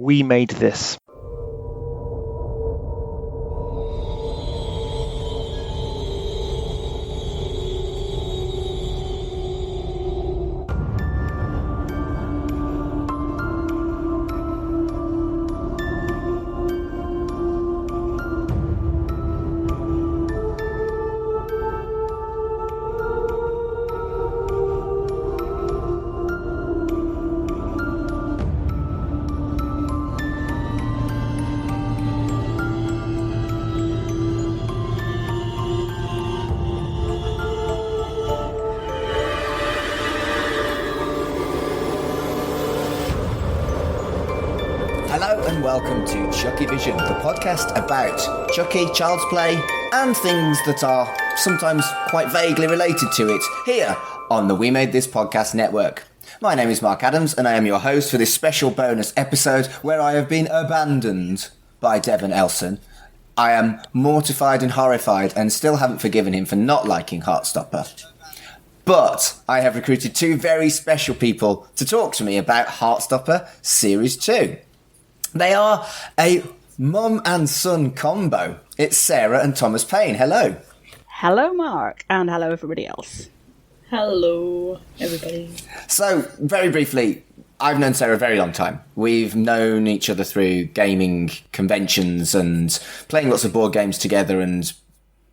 We made this. Hello and welcome to CHUCKYVISION, the podcast about Chucky, child's play, and things that are sometimes quite vaguely related to it, here on the We Made This Podcast Network. My name is Mark Adams, and I am your host for this special bonus episode where I have been abandoned by Devon Elson. I am mortified and horrified and still haven't forgiven him for not liking Heartstopper. But I have recruited two very special people to talk to me about Heartstopper Series 2. They are a mum and son combo. It's Sarah and Thomas Paine. Hello. Hello, Mark, and hello, everybody else. Hello, everybody. So, very briefly, I've known Sarah a very long time. We've known each other through gaming conventions and playing lots of board games together and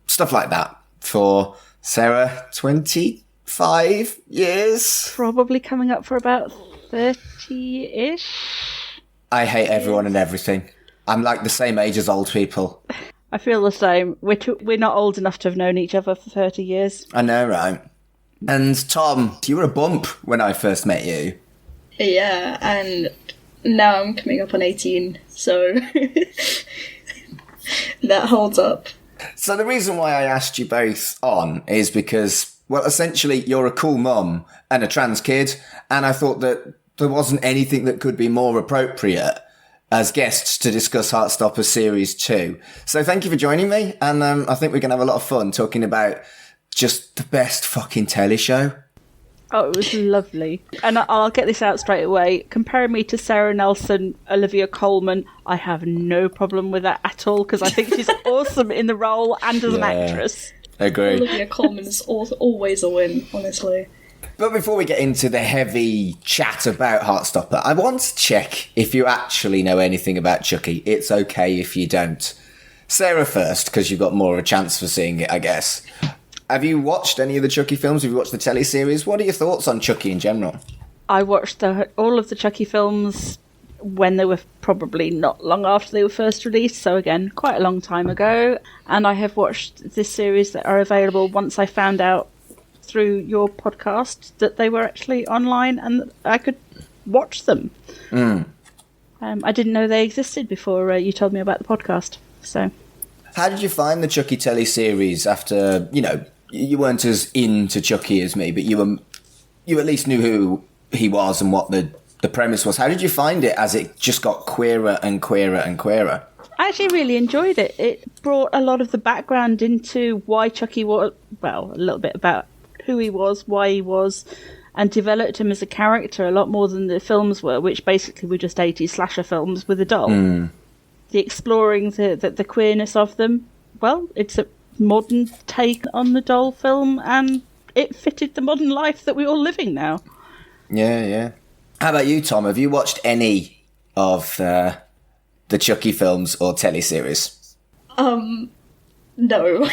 stuff like that for, Sarah, 25 years? Probably coming up for about 30-ish. I hate everyone and everything. I'm like the same age as old people. I feel the same. We're not old enough to have known each other for 30 years. I know, right? And Tom, you were a bump when I first met you. Yeah, and now I'm coming up on 18, so that holds up. So the reason why I asked you both on is because, well, essentially you're a cool mum and a trans kid, and I thought that there wasn't anything that could be more appropriate as guests to discuss Heartstopper Series 2. So thank you for joining me, and I think we're going to have a lot of fun talking about just the best fucking telly show. Oh, it was lovely. And I'll get this out straight away. Comparing me to Sarah Nelson, Olivia Colman, I have no problem with that at all, because I think she's awesome in the role and as an actress. Agree. Olivia Colman's always a win, honestly. But before we get into the heavy chat about Heartstopper, I want to check if you actually know anything about Chucky. It's okay if you don't. Sarah first, because you've got more of a chance for seeing it, I guess. Have you watched any of the Chucky films? Have you watched the teleseries? What are your thoughts on Chucky in general? I watched all of the Chucky films when they were probably not long after they were first released, so again, quite a long time ago. And I have watched this series that are available once I found out through your podcast that they were actually online and that I could watch them. I didn't know they existed before you told me about the podcast. So, how did you find the Chucky teleseries after, you weren't as into Chucky as me, but you at least knew who he was and what the premise was. How did you find it as it just got queerer and queerer and queerer? I actually really enjoyed it. It brought a lot of the background into why Chucky was, well, a little bit about who he was, why he was, and developed him as a character a lot more than the films were, which basically were just 80s slasher films with a doll. The exploring the queerness of them, well, it's a modern take on the doll film, and it fitted the modern life that we're all living now. Yeah. How about you, Tom? Have you watched any of the Chucky films or teleseries? No.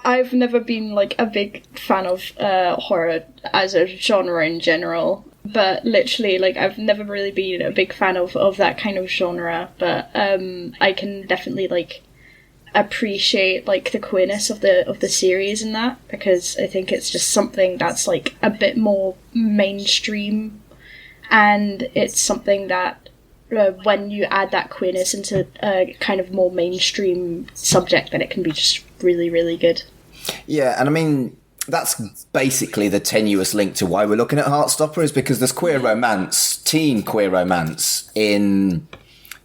I've never been, a big fan of horror as a genre in general, but literally, I've never really been a big fan of that kind of genre, but I can definitely, appreciate, the queerness of the series and that, because I think it's just something that's, a bit more mainstream, and it's something that when you add that queerness into a kind of more mainstream subject, then it can be just really, really good. Yeah, and I mean, that's basically the tenuous link to why we're looking at Heartstopper, is because there's queer romance, teen queer romance in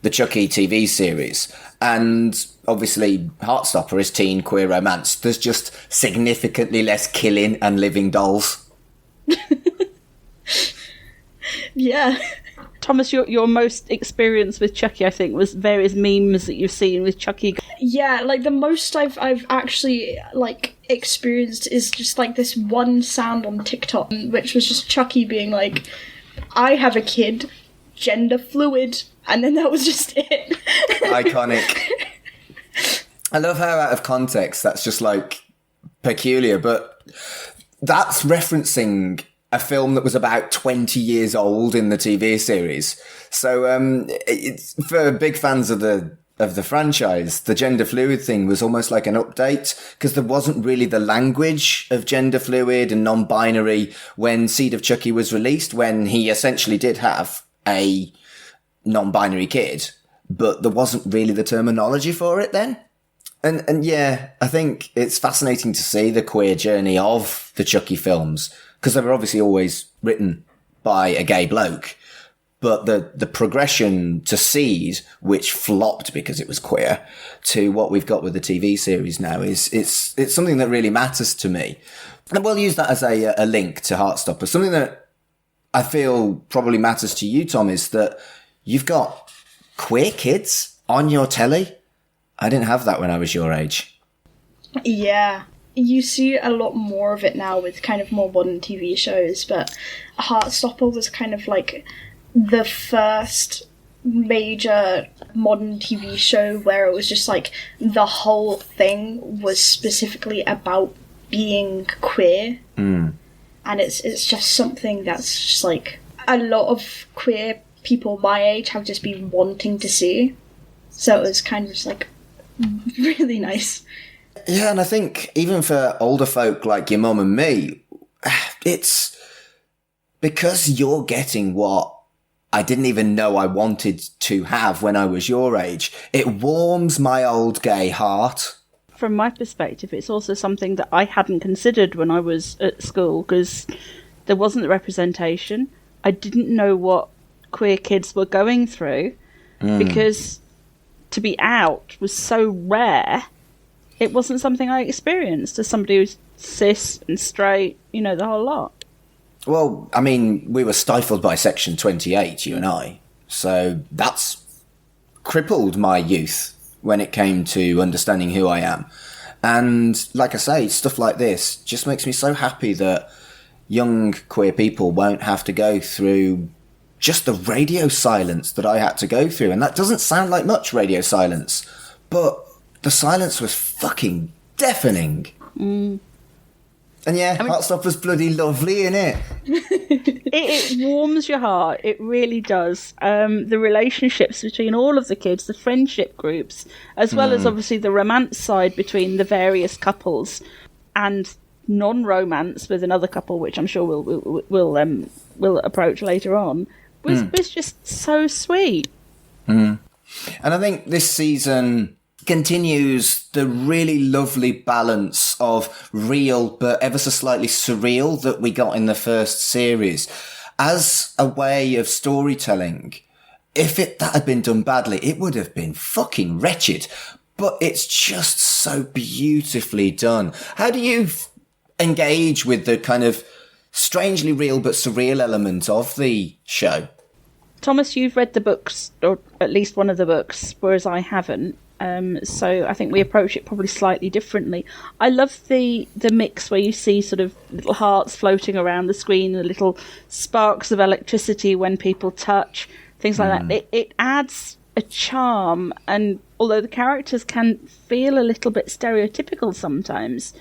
the Chucky TV series. And obviously, Heartstopper is teen queer romance. There's just significantly less killing and living dolls. Yeah. Thomas, your most experience with Chucky, I think, was various memes that you've seen with Chucky. Yeah, like the most I've actually like experienced is just like this one sound on TikTok, which was just Chucky being like, "I have a kid, gender fluid," and then that was just it. Iconic. I love how out of context that's just like peculiar, but that's referencing a film that was about 20 years old in the TV series. So it's, for big fans of the franchise, the gender fluid thing was almost like an update, because there wasn't really the language of gender fluid and non-binary when Seed of Chucky was released, when he essentially did have a non-binary kid, but there wasn't really the terminology for it then. And yeah, I think it's fascinating to see the queer journey of the Chucky films, because they were obviously always written by a gay bloke, but the progression to Seed, which flopped because it was queer, to what we've got with the TV series now it's something that really matters to me. And we'll use that as a link to Heartstopper. Something that I feel probably matters to you, Tom, is that you've got queer kids on your telly. I didn't have that when I was your age. Yeah. You see a lot more of it now with kind of more modern TV shows, but Heartstopper was kind of like the first major modern TV show where it was just like the whole thing was specifically about being queer. And it's just something that's just like a lot of queer people my age have just been wanting to see. So it was kind of just like really nice. Yeah, and I think even for older folk like your mum and me, it's because you're getting what I didn't even know I wanted to have when I was your age. It warms my old gay heart. From my perspective, it's also something that I hadn't considered when I was at school, because there wasn't the representation. I didn't know what queer kids were going through, because to be out was so rare. It wasn't something I experienced as somebody who's cis and straight, the whole lot. Well, I mean, we were stifled by Section 28, you and I. So that's crippled my youth when it came to understanding who I am. And like I say, stuff like this just makes me so happy that young queer people won't have to go through just the radio silence that I had to go through. And that doesn't sound like much radio silence, but the silence was fucking deafening. And yeah, Heartstopper's bloody lovely, innit? It warms your heart. It really does. The relationships between all of the kids, the friendship groups, as well as obviously the romance side between the various couples, and non-romance with another couple, which I'm sure we'll approach later on, was just so sweet. And I think this season continues the really lovely balance of real but ever so slightly surreal that we got in the first series. As a way of storytelling, if that had been done badly, it would have been fucking wretched. But it's just so beautifully done. How do you engage with the kind of strangely real but surreal element of the show? Thomas, you've read the books, or at least one of the books, whereas I haven't. So I think we approach it probably slightly differently. I love the mix where you see sort of little hearts floating around the screen, the little sparks of electricity when people touch, things like that. It adds a charm, and although the characters can feel a little bit stereotypical sometimes,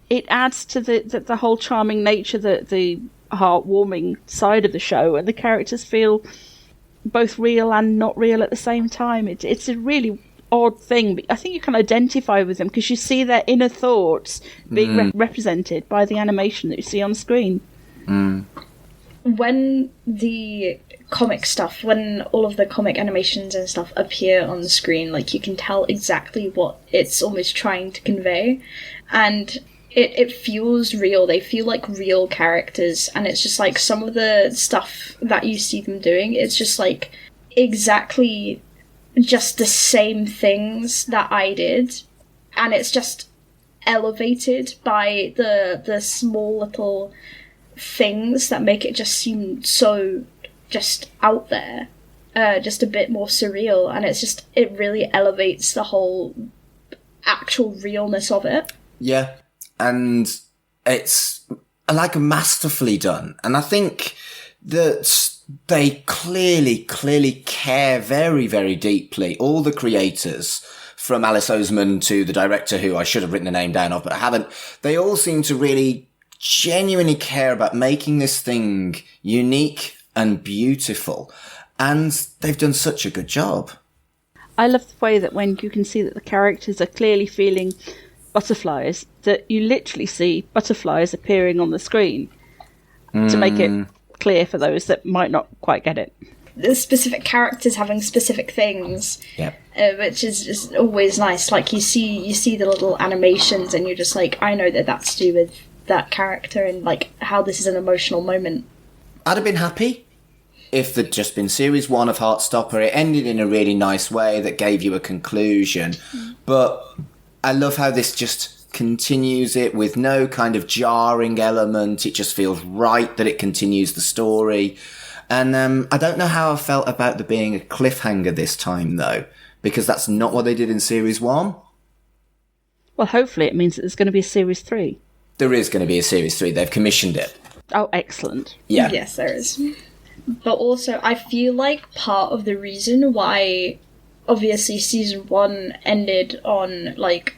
it adds to the whole charming nature, the heartwarming side of the show, and the characters feel both real and not real at the same time. It's a really odd thing, but I think you can identify with them because you see their inner thoughts being represented by the animation that you see on screen. When the comic stuff, when all of the comic animations and stuff appear on the screen, like, you can tell exactly what it's almost trying to convey, and it feels real. They feel like real characters, and it's just like some of the stuff that you see them doing, it's just like exactly just the same things that I did, and it's just elevated by the small little things that make it just seem so just out there, just a bit more surreal, and it really elevates the whole actual realness of it. Yeah, and it's like masterfully done, and I think that they clearly care very, very deeply, all the creators, from Alice Oseman to the director, who I should have written the name down of, but I haven't. They all seem to really genuinely care about making this thing unique and beautiful. And they've done such a good job. I love the way that when you can see that the characters are clearly feeling butterflies, that you literally see butterflies appearing on the screen to make it clear for those that might not quite get it. The specific characters having specific things, yeah, which is just always nice. Like you see the little animations, and you're just like, I know that that's to do with that character, and like how this is an emotional moment. I'd have been happy if there'd just been series 1 of Heartstopper. It ended in a really nice way that gave you a conclusion, but I love how this just continues it with no kind of jarring element. It just feels right that it continues the story. And I don't know how I felt about there being a cliffhanger this time, though, because that's not what they did in Series 1. Well, hopefully it means that there's going to be a Series 3. There is going to be a Series 3. They've commissioned it. Oh, excellent. Yeah. Yes, there is. But also, I feel like part of the reason why, obviously, Season 1 ended on, like,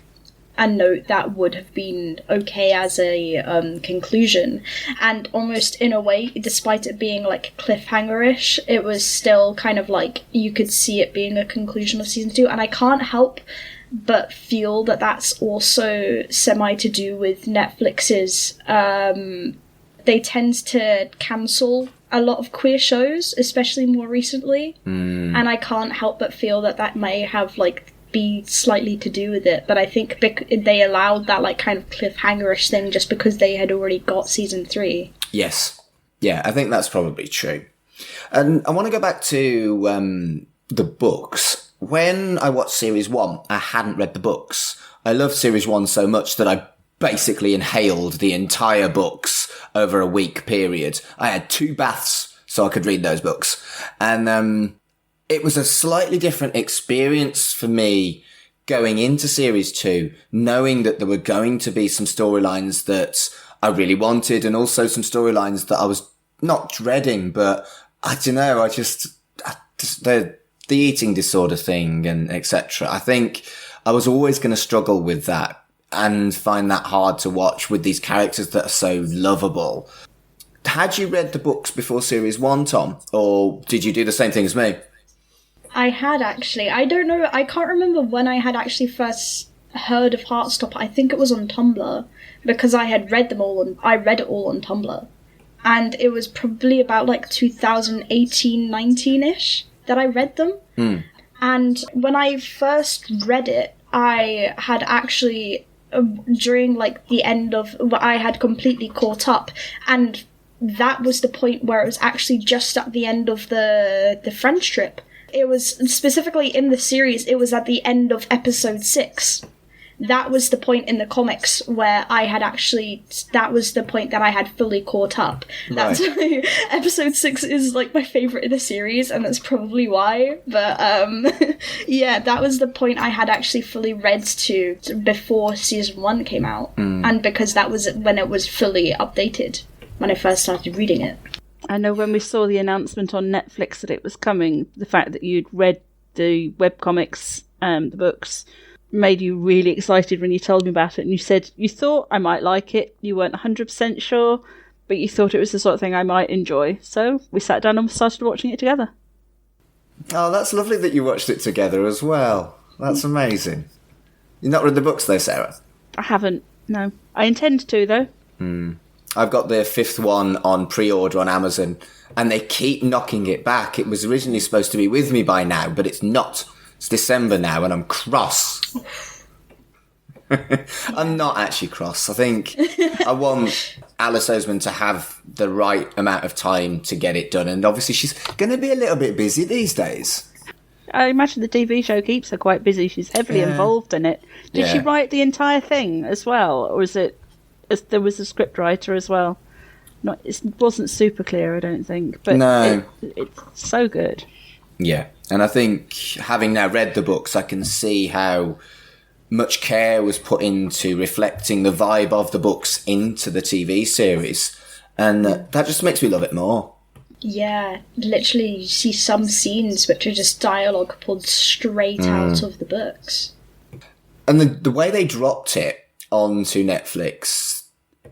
a note that would have been okay as a conclusion, and almost in a way, despite it being like cliffhanger-ish, it was still kind of like you could see it being a conclusion of season 2, and I can't help but feel that that's also semi to do with Netflix's they tend to cancel a lot of queer shows, especially more recently, and I can't help but feel that that may have like be slightly to do with it, but I think they allowed that like kind of cliffhanger-ish thing just because they had already got season 3. Yes. Yeah, I think that's probably true. And I want to go back to the books. When I watched Series 1, I hadn't read the books. I loved Series 1 so much that I basically inhaled the entire books over a week period. I had 2 baths so I could read those books. And it was a slightly different experience for me going into Series 2, knowing that there were going to be some storylines that I really wanted, and also some storylines that I was not dreading, but I don't know, the eating disorder thing and etc. I think I was always going to struggle with that and find that hard to watch with these characters that are so lovable. Had you read the books before Series 1, Tom? Or did you do the same thing as me? I had actually. I don't know. I can't remember when I had actually first heard of Heartstopper. I think it was on Tumblr, because I had read them all, and I read it all on Tumblr. And it was probably about like 2018, 19-ish that I read them. And when I first read it, I had actually, during like the end of, I had completely caught up, and that was the point where it was actually just at the end of the French trip. It was specifically in the series, it was at the end of episode 6. That was the point in the comics where I had actually, that was the point that I had fully caught up. That's why episode 6 is like my favourite in the series, and that's probably why. But yeah, that was the point I had actually fully read to before season 1 came out. And because that was when it was fully updated, when I first started reading it. I know when we saw the announcement on Netflix that it was coming, the fact that you'd read the webcomics, the books, made you really excited when you told me about it. And you said you thought I might like it. You weren't 100% sure, but you thought it was the sort of thing I might enjoy. So we sat down and started watching it together. Oh, that's lovely that you watched it together as well. That's amazing. You've not read the books though, Sarah? I haven't, no. I intend to, though. I've got the 5th one on pre-order on Amazon, and they keep knocking it back. It was originally supposed to be with me by now, but it's not. It's December now, and I'm cross. I'm not actually cross. I think I want Alice Oseman to have the right amount of time to get it done, and obviously she's going to be a little bit busy these days. I imagine the TV show keeps her quite busy. She's heavily involved in it. Did she write the entire thing as well, or is it? There was a script writer as well. It wasn't super clear, I don't think, but No. it's so good. Yeah, and I think having now read the books, I can see how much care was put into reflecting the vibe of the books into the TV series, and that just makes me love it more. Yeah, literally you see some scenes which are just dialogue pulled straight out of the books. And the way they dropped it onto Netflix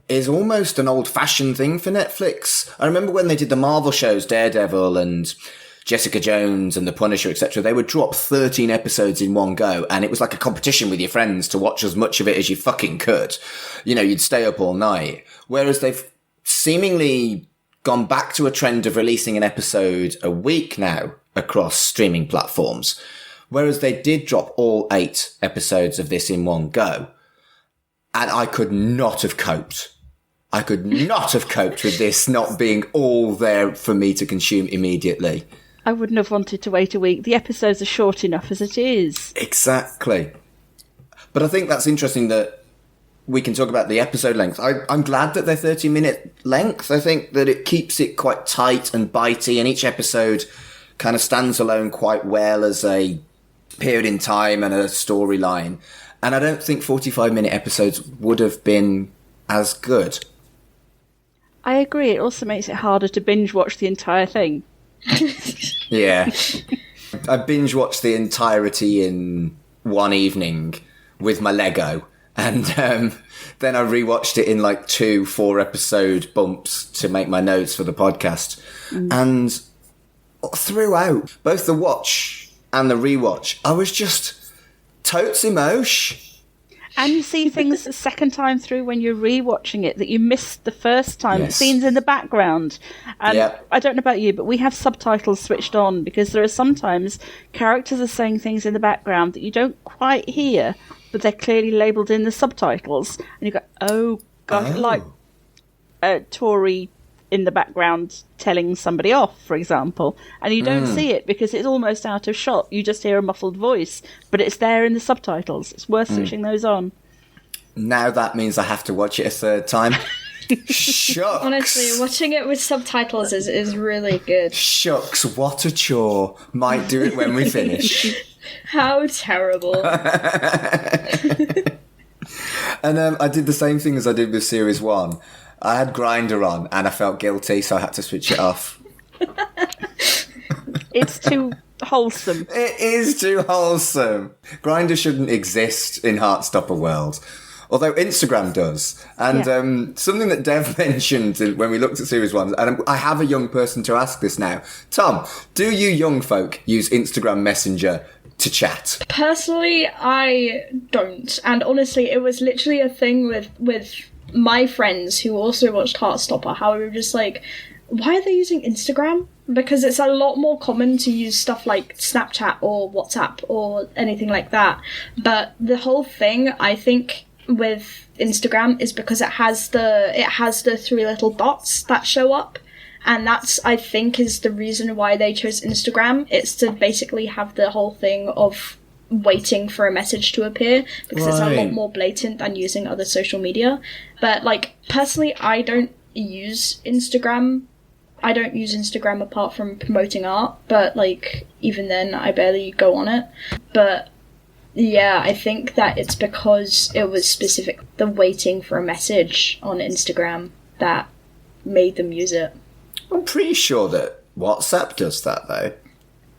is almost an old-fashioned thing for Netflix. I remember when they did the Marvel shows, Daredevil and Jessica Jones and The Punisher, etc., they would drop 13 episodes in one go, and it was like a competition with your friends to watch as much of it as you fucking could. You know, you'd stay up all night. Whereas they've seemingly gone back to a trend of releasing an episode a week now across streaming platforms. Whereas they did drop all 8 episodes of this in one go. And I could not have coped. I could not have coped with this not being all there for me to consume immediately. I wouldn't have wanted to wait a week. The episodes are short enough as it is. Exactly. But I think that's interesting that we can talk about the episode length. I'm glad that they're 30-minute length. I think that it keeps it quite tight and bitey, and each episode kind of stands alone quite well as a period in time and a storyline. And I don't think 45-minute episodes would have been as good. I agree. It also makes it harder to binge watch the entire thing. Yeah. I binge watched the entirety in one evening with my Lego. And then I rewatched it in like 2-4 episode bumps to make my notes for the podcast. And throughout, both the watch and the rewatch, I was just totes emotion. And you see things the second time through when you're rewatching it that you missed the first time. Yes. Scenes in the background. And Yep. I don't know about you, but we have subtitles switched on because there are sometimes characters are saying things in the background that you don't quite hear, but they're clearly labelled in the subtitles. And you go, oh, gosh, like Tori in the background telling somebody off, for example. And you don't see it because it's almost out of shot. You just hear a muffled voice, but it's there in the subtitles. It's worth switching those on. Now that means I have to watch it a third time. Shucks. Honestly, watching it with subtitles is really good. Shucks, what a chore. Might do it when we finish. How terrible. And I did the same thing as I did with Series 1. I had Grindr on and I felt guilty, so I had to switch it off. It's too wholesome. It is too wholesome. Grindr shouldn't exist in Heartstopper world. Although Instagram does. And something that Dev mentioned when we looked at Series 1, and I have a young person to ask this now. Tom, do you young folk use Instagram Messenger to chat? Personally, I don't. And honestly, it was literally a thing with my friends who also watched Heartstopper, how we were just like, why are they using Instagram? Because it's a lot more common to use stuff like Snapchat or WhatsApp or anything like that. But the whole thing, I think, with Instagram is because it has the 3 little dots that show up. And that's, I think, is the reason why they chose Instagram. It's to basically have the whole thing of waiting for a message to appear, because it's a lot more blatant than using other social media. But, like, personally, I don't use Instagram. I don't use Instagram apart from promoting art, but, like, even then, I barely go on it. But, yeah, I think that it's because it was specific, the waiting for a message on Instagram that made them use it. I'm pretty sure that WhatsApp does that, though.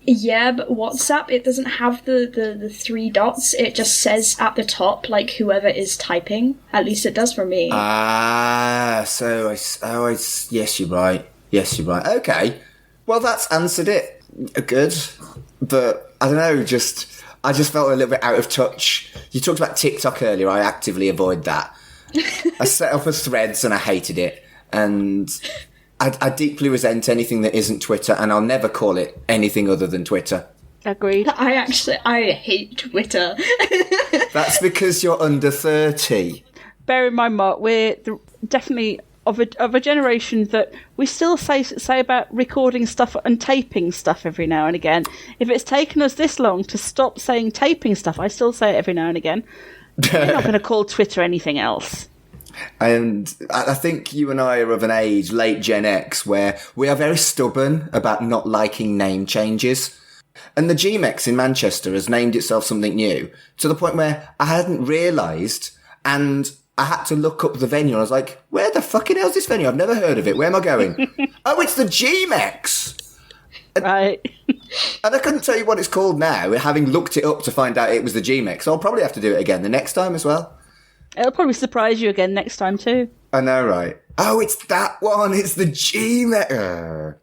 Yeah, but WhatsApp, it doesn't have the 3 dots. It just says at the top, like, whoever is typing. At least it does for me. Yes, you're right. Yes, you're right. Okay. Well, that's answered it. Good. But, I don't know, I just felt a little bit out of touch. You talked about TikTok earlier. I actively avoid that. I set up a Threads and I hated it. And I deeply resent anything that isn't Twitter, and I'll never call it anything other than Twitter. Agreed. I hate Twitter. That's because you're under 30. Bear in mind, Mark, we're definitely of a generation that we still say about recording stuff and taping stuff every now and again. If it's taken us this long to stop saying taping stuff, I still say it every now and again. We're not going to call Twitter anything else. And I think you and I are of an age, late Gen X, where we are very stubborn about not liking name changes. And the GMX in Manchester has named itself something new, to the point where I hadn't realised, and I had to look up the venue, and I was like, where the fucking hell's this venue? I've never heard of it. Where am I going? Oh, it's the GMX! Right. And I couldn't tell you what it's called now, having looked it up to find out it was the GMX. So I'll probably have to do it again the next time as well. It'll probably surprise you again next time too. I know, right? Oh, it's that one. It's the GMX.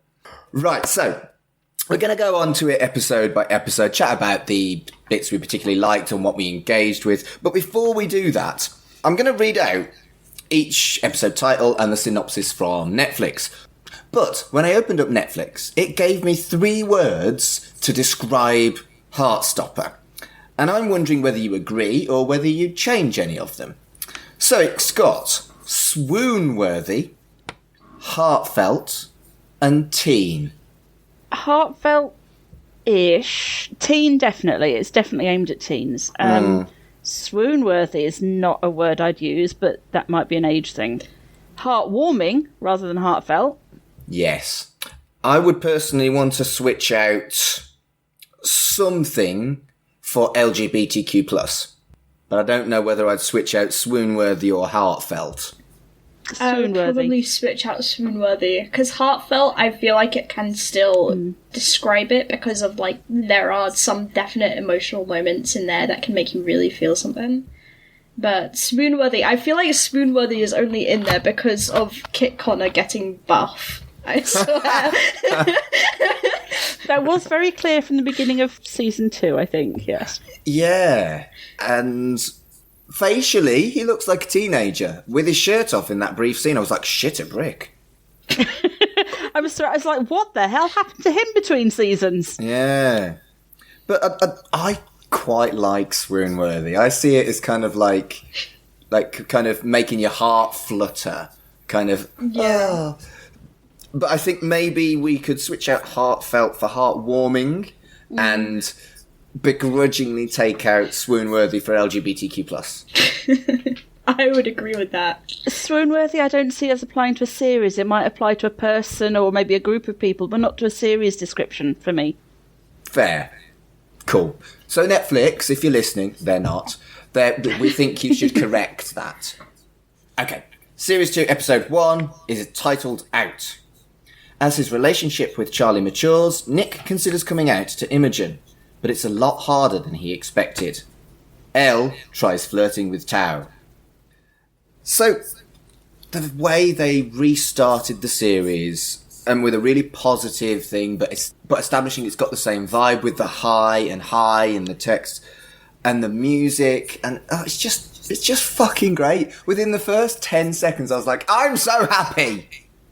Right, so we're going to go on to it episode by episode, chat about the bits we particularly liked and what we engaged with. But before we do that, I'm going to read out each episode title and the synopsis from Netflix. But when I opened up Netflix, it gave me 3 words to describe Heartstopper. And I'm wondering whether you agree or whether you'd change any of them. So it's got swoon-worthy, heartfelt, and teen. Heartfelt-ish. Teen, definitely. It's definitely aimed at teens. Swoon-worthy is not a word I'd use, but that might be an age thing. Heartwarming rather than heartfelt. Yes. I would personally want to switch out something for LGBTQ+. But I don't know whether I'd switch out swoon-worthy or heartfelt. I would probably switch out swoon-worthy, because heartfelt, I feel like it can still describe it, because of, like, there are some definite emotional moments in there that can make you really feel something. But swoon-worthy, I feel like swoon-worthy is only in there because of Kit Connor getting buff. I swear. That was very clear from the beginning of season 2, I think, yes. Yeah, and facially, he looks like a teenager. With his shirt off in that brief scene, I was like, shit, a brick. I was like, what the hell happened to him between seasons? Yeah. But I quite like swoon-worthy. I see it as kind of like kind of making your heart flutter. Kind of, yeah. But I think maybe we could switch out heartfelt for heartwarming and begrudgingly take out swoon-worthy for LGBTQ+. I would agree with that. Swoon-worthy I don't see as applying to a series. It might apply to a person or maybe a group of people, but not to a series description for me. Fair. Cool. So Netflix, if you're listening, they're not. We think you should correct that. Okay. Series 2, Episode 1 is titled Out. As his relationship with Charlie matures, Nick considers coming out to Imogen, but it's a lot harder than he expected. Elle tries flirting with Tao. So, the way they restarted the series, and with a really positive thing, but establishing it's got the same vibe with the high and the text, and the music, and it's just fucking great. Within the first 10 seconds, I was like, I'm so happy!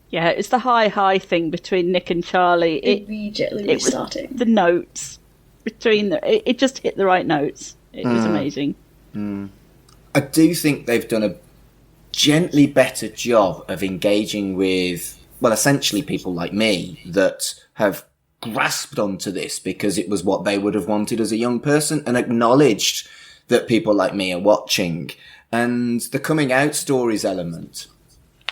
Yeah, it's the high thing between Nick and Charlie. Immediately restarting. The notes between it just hit the right notes. It was amazing. I do think they've done a gently better job of engaging with, well, essentially people like me that have grasped onto this because it was what they would have wanted as a young person and acknowledged that people like me are watching. And the coming out stories element,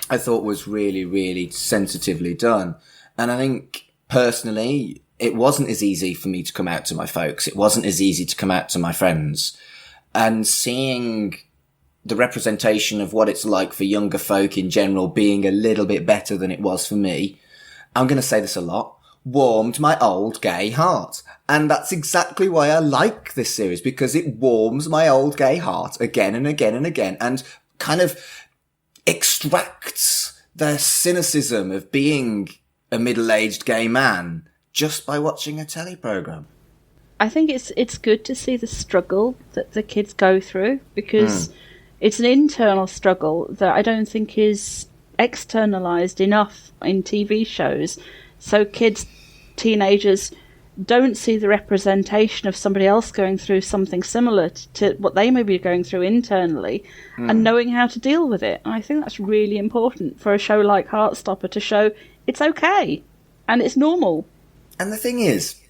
I thought was really, really sensitively done. And I think, personally, it wasn't as easy for me to come out to my folks. It wasn't as easy to come out to my friends. And seeing the representation of what it's like for younger folk in general being a little bit better than it was for me, I'm going to say this a lot, warmed my old gay heart. And that's exactly why I like this series, because it warms my old gay heart again and again and again, and kind of extracts the cynicism of being a middle-aged gay man just by watching a telly programme. I think it's good to see the struggle that the kids go through, because it's an internal struggle that I don't think is externalised enough in TV shows. So kids, teenagers, don't see the representation of somebody else going through something similar to what they may be going through internally and knowing how to deal with it. And I think that's really important for a show like Heartstopper to show it's okay and it's normal. And the thing is,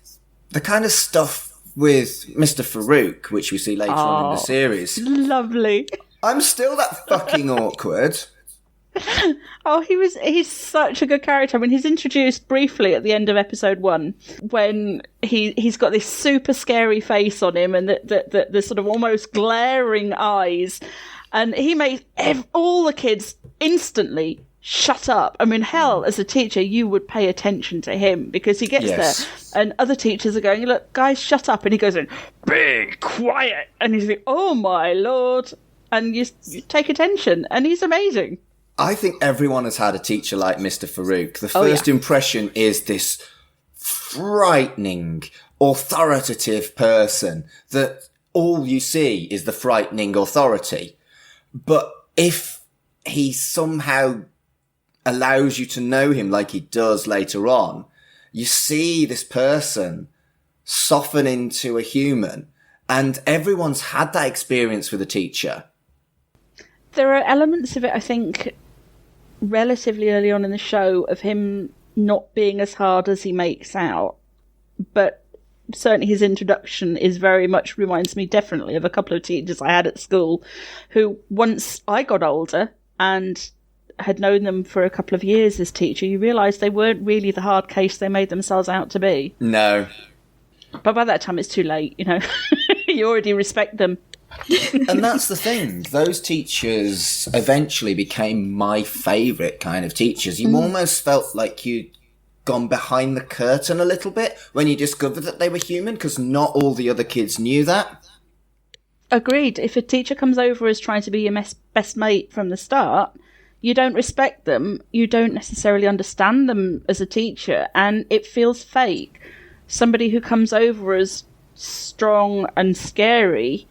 the kind of stuff with Mr. Farouk, which we see later on in the series. Lovely. I'm still that fucking awkward. Oh, he's such a good character. I mean, he's introduced briefly at the end of episode 1 when he's got this super scary face on him and the sort of almost glaring eyes. And he makes all the kids instantly shut up. I mean, hell, as a teacher, you would pay attention to him because he gets there and other teachers are going, look, guys, shut up. And he goes in, be quiet. And he's like, oh, my Lord. And you take attention. And he's amazing. I think everyone has had a teacher like Mr. Farouk. The first impression is this frightening, authoritative person that all you see is the frightening authority. But if he somehow allows you to know him like he does later on, you see this person soften into a human. And everyone's had that experience with a teacher. There are elements of it, I think, relatively early on in the show of him not being as hard as he makes out, but certainly his introduction is very much reminds me definitely of a couple of teachers I had at school who, once I got older and had known them for a couple of years as teacher, you realise they weren't really the hard case they made themselves out to be. No. But by that time it's too late, you know. You already respect them. And that's the thing. Those teachers eventually became my favourite kind of teachers. You almost felt like you'd gone behind the curtain a little bit when you discovered that they were human, because not all the other kids knew that. Agreed. If a teacher comes over as trying to be your best mate from the start, you don't respect them, you don't necessarily understand them as a teacher, and it feels fake. Somebody who comes over as strong and scary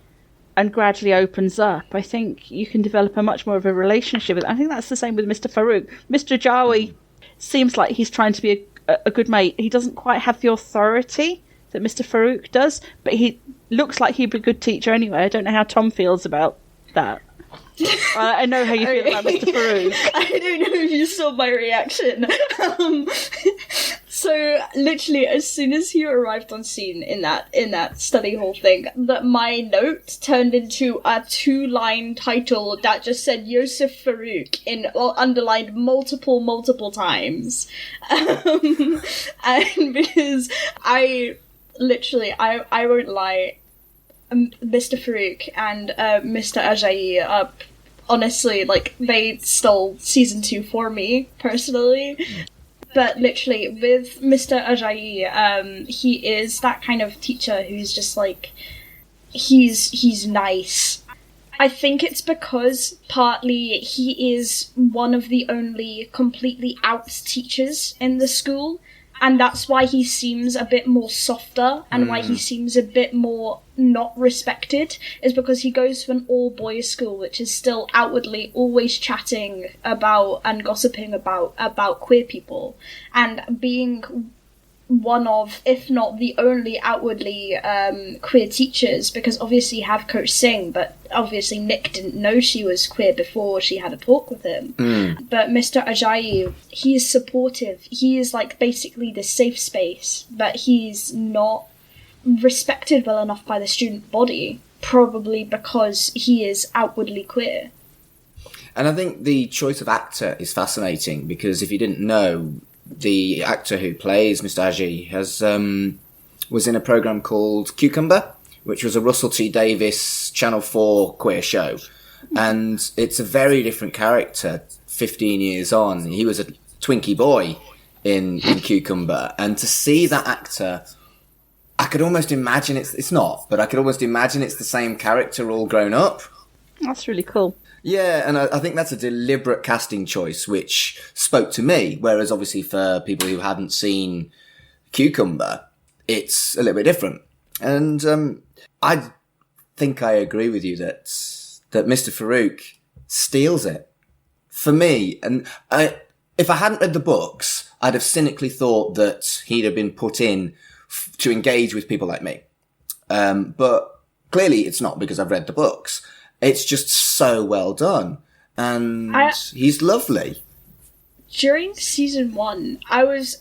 and gradually opens up, I think you can develop a much more of a relationship with it. I think that's the same with Mr. Farouk. Mr. Jawi seems like he's trying to be a good mate. He doesn't quite have the authority that Mr. Farouk does, but he looks like he'd be a good teacher anyway. I don't know how Tom feels about that. I know how you feel about Mr. Farouk. I don't know if you saw my reaction. So literally, as soon as he arrived on scene in that study hall thing, that my note turned into a 2-line title that just said Yosef Farouk underlined multiple times, and because I won't lie. Mr. Farouk and Mr. Ajayi, honestly, like, they stole season 2 for me, personally. But literally, with Mr. Ajayi, he is that kind of teacher who's just like, he's nice. I think it's because partly he is one of the only completely out teachers in the school, and that's why he seems a bit more softer and why he seems a bit more not respected, is because he goes to an all-boys school, which is still outwardly always chatting about and gossiping about queer people, and being one of, if not the only outwardly queer teachers, because obviously you have Coach Singh, but obviously Nick didn't know she was queer before she had a talk with him. But Mr. Ajayi, he is supportive. He is like basically the safe space, but he's not respected well enough by the student body, probably because he is outwardly queer. And I think the choice of actor is fascinating, because if you didn't know, the actor who plays Mr. Ajayi was in a programme called Cucumber, which was a Russell T Davies Channel 4 queer show. And it's a very different character 15 years on. He was a Twinkie boy in Cucumber. And to see that actor, I could almost imagine it's not, but I could almost imagine it's the same character all grown up. That's really cool. Yeah, and I think that's a deliberate casting choice, which spoke to me, whereas obviously for people who hadn't seen Cucumber, it's a little bit different. And I think I agree with you that Mr. Farouk steals it. For me, and if I hadn't read the books, I'd have cynically thought that he'd have been put in to engage with people like me. But clearly it's not, because I've read the books. It's just so well done. And he's lovely. during season 1, I was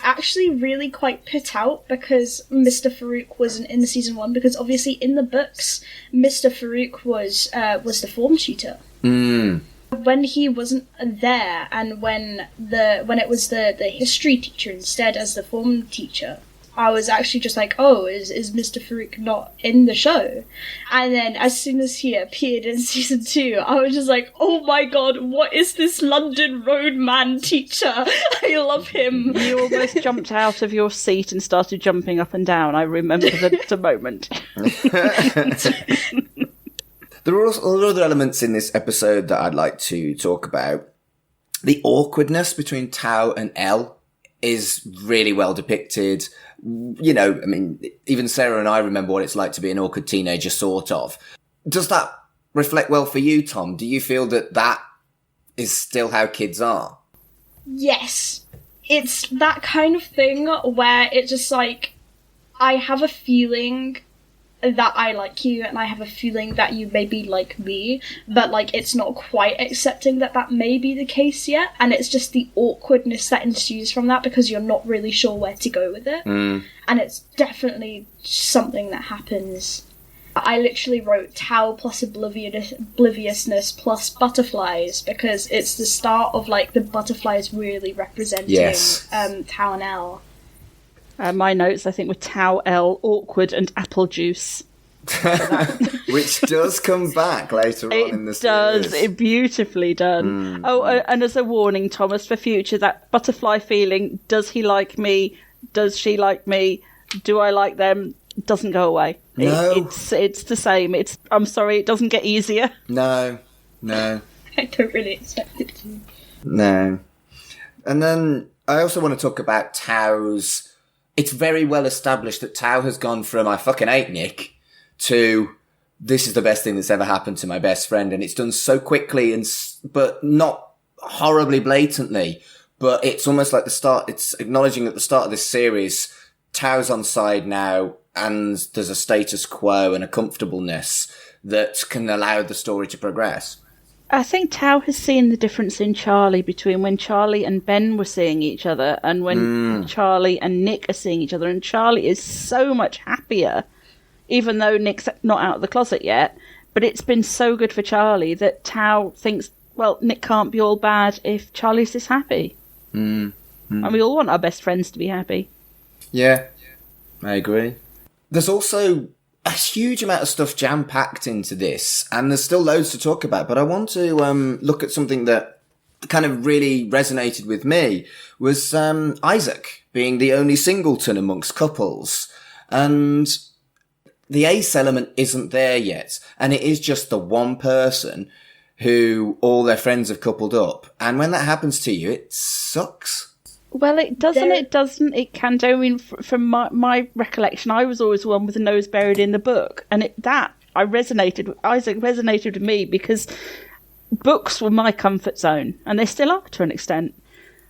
actually really quite put out because Mr. Farouk wasn't in the season 1, because obviously in the books, Mr. Farouk was the form tutor. When he wasn't there, and when it was the history teacher instead as the form teacher, I was actually just like, oh, is Mr. Farouk not in the show? And then as soon as he appeared in season 2, I was just like, oh my god, what is this London roadman teacher? I love him. You almost jumped out of your seat and started jumping up and down. I remember the moment. There are also other elements in this episode that I'd like to talk about. The awkwardness between Tao and Elle is really well depicted. You know, I mean, even Sarah and I remember what it's like to be an awkward teenager, sort of. Does that reflect well for you, Tom? Do you feel that is still how kids are? Yes. It's that kind of thing where it's just like, I have a feeling that I like you, and I have a feeling that you maybe like me, but like it's not quite accepting that may be the case yet, and it's just the awkwardness that ensues from that because you're not really sure where to go with it. And it's definitely something that happens. I literally wrote Tao plus obliviousness plus butterflies, because it's the start of like the butterflies really representing Tao and Elle. My notes, I think, were Tao, Elle, awkward, and apple juice. Which does come back later on in the series. It does. It beautifully done. And as a warning, Thomas, for future, that butterfly feeling, does he like me? Does she like me? Do I like them? Doesn't go away. No. It's the same. I'm sorry, it doesn't get easier. No. I don't really expect it to. No. And then I also want to talk about Tao's... It's very well established that Tao has gone from I fucking hate Nick to this is the best thing that's ever happened to my best friend. And it's done so quickly but not horribly blatantly. But it's almost like it's acknowledging at the start of this series, Tao's on side now, and there's a status quo and a comfortableness that can allow the story to progress. I think Tao has seen the difference in Charlie between when Charlie and Ben were seeing each other and when Charlie and Nick are seeing each other. And Charlie is so much happier, even though Nick's not out of the closet yet. But it's been so good for Charlie that Tao thinks, well, Nick can't be all bad if Charlie's this happy. And we all want our best friends to be happy. Yeah, I agree. There's also a huge amount of stuff jam-packed into this, and there's still loads to talk about, but I want to look at something that kind of really resonated with me, was Isaac being the only singleton amongst couples. And the ace element isn't there yet, and it is just the one person who all their friends have coupled up. And when that happens to you, it sucks. Well, it doesn't. It can do. I mean, from my recollection, I was always the one with the nose buried in the book, and Isaac resonated with me because books were my comfort zone, and they still are to an extent.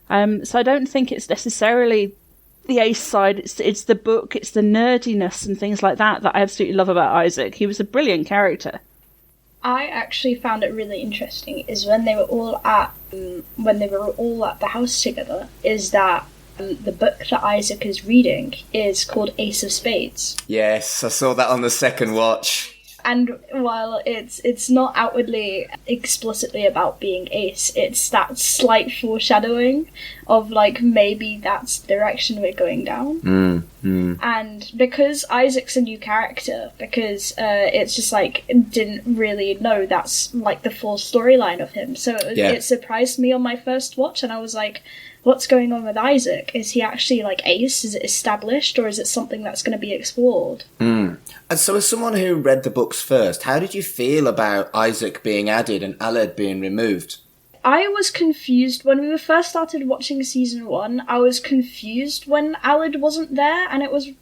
So I don't think it's necessarily the ace side. It's the book, it's the nerdiness and things like that I absolutely love about Isaac. He was a brilliant character. I actually found it really interesting is when they were all at the house together, is that the book that Isaac is reading is called Ace of Spades. Yes, I saw that on the second watch. And while it's not outwardly explicitly about being ace, it's that slight foreshadowing of like maybe that's the direction we're going down. And because Isaac's a new character, because it's just like didn't really know that's like the full storyline of him, so it surprised me on my first watch, and I was like, what's going on with Isaac? Is he actually like ace? Is it established, or is it something that's going to be explored? And so as someone who read the books first, how did you feel about Isaac being added and Aled being removed? I was confused when we first started watching season 1. I was confused when Aled wasn't there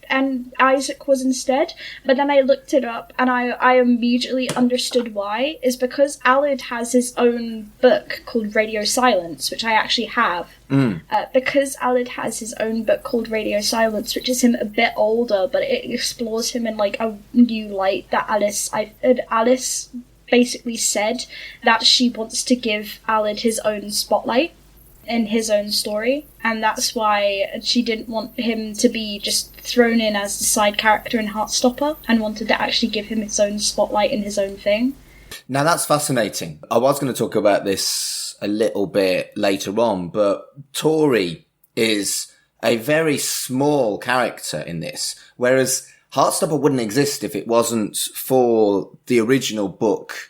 and Isaac was instead. But then I looked it up and I immediately understood why. Is because Aled has his own book called Radio Silence, which I actually have. Because Aled has his own book called Radio Silence, which is him a bit older, but it explores him in like a new light that Alice basically said that she wants to give Aled his own spotlight. in his own story, and that's why she didn't want him to be just thrown in as the side character in Heartstopper, and wanted to actually give him his own spotlight in his own thing. Now that's fascinating. I was going to talk about this a little bit later on, but Tori is a very small character in this, whereas Heartstopper wouldn't exist if it wasn't for the original book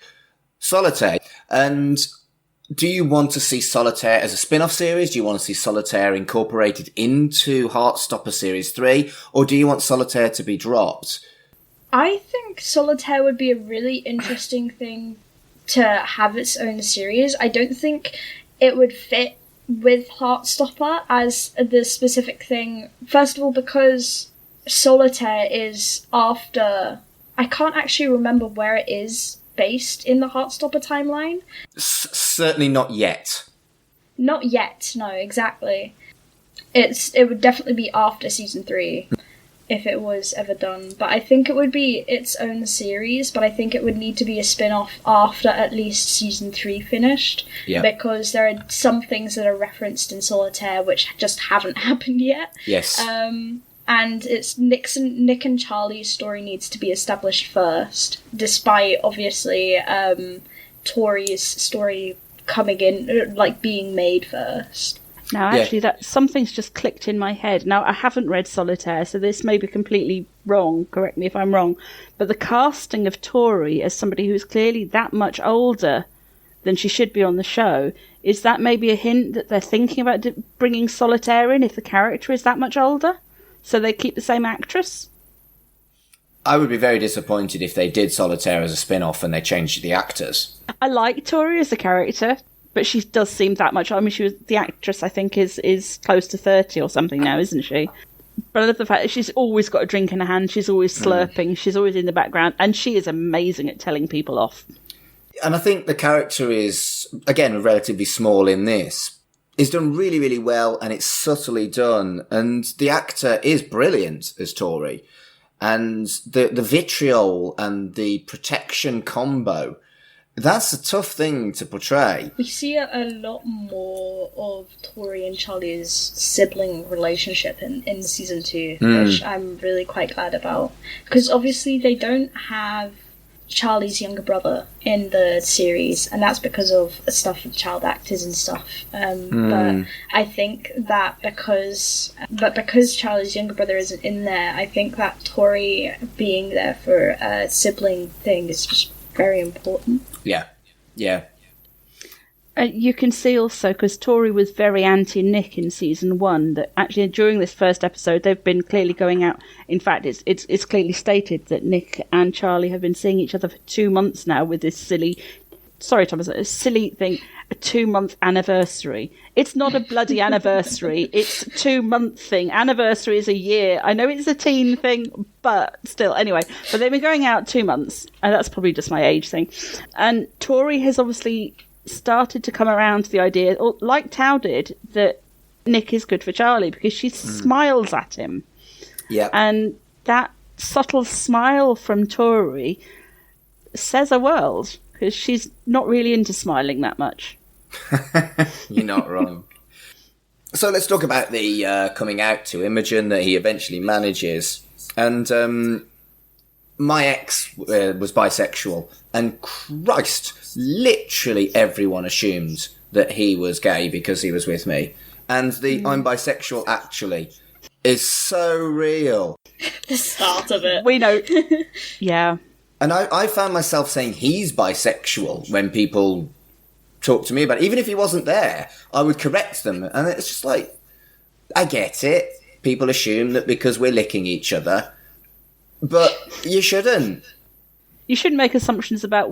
Solitaire. And do you want to see Solitaire as a spin-off series? Do you want to see Solitaire incorporated into Heartstopper Series 3? Or do you want Solitaire to be dropped? I think Solitaire would be a really interesting thing to have its own series. I don't think it would fit with Heartstopper as the specific thing. First of all, because Solitaire is after... I can't actually remember where it is based in the Heartstopper timeline. Certainly not yet. Not yet, no, exactly. It would definitely be after season 3, if it was ever done. But I think it would be its own series, but I think it would need to be a spin-off after at least season 3 finished. Yeah. Because there are some things that are referenced in Solitaire which just haven't happened yet. Yes. And it's Nick and Charlie's story needs to be established first, despite obviously Tori's story coming in, like being made first. Now, actually, that something's just clicked in my head. Now, I haven't read Solitaire, so this may be completely wrong. Correct me if I'm wrong. But the casting of Tori as somebody who's clearly that much older than she should be on the show, is that maybe a hint that they're thinking about bringing Solitaire in if the character is that much older? So they keep the same actress? I would be very disappointed if they did Solitaire as a spin-off and they changed the actors. I like Tori as a character, but she does seem that much... I mean, the actress, I think, is close to 30 or something now, isn't she? But I love the fact that she's always got a drink in her hand, she's always slurping, she's always in the background, and she is amazing at telling people off. And I think the character is, again, relatively small in this. It's done really, really well, and it's subtly done. And the actor is brilliant as Tori. And the vitriol and the protection combo, that's a tough thing to portray. We see a lot more of Tori and Charlie's sibling relationship in season 2, which I'm really quite glad about. Because obviously they don't have Charlie's younger brother in the series, and that's because of stuff with child actors and stuff. But I think that because Charlie's younger brother isn't in there, I think that Tori being there for a sibling thing is just very important. Yeah. You can see also, because Tori was very anti-Nick in season 1, that actually during this first episode they've been clearly going out. In fact, it's clearly stated that Nick and Charlie have been seeing each other for 2 months now with this silly... Sorry, Thomas, a silly thing, a 2-month anniversary. It's not a bloody anniversary, it's a 2-month thing. Anniversary is a year. I know it's a teen thing, but still, anyway. But they've been going out 2 months, and that's probably just my age thing. And Tori has obviously started to come around to the idea, or like Tao did, that Nick is good for Charlie because she smiles at him. Yeah. And that subtle smile from Tori says a world, because she's not really into smiling that much. You're not wrong. So let's talk about the coming out to Imogen that he eventually manages. And my ex was bisexual, and Christ, literally everyone assumed that he was gay because he was with me. And the I'm bisexual actually is so real. The start of it. We know. Yeah. And I found myself saying he's bisexual when people talk to me about it. Even if he wasn't there, I would correct them. And it's just like, I get it. People assume that because we're licking each other. But you shouldn't. You shouldn't make assumptions about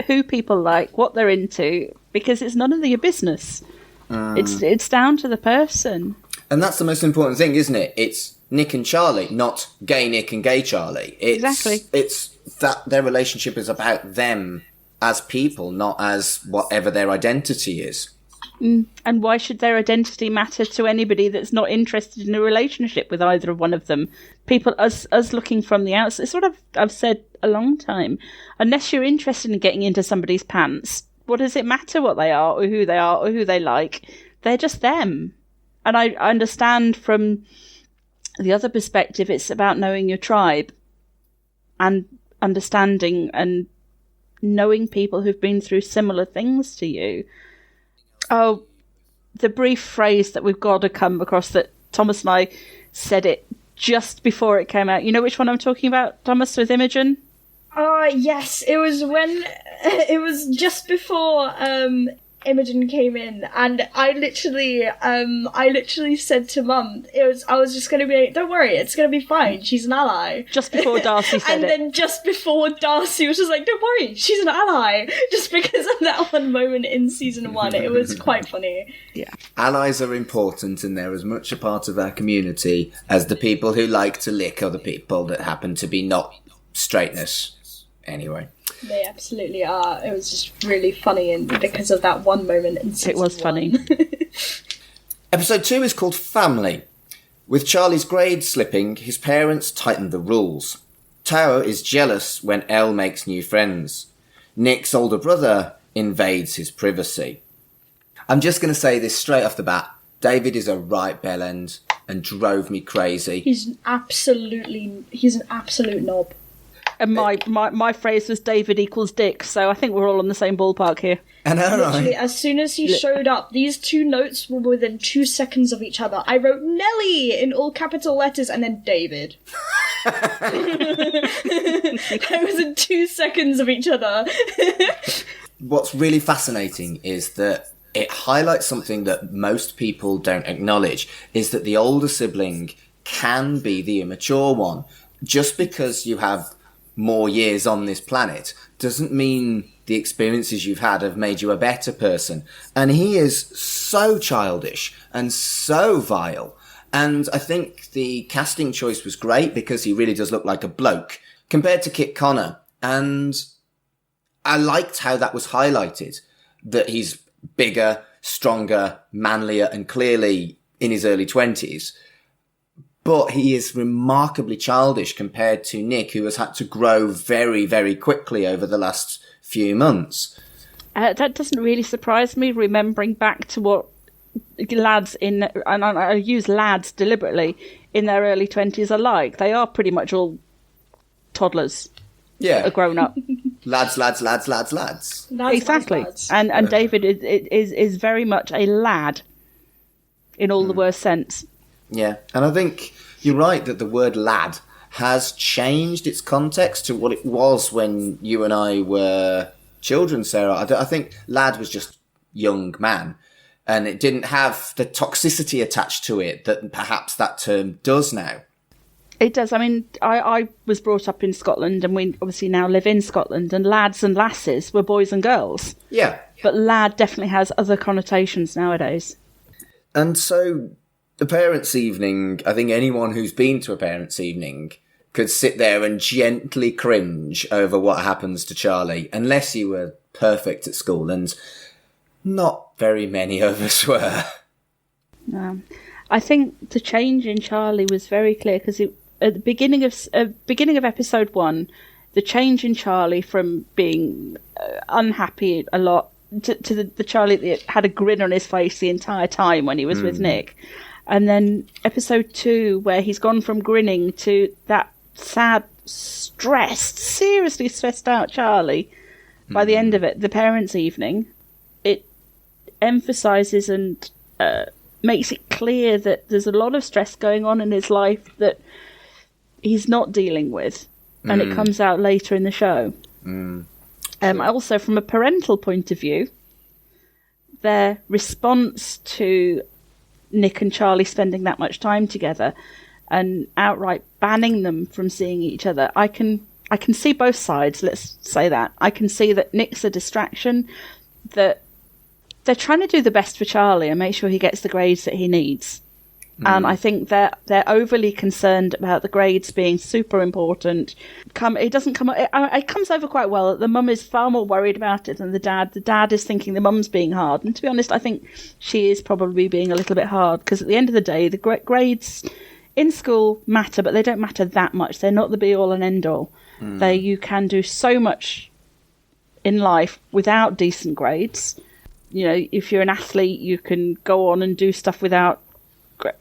who people like, what they're into, because it's none of your business. It's down to the person. And that's the most important thing, isn't it? It's Nick and Charlie, not gay Nick and gay Charlie. Exactly. It's that their relationship is about them as people, not as whatever their identity is. And why should their identity matter to anybody that's not interested in a relationship with either one of them? People, us looking from the outside, it's what I've said a long time. Unless you're interested in getting into somebody's pants, what does it matter what they are or who they like? they're just them. And I understand from the other perspective, it's about knowing your tribe and understanding and knowing people who've been through similar things to you. Oh, the brief phrase that we've got to come across that Thomas and I said it just before it came out. You know which one I'm talking about, Thomas, with Imogen? Yes, it was just before Imogen came in, and I literally said to Mum, I was just going to be like, don't worry, it's going to be fine, she's an ally. Just before Darcy said and it. And then just before Darcy was just like, don't worry, she's an ally. Just because of that one moment in season 1, it was quite funny. Yeah. Allies are important, and they're as much a part of our community as the people who like to lick other people that happen to be not straightness. Anyway. They absolutely are. It was just really funny, and because of that one moment in season 1. It was funny. Episode 2 is called Family. With Charlie's grades slipping, his parents tighten the rules. Tao is jealous when Elle makes new friends. Nick's older brother invades his privacy. I'm just going to say this straight off the bat. David is a right bellend and drove me crazy. He's an absolute knob. And my phrase was David equals Dick, so I think we're all on the same ballpark here. And literally, as soon as he showed up, these two notes were within 2 seconds of each other. I wrote Nelly in all capital letters and then David. That was in 2 seconds of each other. What's really fascinating is that it highlights something that most people don't acknowledge, is that the older sibling can be the immature one. Just because you have more years on this planet doesn't mean the experiences you've had have made you a better person. And he is so childish and so vile. And I think the casting choice was great because he really does look like a bloke compared to Kit Connor. And I liked how that was highlighted, that he's bigger, stronger, manlier, and clearly in his early 20s. But he is remarkably childish compared to Nick, who has had to grow very, very quickly over the last few months. That doesn't really surprise me, remembering back to what lads and I use lads deliberately, in their early 20s are like. They are pretty much all toddlers. Yeah. A grown up. Lads. Exactly. And David is very much a lad in all the worst sense. Yeah, and I think you're right that the word lad has changed its context to what it was when you and I were children, Sarah. I think lad was just young man, and it didn't have the toxicity attached to it that perhaps that term does now. It does. I mean, I was brought up in Scotland, and we obviously now live in Scotland, and lads and lasses were boys and girls. Yeah. But lad definitely has other connotations nowadays. And so the parents' evening, I think anyone who's been to a parents' evening could sit there and gently cringe over what happens to Charlie, unless you were perfect at school, and not very many of us were. I think the change in Charlie was very clear, because at the beginning of episode 1, the change in Charlie from being unhappy a lot to the Charlie that had a grin on his face the entire time when he was with Nick. And then episode 2, where he's gone from grinning to that sad, seriously stressed out Charlie. By the end of it, the parents' evening, it emphasises and makes it clear that there's a lot of stress going on in his life that he's not dealing with. And it comes out later in the show. Also, from a parental point of view, their response to Nick and Charlie spending that much time together and outright banning them from seeing each other, I can see both sides, let's say that. I can see that Nick's a distraction, that they're trying to do the best for Charlie and make sure he gets the grades that he needs. And I think they're overly concerned about the grades being super important. It comes over quite well that the mum is far more worried about it than the dad. The dad is thinking the mum's being hard. And to be honest, I think she is probably being a little bit hard, because at the end of the day, the grades in school matter, but they don't matter that much. They're not the be-all and end-all. You can do so much in life without decent grades. if you're an athlete, you can go on and do stuff without.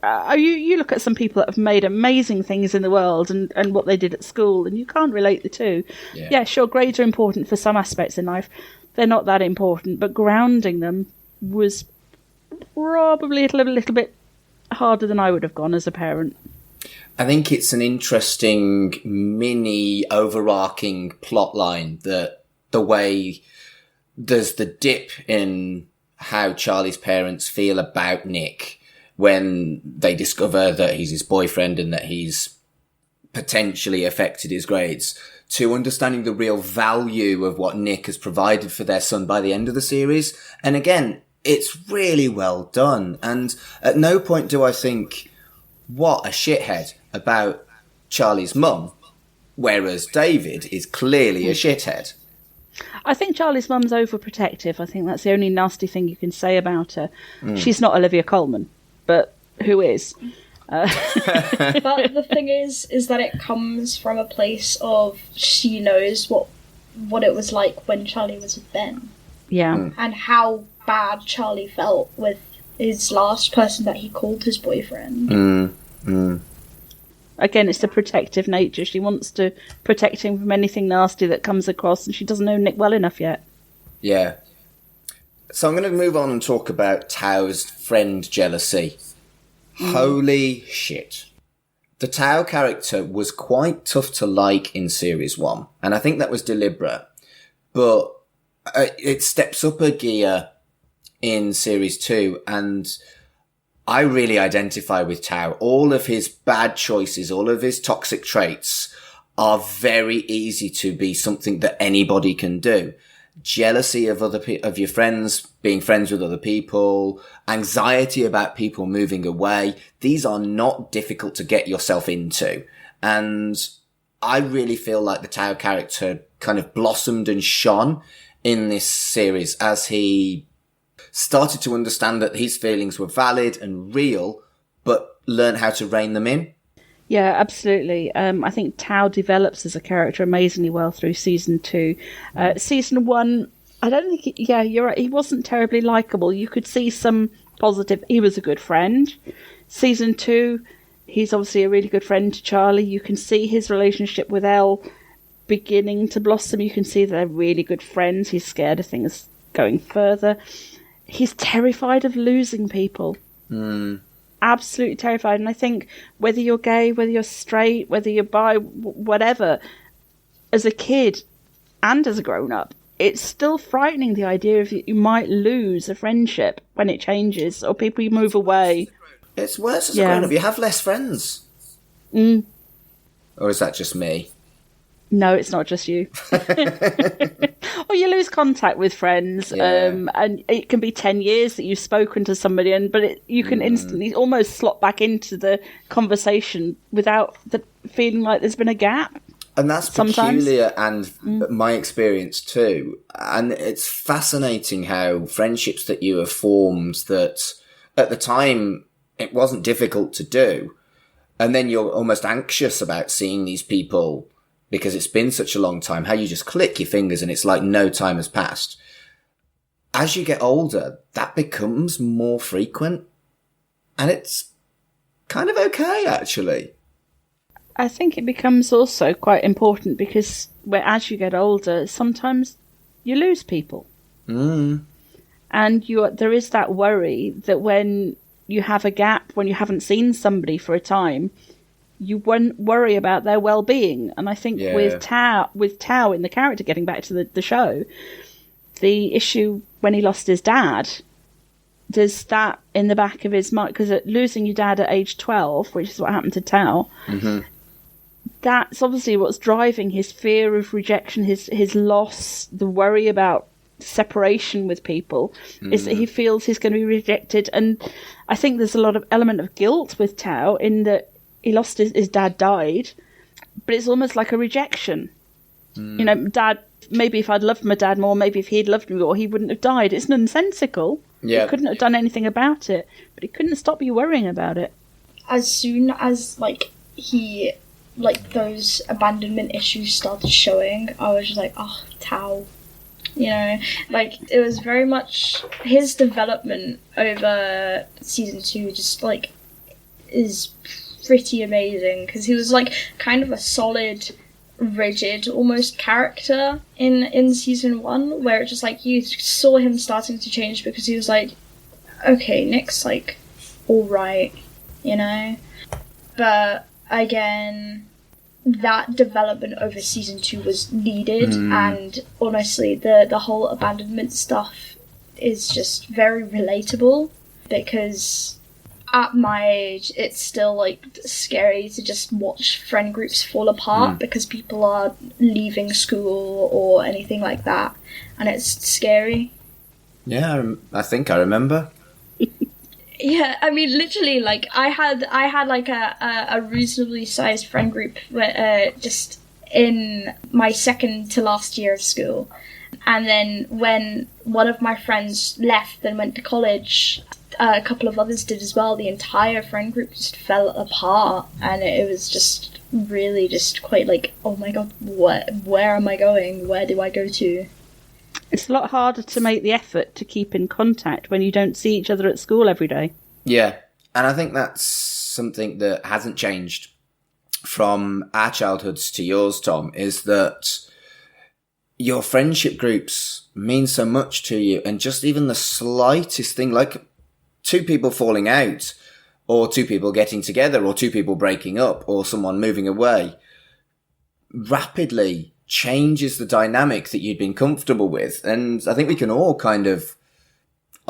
You look at some people that have made amazing things in the world and what they did at school, and you can't relate the two. Yeah, sure, grades are important for some aspects in life. They're not that important, but grounding them was probably a little bit harder than I would have gone as a parent. I think it's an interesting mini overarching plot line that the way there's the dip in how Charlie's parents feel about Nick when they discover that he's his boyfriend and that he's potentially affected his grades, to understanding the real value of what Nick has provided for their son by the end of the series. And again, it's really well done. And at no point do I think, what a shithead about Charlie's mum, whereas David is clearly a shithead. I think Charlie's mum's overprotective. I think that's the only nasty thing you can say about her. She's not Olivia Colman, but who is? But the thing is that it comes from a place of she knows what it was like when Charlie was with Ben. Yeah. And how bad Charlie felt with his last person that he called his boyfriend. Again, it's the protective nature. She wants to protect him from anything nasty that comes across, and she doesn't know Nick well enough yet. Yeah. So I'm going to move on and talk about Tao's friend jealousy. Holy shit. The Tao character was quite tough to like in Series 1, and I think that was deliberate. But it steps up a gear in Series 2, and I really identify with Tao. All of his bad choices, all of his toxic traits are very easy to be something that anybody can do. Jealousy of of your friends, being friends with other people, anxiety about people moving away. These are not difficult to get yourself into. And I really feel like the Tao character kind of blossomed and shone in this series as he started to understand that his feelings were valid and real, but learn how to rein them in. Yeah, absolutely. I think Tao develops as a character amazingly well through season 2. Season 1, I don't think... you're right. He wasn't terribly likeable. You could see some positive... He was a good friend. Season 2, he's obviously a really good friend to Charlie. You can see his relationship with Elle beginning to blossom. You can see they're really good friends. He's scared of things going further. He's terrified of losing people. Absolutely terrified. And I think whether you're gay, whether you're straight, whether you're bi, whatever, as a kid and as a grown-up, it's still frightening, the idea of you might lose a friendship when it changes, or people you move away. It's worse as a grown-up. You have less friends. Or is that just me? No, it's not just you. Or you lose contact with friends, and it can be 10 years that you've spoken to somebody, but you can instantly almost slot back into the conversation without feeling like there's been a gap. And that's peculiar and my experience too. And it's fascinating how friendships that you have formed that at the time it wasn't difficult to do, and then you're almost anxious about seeing these people because it's been such a long time, how you just click your fingers and it's like no time has passed. As you get older, that becomes more frequent. And it's kind of okay, actually. I think it becomes also quite important because as you get older, sometimes you lose people. And there is that worry that when you have a gap, when you haven't seen somebody for a time, you won't worry about their well-being. And I think with Tao in the character, getting back to the show, the issue when he lost his dad, there's that in the back of his mind, because losing your dad at age 12, which is what happened to Tao, that's obviously what's driving his fear of rejection, his loss, the worry about separation with people, is that he feels he's going to be rejected. And I think there's a lot of element of guilt with Tao in that he lost his dad died, but it's almost like a rejection. You know, Dad, maybe if I'd loved my dad more, maybe if he'd loved me more, he wouldn't have died. It's nonsensical. He couldn't have done anything about it, but he couldn't stop you worrying about it. As soon as those abandonment issues started showing, I was just like, oh, Tao. you know? Like, it was very much his development over season 2 just, like, is pretty amazing, because he was, like, kind of a solid, rigid, almost character in season 1, where it just, like, you saw him starting to change because he was like, okay, Nick's, like, alright, you know? But, again, that development over season 2 was needed, and honestly, the whole abandonment stuff is just very relatable, because at my age, it's still, like, scary to just watch friend groups fall apart because people are leaving school or anything like that, and it's scary. Yeah, I think I remember. Yeah, I mean, literally, like, I had like a reasonably sized friend group just in my second to last year of school. And then when one of my friends left and went to college, a couple of others did as well, the entire friend group just fell apart. And it was just really just quite like, oh my god, where am I going? Where do I go to? It's a lot harder to make the effort to keep in contact when you don't see each other at school every day. Yeah, and I think that's something that hasn't changed from our childhoods to yours, Tom, is that your friendship groups mean so much to you, and just even the slightest thing, like 2 people falling out, or 2 people getting together, or 2 people breaking up, or someone moving away, rapidly changes the dynamic that you'd been comfortable with. And I think we can all kind of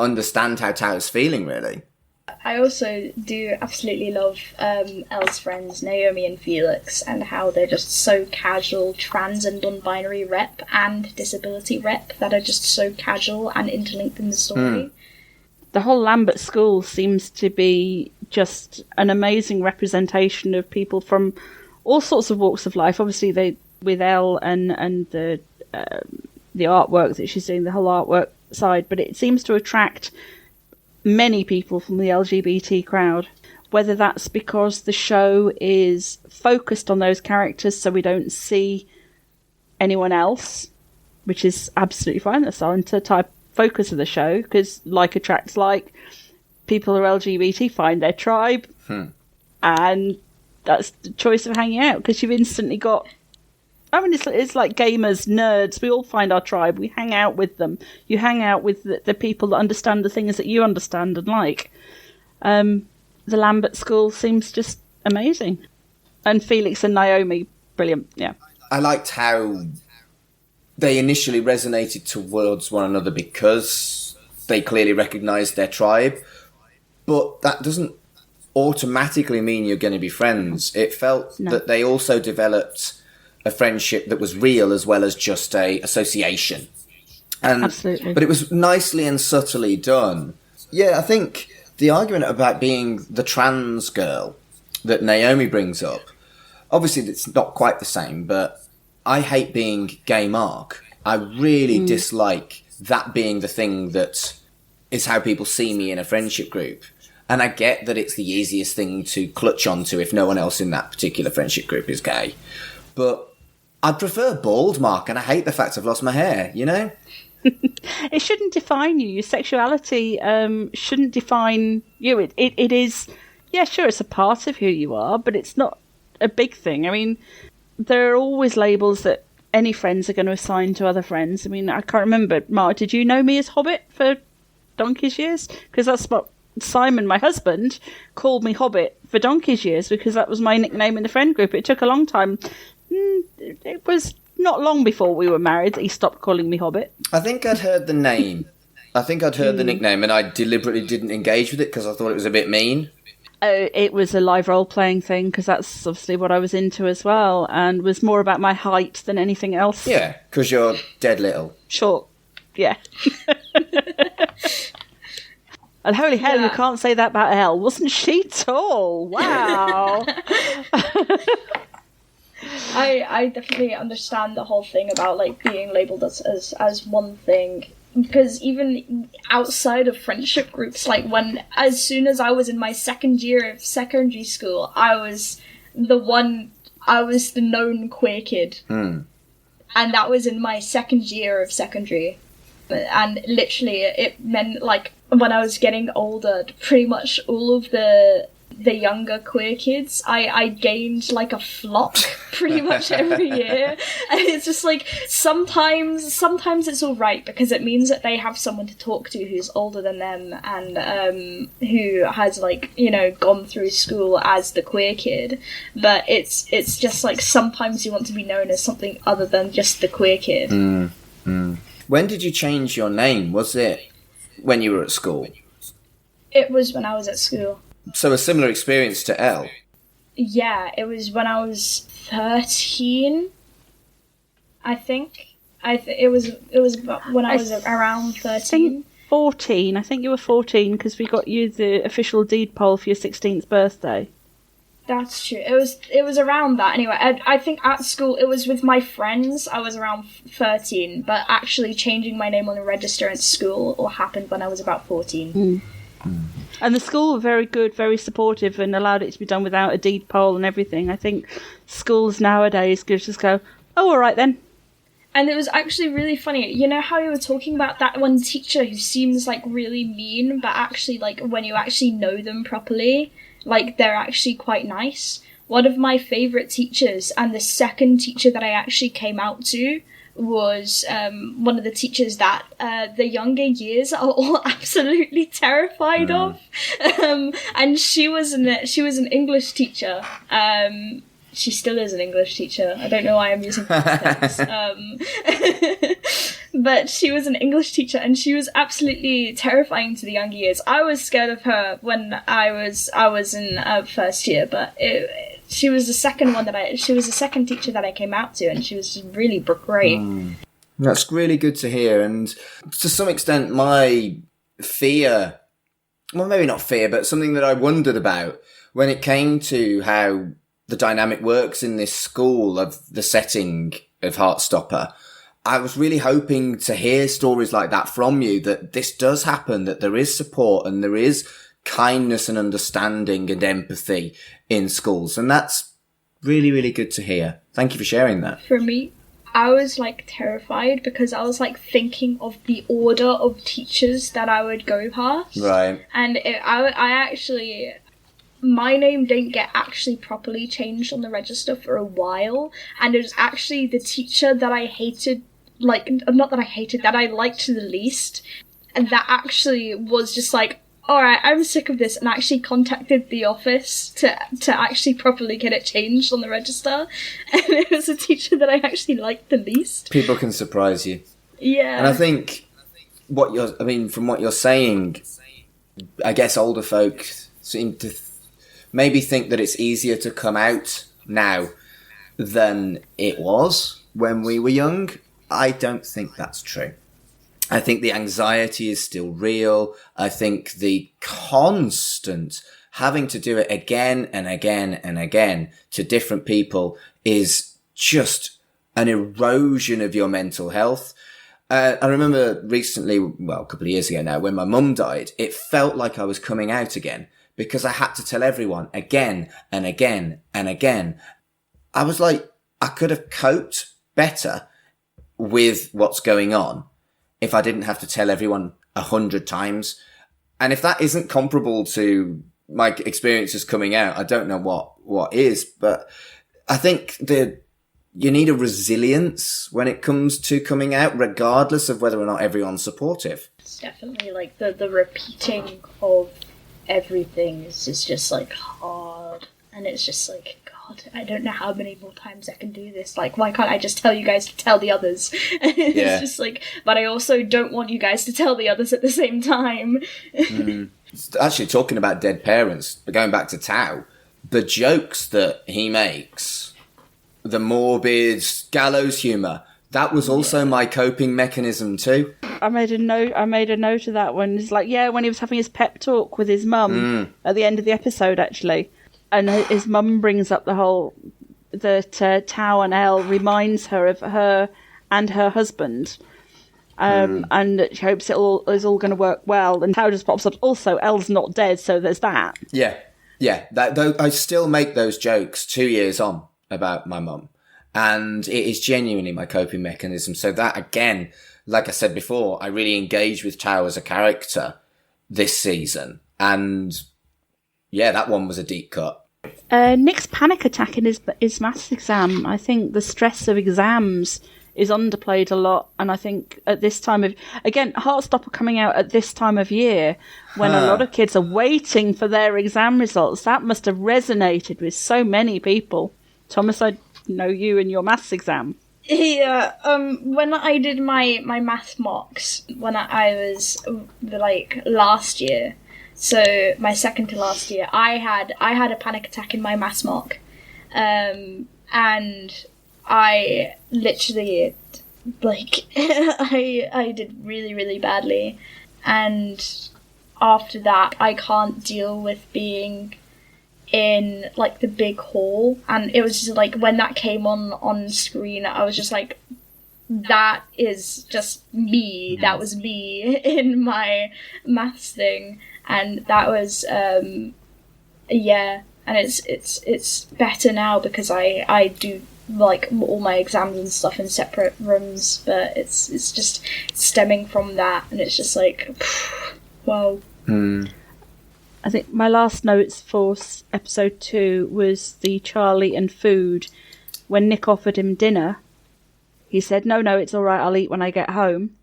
understand how Tao's feeling, really. I also do absolutely love Elle's friends, Naomi and Felix, and how they're just so casual, trans and non-binary rep and disability rep that are just so casual and interlinked in the story. The whole Lambert school seems to be just an amazing representation of people from all sorts of walks of life. Obviously, with Elle and the artwork that she's doing, the whole artwork side, but it seems to attract many people from the LGBT crowd, whether that's because the show is focused on those characters so we don't see anyone else, which is absolutely fine. That's our type focus of the show, because like attracts like. People who are LGBT find their tribe, and that's the choice of hanging out, because you've instantly got, I mean, it's like gamers, nerds. We all find our tribe. We hang out with them. You hang out with the people that understand the things that you understand and like. The Lambert School seems just amazing. And Felix and Naomi, brilliant, yeah. I liked how they initially resonated towards one another because they clearly recognised their tribe. But that doesn't automatically mean you're going to be friends. It felt that they also developed a friendship that was real as well as just a association. And, absolutely. But it was nicely and subtly done. Yeah, I think the argument about being the trans girl that Naomi brings up, obviously it's not quite the same, but I hate being gay Mark. I really dislike that being the thing that is how people see me in a friendship group. And I get that it's the easiest thing to clutch onto if no one else in that particular friendship group is gay. But I'd prefer bald Mark, and I hate the fact I've lost my hair, you know? It shouldn't define you. Your sexuality shouldn't define you. It is, yeah, sure, it's a part of who you are, but it's not a big thing. I mean, there are always labels that any friends are going to assign to other friends. I mean, I can't remember. Mark, did you know me as Hobbit for donkey's years? Because that's what Simon, my husband, called me Hobbit for donkey's years, because that was my nickname in the friend group. It took a long time. It was not long before we were married that he stopped calling me Hobbit. I think I'd heard the name. I think I'd heard the nickname, and I deliberately didn't engage with it because I thought it was a bit mean. It was a live role-playing thing, because that's obviously what I was into as well, and was more about my height than anything else. Yeah, because you're dead little. Short, yeah. And holy hell, you can't say that about Elle. Wasn't she tall? Wow. I definitely understand the whole thing about, like, being labelled as one thing. Because even outside of friendship groups, like, as soon as I was in my second year of secondary school, I was the known queer kid. and that was in my second year of secondary. And literally, it meant, like, when I was getting older, pretty much all of the younger queer kids, I gained, like, a flock pretty much every year. And it's just, like, sometimes it's alright, because it means that they have someone to talk to who's older than them, and who has, like, you know, gone through school as the queer kid. But it's just, like, sometimes you want to be known as something other than just the queer kid. When did you change your name? Was it when you were at school? It was when I was at school. So a similar experience to Elle? Yeah, it was when I was 13, I think. It was when I was around 13. 14. I think you were 14 because we got you the official deed poll for your 16th birthday. That's true. It was around that. Anyway, I think at school it was with my friends. I was around 13, but actually changing my name on the register at school all happened when I was about 14. And the school were very good, very supportive, and allowed it to be done without a deed poll and everything. I think schools nowadays could just go, oh, all right then. And it was actually really funny. You know how you were talking about that one teacher who seems, like, really mean, but actually, like, when you actually know them properly, like, they're actually quite nice. One of my favourite teachers, and the second teacher that I actually came out to, was one of the teachers that the younger years are all absolutely terrified of. And she was an English teacher. She still is an English teacher. I don't know why I'm using past tense. But she was an English teacher, and she was absolutely terrifying to the younger years. I was scared of her when I was in first year, but she was the second teacher that I came out to, and she was just really great. That's really good to hear. And to some extent, my fear, well, maybe not fear, but something that I wondered about when it came to how the dynamic works in this school of the setting of Heartstopper, I was really hoping to hear stories like that from you, that this does happen, that there is support and there is kindness and understanding and empathy in schools. And that's really, really good to hear. Thank you for sharing that. For me, I was, like, terrified because I was, like, thinking of the order of teachers that I would go past. Right. And I actually... my name didn't get actually properly changed on the register for a while, and it was actually the teacher that I hated, like, not that I hated, that I liked the least, and that actually was just like, alright, I'm sick of this, and actually contacted the office to actually properly get it changed on the register, and it was a teacher that I actually liked the least. People can surprise you. Yeah. And I think from what you're saying, I guess older folk seem to maybe think that it's easier to come out now than it was when we were young. I don't think that's true. I think the anxiety is still real. I think the constant having to do it again and again and again to different people is just an erosion of your mental health. I remember recently, well, a couple of years ago now, when my mum died, it felt like I was coming out again, because I had to tell everyone again and again and again. I was like, I could have coped better with what's going on if I didn't have to tell everyone 100 times. And if that isn't comparable to my experiences coming out, I don't know what is. But I think you need a resilience when it comes to coming out, regardless of whether or not everyone's supportive. It's definitely like the repeating of everything is just like hard, and it's just like, God, I don't know how many more times I can do this. Like, why can't I just tell you guys to tell the others? It's just like, but I also don't want you guys to tell the others at the same time. Actually, talking about dead parents, but going back to Tao, the jokes that he makes, the morbid gallows humour, that was also my coping mechanism too. I made a note of that one. It's like, yeah, when he was having his pep talk with his mum at the end of the episode, actually. And his mum brings up the whole, that Tao and Elle reminds her of her and her husband. And she hopes it is all going to work well. And Tao just pops up, also, Elle's not dead, so there's that. Yeah. I still make those jokes 2 years on about my mum. And it is genuinely my coping mechanism. So that, again, like I said before, I really engaged with Tao as a character this season. And yeah, that one was a deep cut. Nick's panic attack in his maths exam. I think the stress of exams is underplayed a lot. And I think at this time of... Again, Heartstopper coming out at this time of year when a lot of kids are waiting for their exam results. That must have resonated with so many people. Thomas, I know you and your maths exam. Yeah, when I did my math mocks, when I was, like, last year, so my second to last year, I had a panic attack in my math mock, and I literally, like, I did really, really badly, and after that, I can't deal with being in like the big hall, and it was just like when that came on screen, I was just like, that is just me. That was me in my maths thing, and that was yeah. And it's better now because I do like all my exams and stuff in separate rooms, but it's just stemming from that, and it's just like, wow. I think my last notes for episode 2 was the Charlie and food. When Nick offered him dinner, he said, no, it's all right, I'll eat when I get home.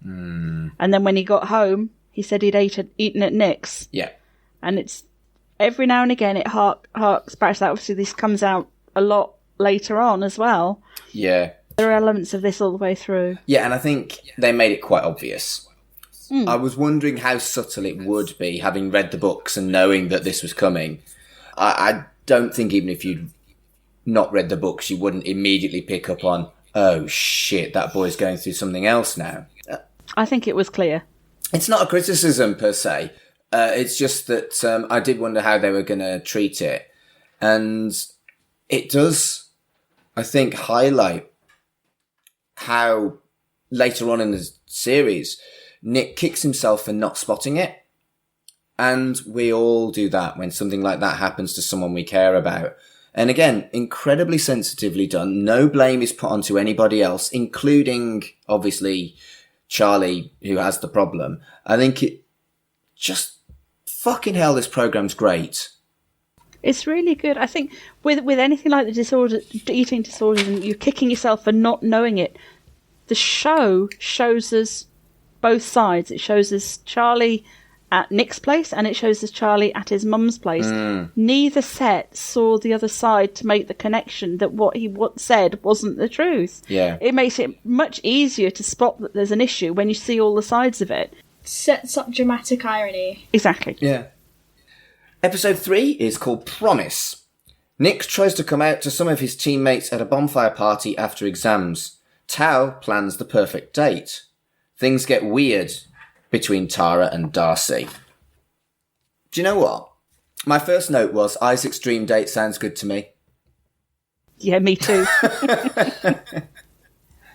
And then when he got home, he said he'd eaten at Nick's. Yeah. And it's every now and again it harks back to that. Obviously, this comes out a lot later on as well. Yeah. There are elements of this all the way through. Yeah, and I think they made it quite obvious. I was wondering how subtle it would be, having read the books and knowing that this was coming. I don't think even if you'd not read the books, you wouldn't immediately pick up on, oh shit, that boy's going through something else now. I think it was clear. It's not a criticism per se. It's just that I did wonder how they were going to treat it. And it does, I think, highlight how later on in the series, Nick kicks himself for not spotting it. And we all do that when something like that happens to someone we care about. And again, incredibly sensitively done. No blame is put onto anybody else, including, obviously, Charlie, who has the problem. I think it just... Fucking hell, this program's great. It's really good. I think with anything like the eating disorders, and you're kicking yourself for not knowing it, the show shows us both sides. It shows us Charlie at Nick's place, and it shows us Charlie at his mum's place. Neither set saw the other side to make the connection that what he said wasn't the truth. Yeah. It makes it much easier to spot that there's an issue when you see all the sides of it. Sets up dramatic irony. Exactly. Yeah. Episode 3 is called Promise. Nick tries to come out to some of his teammates at a bonfire party after exams. Tao plans the perfect date. Things get weird between Tara and Darcy. Do you know what? My first note was, Isaac's dream date sounds good to me. Yeah, me too.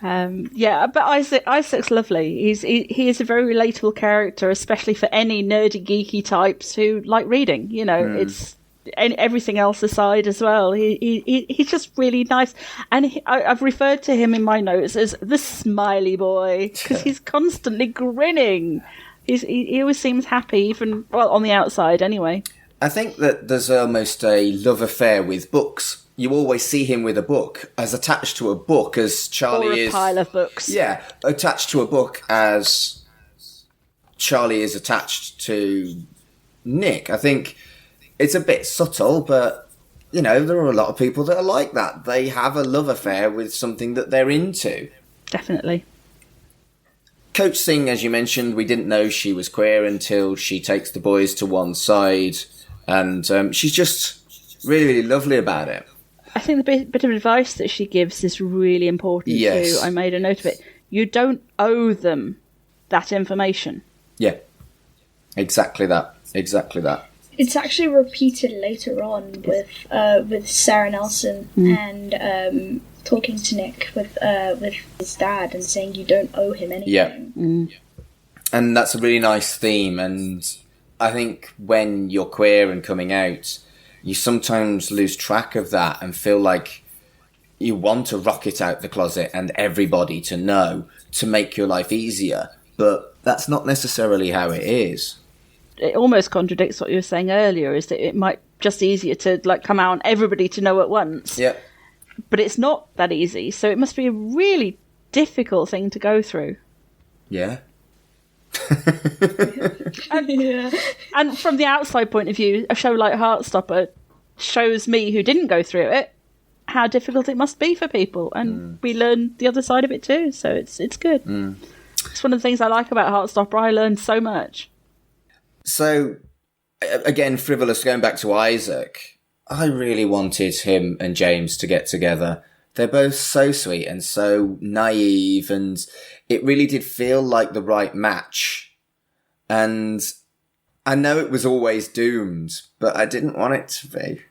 Yeah, but Isaac's lovely. He is a very relatable character, especially for any nerdy, geeky types who like reading. You know, it's and everything else aside as well. He's just really nice, and I've referred to him in my notes as the smiley boy because he's constantly grinning. He always seems happy, even on the outside, anyway. I think that there's almost a love affair with books. You always see him with a book, as attached to a book as Charlie is... Or a pile of books. Yeah, attached to a book as Charlie is attached to Nick. I think it's a bit subtle, but, you know, there are a lot of people that are like that. They have a love affair with something that they're into. Definitely. Coach Singh, as you mentioned, we didn't know she was queer until she takes the boys to one side, and she's just really, really lovely about it. I think the bit of advice that she gives is really important too. I made a note of it. You don't owe them that information. Yeah, exactly that. Exactly that. It's actually repeated later on with Sarah Nelson and talking to Nick with his dad and saying you don't owe him anything. Yeah, and that's a really nice theme. And I think when you're queer and coming out, you sometimes lose track of that and feel like you want to rocket out the closet and everybody to know to make your life easier, but that's not necessarily how it is. It almost contradicts what you were saying earlier, is that it might just easier to like come out and everybody to know at once. Yeah. But it's not that easy, so it must be a really difficult thing to go through. Yeah. And from the outside point of view, a show like Heartstopper shows me, who didn't go through it, how difficult it must be for people, and we learn the other side of it too, so it's good. It's one of the things I like about Heartstopper. I learned so much. So, again, frivolous, going back to Isaac, I really wanted him and James to get together. They're both so sweet and so naive, and it really did feel like the right match. And I know it was always doomed, but I didn't want it to be.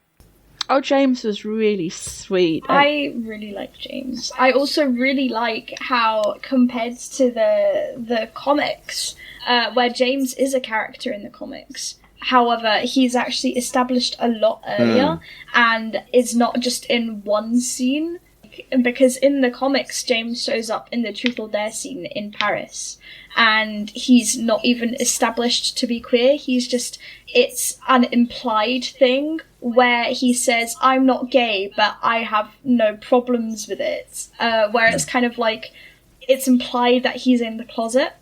Oh, James was really sweet. I really like James. I also really like how, compared to the comics, where James is a character in the comics, however, he's actually established a lot earlier and is not just in one scene. Because in the comics, James shows up in the Truth or Dare scene in Paris, and he's not even established to be queer. It's an implied thing where he says, I'm not gay, but I have no problems with it. Where it's kind of like, it's implied that he's in the closet,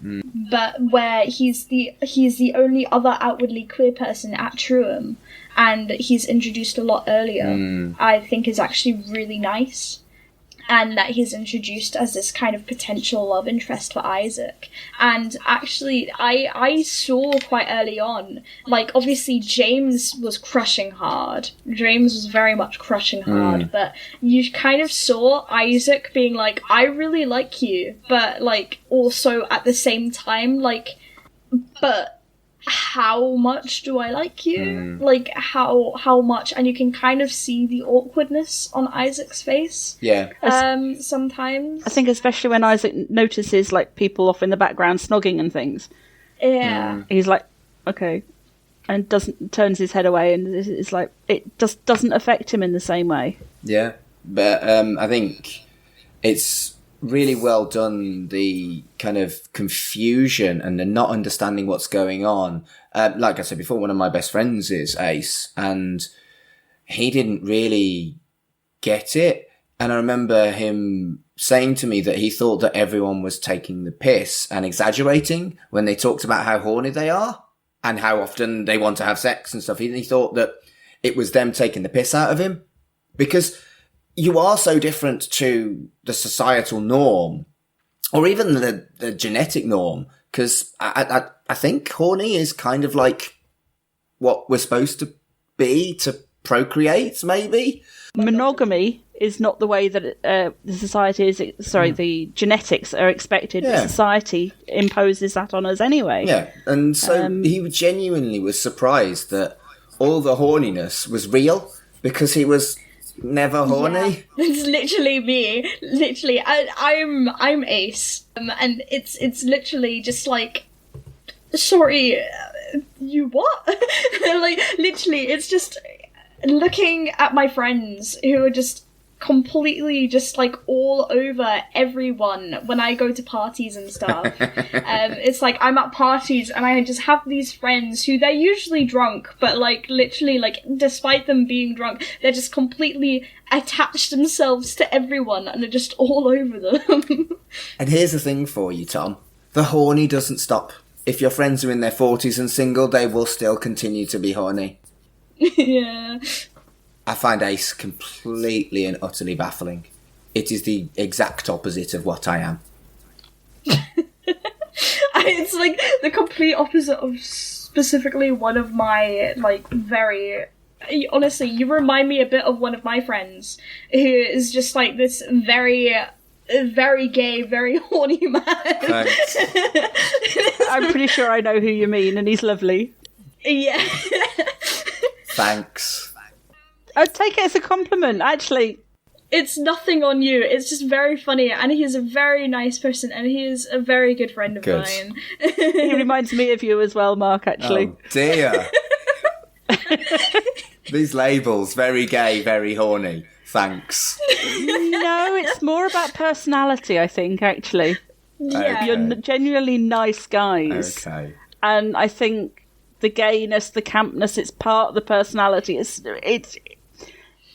but where he's the only other outwardly queer person at Truham, and he's introduced a lot earlier, I think is actually really nice. And that he's introduced as this kind of potential love interest for Isaac. And actually, I saw quite early on, like, obviously James was crushing hard. James was very much crushing hard, but you kind of saw Isaac being like, I really like you, but, like, also at the same time, like, but how much do I like you? Like, how much? And you can kind of see the awkwardness on Isaac's face. Yeah. Sometimes. I think especially when Isaac notices, like, people off in the background snogging and things. Yeah. He's like, okay. And turns his head away, and it's like, it just doesn't affect him in the same way. Yeah. But I think it's really well done, the kind of confusion and the not understanding what's going on. Like I said before, one of my best friends is Ace, and he didn't really get it. And I remember him saying to me that he thought that everyone was taking the piss and exaggerating when they talked about how horny they are and how often they want to have sex and stuff. He thought that it was them taking the piss out of him, because you are so different to the societal norm, or even the genetic norm, because I think horny is kind of like what we're supposed to be to procreate, maybe? Monogamy is not the way that the society is, the genetics are expected, but society imposes that on us anyway. Yeah, and so he genuinely was surprised that all the horniness was real, because he was never horny. Yeah. It's literally me. Literally, I'm Ace, and it's literally just like, sorry, you what? Like, literally, it's just looking at my friends who are just completely just like all over everyone when I go to parties and stuff. It's like I'm at parties and I just have these friends who they're usually drunk, but like literally, like, despite them being drunk, they're just completely attached themselves to everyone and they're just all over them. And here's the thing for you, Tom. The horny doesn't stop. If your friends are in their 40s and single, they will still continue to be horny. Yeah. I find Ace completely and utterly baffling. It is the exact opposite of what I am. It's like the complete opposite of specifically one of my, like, very... Honestly, you remind me a bit of one of my friends, who is just like this very gay, very horny man. Thanks. I'm pretty sure I know who you mean, and he's lovely. Yeah. Thanks. I'd take it as a compliment, actually. It's nothing on you. It's just very funny, and he's a very nice person, and he is a very good friend of mine. He reminds me of you as well, Mark, actually. Oh, dear. These labels, very gay, very horny. Thanks. No, it's more about personality, I think, actually. Yeah. You're genuinely nice guys. Okay. And I think the gayness, the campness, it's part of the personality. It's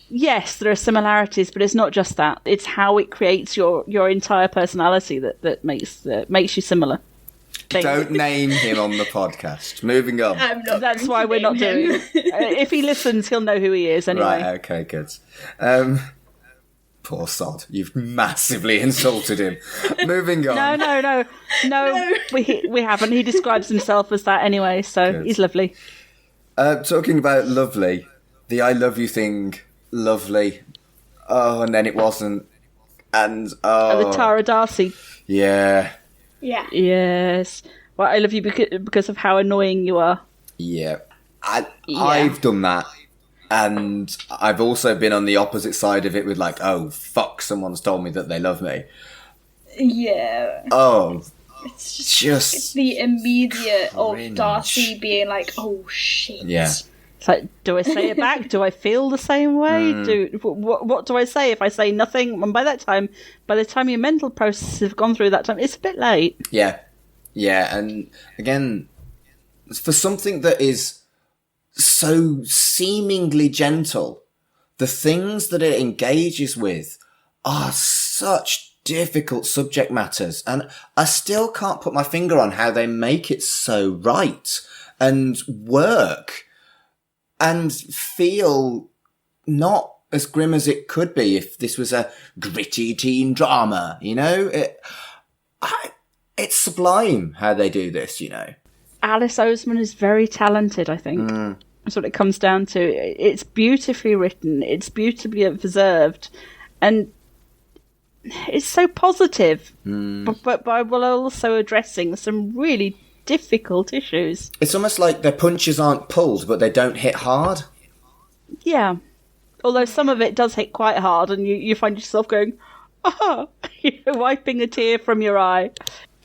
yes, there are similarities, but it's not just that. It's how it creates your entire personality that makes you similar. Don't name him on the podcast. Moving on. I'm not That's going why to we're not name doing him. it. If he listens, he'll know who he is anyway. Right, okay, good. Poor sod. You've massively insulted him. Moving on. No. We haven't. He describes himself as that anyway, so Good. he's lovely. Talking about lovely, the I love you thing, lovely. Oh, and then it wasn't. And, The Tara Darcy. Yeah. Yeah. Yes. Well, I love you because of how annoying you are. Yeah. I've done that. And I've also been on the opposite side of it with like, oh, fuck, someone's told me that they love me. Yeah. Oh, It's just the immediate cringe. of Darcy being like, oh shit. Yeah. It's like, do I say it back? Do I feel the same way? What do I say if I say nothing? And by the time your mental processes have gone through that time, it's a bit late. Yeah. Yeah. And again, for something that is so seemingly gentle, the things that it engages with are such difficult subject matters. And I still can't put my finger on how they make it so right and work and feel not as grim as it could be if this was a gritty teen drama, you know? It's sublime how they do this, you know? Alice Oseman is very talented, I think. That's what it comes down to. It's beautifully written. It's beautifully observed. And it's so positive. But while also addressing some really difficult issues. It's almost like their punches aren't pulled, but they don't hit hard. Yeah. Although some of it does hit quite hard and you find yourself going, wiping a tear from your eye.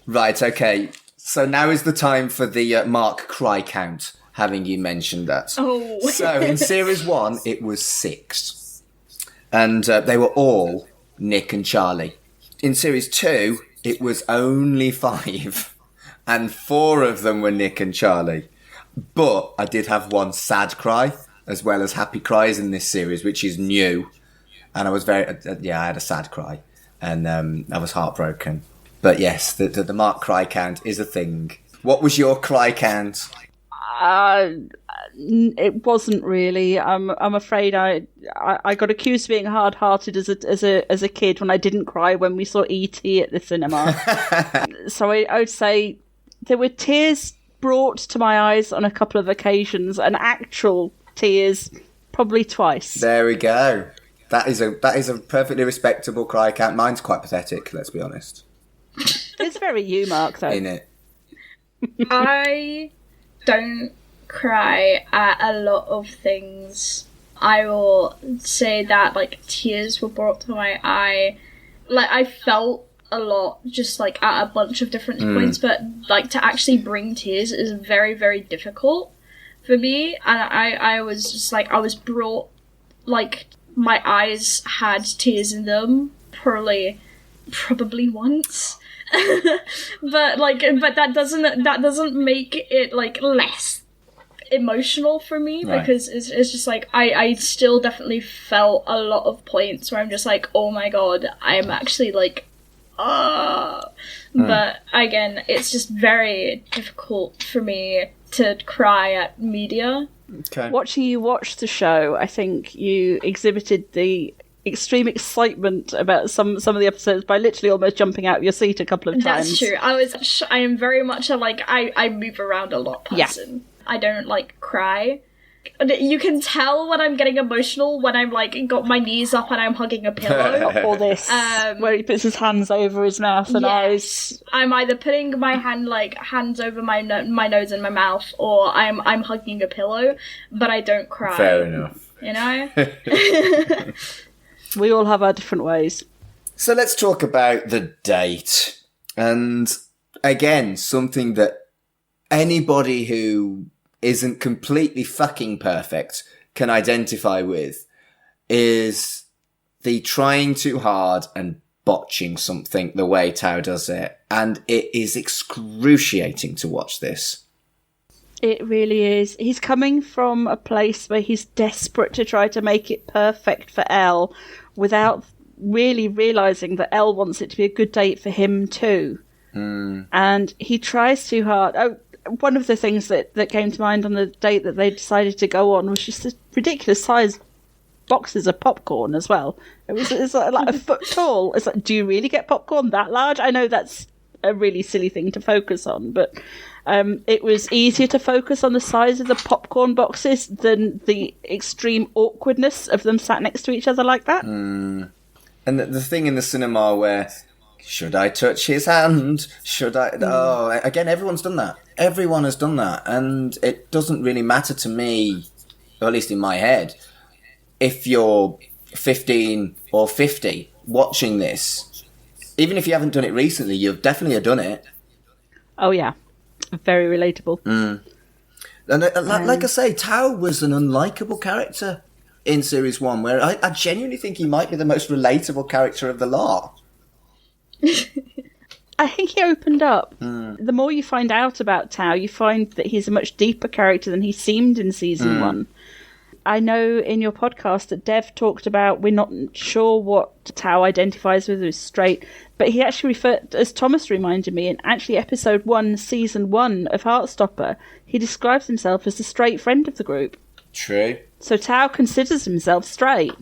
Right, okay. So now is the time for the Mark cry count, having you mentioned that. Oh. So in Series 1, it was 6. And they were all Nick and Charlie. In Series 2, it was only 5. And 4 of them were Nick and Charlie. But I did have one sad cry, as well as happy cries in this series, which is new. And I was I had a sad cry. And I was heartbroken. But yes, the Mark cry count is a thing. What was your cry count? It wasn't really. I'm afraid I got accused of being hard-hearted as a kid when I didn't cry when we saw E.T. at the cinema. So I would say there were tears brought to my eyes on a couple of occasions, and actual tears probably twice. There we go. That is a perfectly respectable cry count. Mine's quite pathetic, let's be honest. It's very you, Mark, though. Ain't it? I don't cry at a lot of things. I will say that, like, tears were brought to my eye. Like, I felt a lot just, like, at a bunch of different points, but, like, to actually bring tears is very, very difficult for me. And I was just, like, I was brought, like, my eyes had tears in them probably once. but that doesn't make it, like, less emotional for me, Right. because it's just like I still definitely felt a lot of points where I'm just like, oh my god, I'm actually like, but again, it's just very difficult for me to cry at media. Okay. Watching you watch the show, I think you exhibited the extreme excitement about some of the episodes by literally almost jumping out of your seat a couple of times. That's true. I am very much a, like, I move around a lot person. I don't, like, cry. You can tell when I'm getting emotional when I'm, like, got my knees up and I'm hugging a pillow. Or this, where he puts his hands over his mouth and eyes. I'm either putting my hands over my nose and my mouth, or I'm hugging a pillow, but I don't cry. Fair enough. You know? We all have our different ways. So let's talk about the date. And again, something that anybody who isn't completely fucking perfect can identify with is the trying too hard and botching something the way Tao does it. And it is excruciating to watch this. It really is. He's coming from a place where he's desperate to try to make it perfect for Elle without really realising that Elle wants it to be a good date for him too. And he tries too hard. Oh, one of the things that came to mind on the date that they decided to go on was just the ridiculous size boxes of popcorn as well. It's like a foot tall. It's like, do you really get popcorn that large? I know that's a really silly thing to focus on, but it was easier to focus on the size of the popcorn boxes than the extreme awkwardness of them sat next to each other like that. And the thing in the cinema where, should I touch his hand? Should I? Oh, again, everyone's done that. Everyone has done that. And it doesn't really matter to me, or at least in my head, if you're 15 or 50 watching this. Even if you haven't done it recently, you've definitely done it. Oh, yeah. Very relatable. And like I say, Tao was an unlikable character in Series 1, where I genuinely think he might be the most relatable character of the lot. I think he opened up. The more you find out about Tao, you find that he's a much deeper character than he seemed in Season 1. I know in your podcast that Dev talked about we're not sure what Tao identifies with as straight, but he actually referred, as Thomas reminded me, in actually Episode 1, Season 1 of Heartstopper, he describes himself as the straight friend of the group. True. So Tao considers himself straight.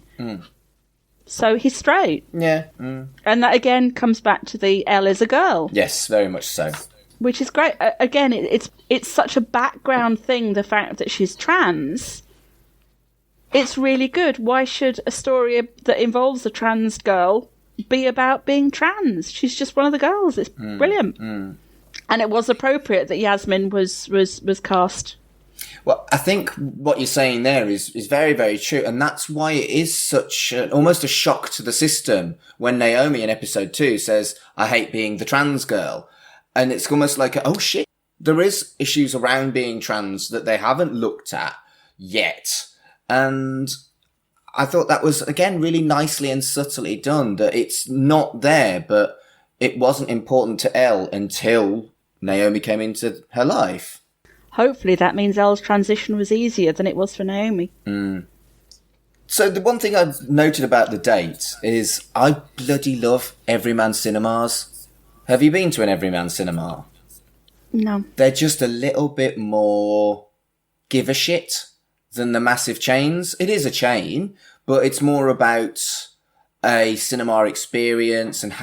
So he's straight. Yeah. And that again comes back to the Elle is a girl. Yes, very much so. Which is great. Again, it's such a background thing, the fact that she's trans. It's really good. Why should a story that involves a trans girl be about being trans? She's just one of the girls. It's brilliant. And it was appropriate that Yasmin was cast. Well, I think what you're saying there is very, very true. And that's why it is such almost a shock to the system when Naomi in episode 2 says, I hate being the trans girl. And it's almost like, oh shit, there is issues around being trans that they haven't looked at yet. And I thought that was, again, really nicely and subtly done, that it's not there, but it wasn't important to Elle until Naomi came into her life. Hopefully that means Elle's transition was easier than it was for Naomi. So the one thing I've noted about the date is I bloody love Everyman Cinemas. Have you been to an Everyman Cinema? No. They're just a little bit more give a shit than the massive chains. It is a chain, but it's more about a cinema experience and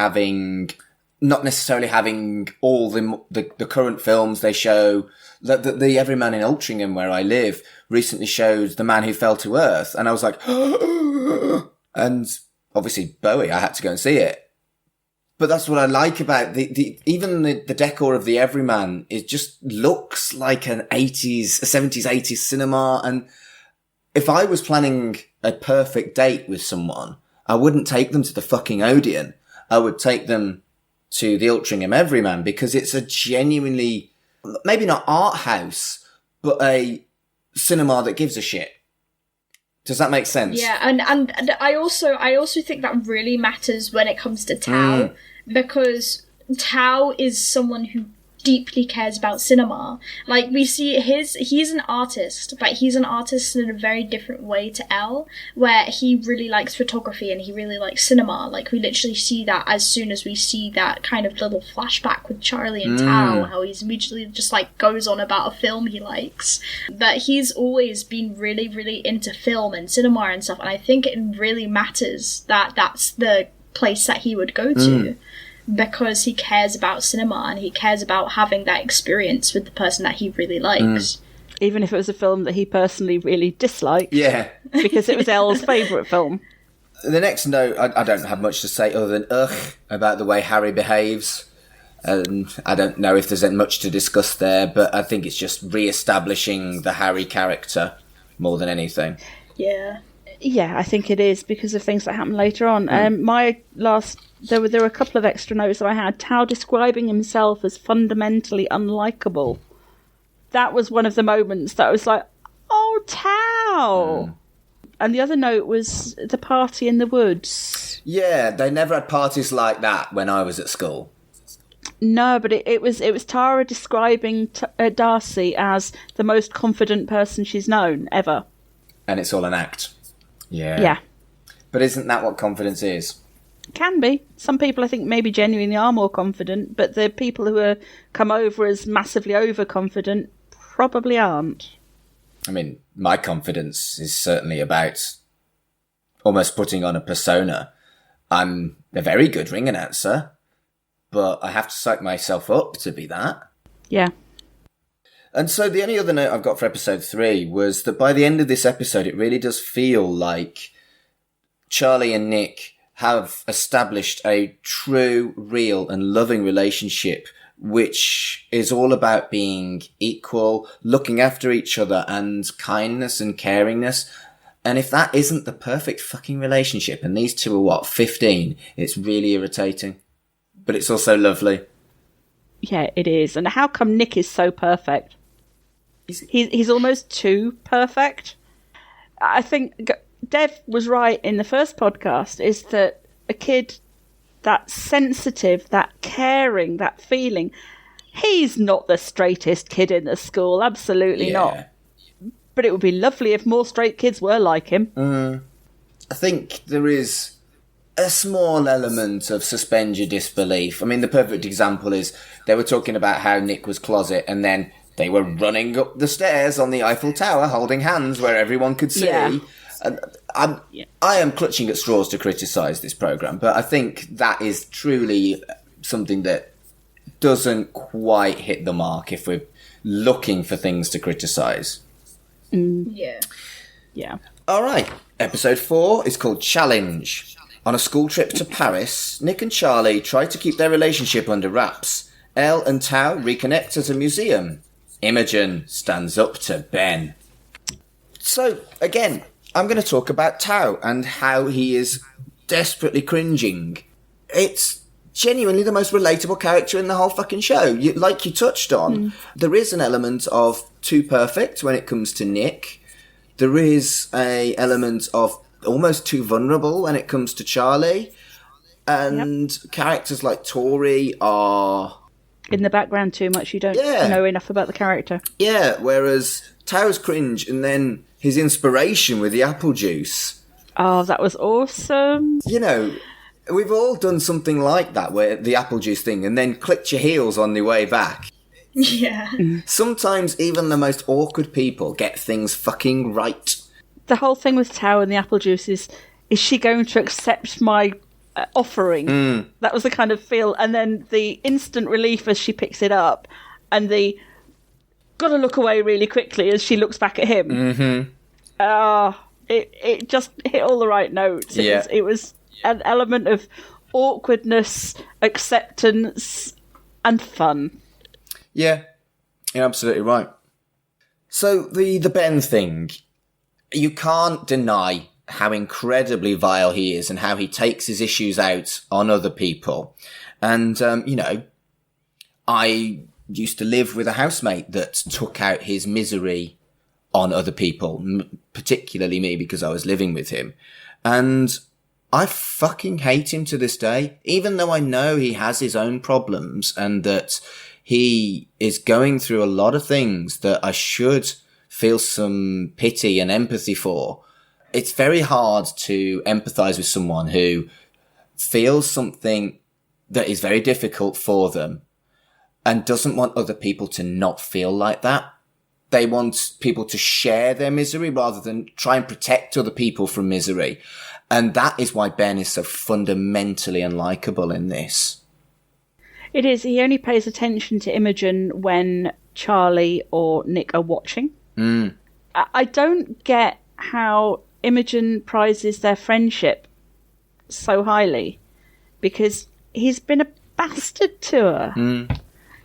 not necessarily having all the current films they show. The Everyman in Altrincham, where I live, recently showed The Man Who Fell to Earth, and I was like, and obviously Bowie, I had to go and see it. But that's what I like about even the decor of the Everyman. It just looks like a 70s, 80s cinema. And if I was planning a perfect date with someone, I wouldn't take them to the fucking Odeon. I would take them to the Altrincham Everyman, because it's a genuinely, maybe not art house, but a cinema that gives a shit. Does that make sense? Yeah, and I also think that really matters when it comes to Tao, because Tao is someone who deeply cares about cinema. Like, we see he's an artist, but he's an artist in a very different way to Elle, where he really likes photography and he really likes cinema. Like, we literally see that as soon as we see that kind of little flashback with Charlie and Tao, how he's immediately just like goes on about a film he likes. But he's always been really, really into film and cinema and stuff, and I think it really matters that that's the place that he would go to. Because he cares about cinema and he cares about having that experience with the person that he really likes. Even if it was a film that he personally really disliked. Yeah. Because it was Elle's favourite film. The next note, I don't have much to say other than about the way Harry behaves. And I don't know if there's much to discuss there, but I think it's just re-establishing the Harry character more than anything. Yeah. Yeah, I think it is, because of things that happen later on. There were a couple of extra notes that I had. Tao describing himself as fundamentally unlikable. That was one of the moments that I was like, oh, Tao! And the other note was the party in the woods. Yeah, they never had parties like that when I was at school. No, but it was Tara describing Darcy as the most confident person she's known ever. And it's all an act. Yeah. Yeah. But isn't that what confidence is? Can be. Some people, I think, maybe genuinely are more confident, but the people who are come over as massively overconfident probably aren't. I mean, my confidence is certainly about almost putting on a persona. I'm a very good ring announcer, but I have to psych myself up to be that. Yeah. And so the only other note I've got for episode 3 was that by the end of this episode, it really does feel like Charlie and Nick have established a true, real and loving relationship, which is all about being equal, looking after each other and kindness and caringness. And if that isn't the perfect fucking relationship, and these two are 15, it's really irritating. But it's also lovely. Yeah, it is. And how come Nick is so perfect? He's almost too perfect. I think Dev was right in the first podcast, is that a kid that's sensitive, that caring, that feeling, he's not the straightest kid in the school, absolutely not. But it would be lovely if more straight kids were like him. I think there is a small element of suspend your disbelief. I mean, the perfect example is they were talking about how Nick was closet and then they were running up the stairs on the Eiffel Tower holding hands where everyone could see. Yeah. And I am clutching at straws to criticise this programme, but I think that is truly something that doesn't quite hit the mark if we're looking for things to criticise. Yeah. Yeah. All right. Episode 4 is called Challenge. On a school trip to Paris, Nick and Charlie try to keep their relationship under wraps. Elle and Tao reconnect at a museum. Imogen stands up to Ben. So, again, I'm going to talk about Tao and how he is desperately cringing. It's genuinely the most relatable character in the whole fucking show. Like you touched on, there is an element of too perfect when it comes to Nick. There is a element of almost too vulnerable when it comes to Charlie. And characters like Tori are in the background too much. You don't know enough about the character. Yeah, whereas Tao's cringe and then his inspiration with the apple juice. Oh, that was awesome. You know, we've all done something like that, where the apple juice thing, and then clicked your heels on the way back. Yeah. Sometimes even the most awkward people get things fucking right. The whole thing with Tao and the apple juice is she going to accept my offering? That was the kind of feel. And then the instant relief as she picks it up, and the gotta look away really quickly as she looks back at him. It just hit all the right notes. It was an element of awkwardness, acceptance, and fun. Yeah, you're absolutely right. So the Ben thing, you can't deny how incredibly vile he is and how he takes his issues out on other people. And, you know, I used to live with a housemate that took out his misery on other people, particularly me because I was living with him. And I fucking hate him to this day, even though I know he has his own problems and that he is going through a lot of things that I should feel some pity and empathy for. It's very hard to empathise with someone who feels something that is very difficult for them and doesn't want other people to not feel like that. They want people to share their misery rather than try and protect other people from misery. And that is why Ben is so fundamentally unlikable in this. It is. He only pays attention to Imogen when Charlie or Nick are watching. I don't get how Imogen prizes their friendship so highly, because he's been a bastard to her.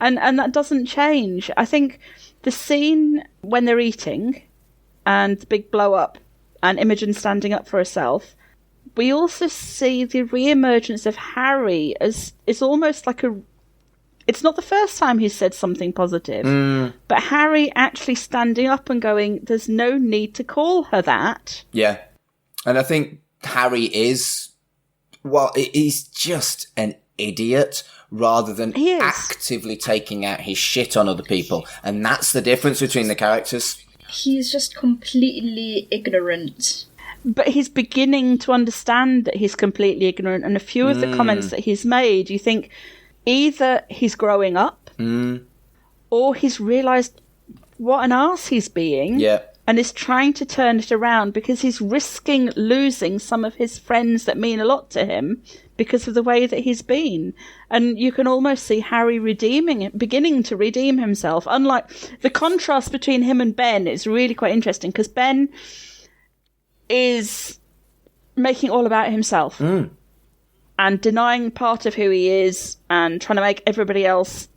And that doesn't change. I think the scene when they're eating and the big blow up and Imogen standing up for herself, we also see the re-emergence of Harry as it's almost like it's not the first time he's said something positive, but Harry actually standing up and going, there's no need to call her that. Yeah. And I think Harry is, well, he's just an idiot rather than actively taking out his shit on other people. And that's the difference between the characters. He's just completely ignorant. But he's beginning to understand that he's completely ignorant. And a few of the comments that he's made, you think either he's growing up or he's realised what an arse he's being. Yeah. And is trying to turn it around because he's risking losing some of his friends that mean a lot to him because of the way that he's been. And you can almost see Harry beginning to redeem himself. Unlike the contrast between him and Ben is really quite interesting because Ben is making all about himself and denying part of who he is and trying to make everybody else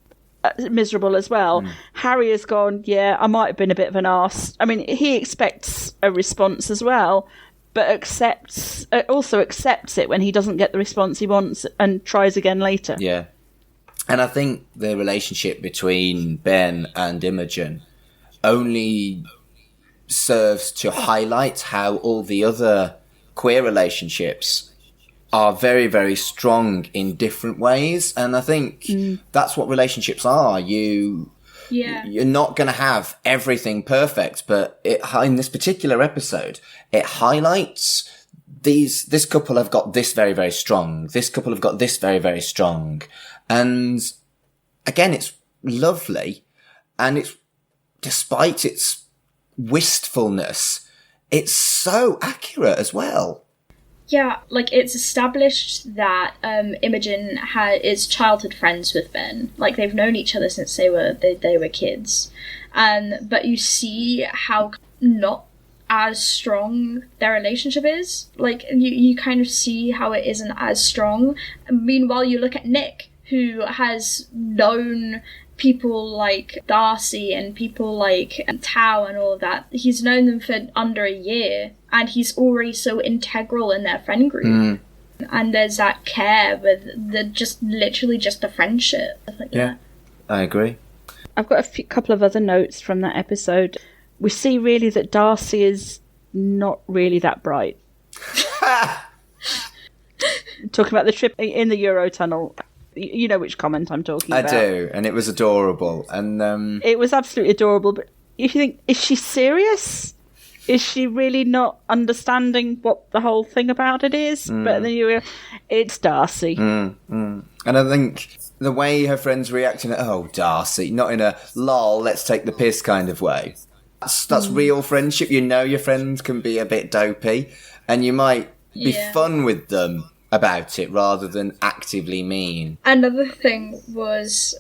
miserable as well. Harry has gone, yeah, I might have been a bit of an arse. I mean, he expects a response as well, but also accepts it when he doesn't get the response he wants and tries again later. Yeah. And I think the relationship between Ben and Imogen only serves to highlight how all the other queer relationships are very, very strong in different ways. And I think that's what relationships are. You're not going to have everything perfect, but in this particular episode, it highlights this couple have got this very, very strong. This couple have got this very, very strong. And again, it's lovely. And it's, despite its wistfulness, it's so accurate as well. Yeah, like, it's established that Imogen is childhood friends with Ben. Like, they've known each other since they were kids. But you see how not as strong their relationship is. Like, you kind of see how it isn't as strong. Meanwhile, you look at Nick, who has known people like Darcy and people like Tao and all of that. He's known them for under a year, and he's already so integral in their friend group. And there's that care with literally just the friendship. Stuff like that. I agree. I've got a couple of other notes from that episode. We see really that Darcy is not really that bright. Talking about the trip in the Eurotunnel. You know which comment I'm talking about. I do, and it was adorable. And it was absolutely adorable, but if you think, is she serious? Is she really not understanding what the whole thing about it is? But then it's Darcy. And I think the way her friends reacting, oh, Darcy, not in a lol, let's take the piss kind of way. That's real friendship. You know your friends can be a bit dopey, and you might be fun with them about it rather than actively mean. Another thing was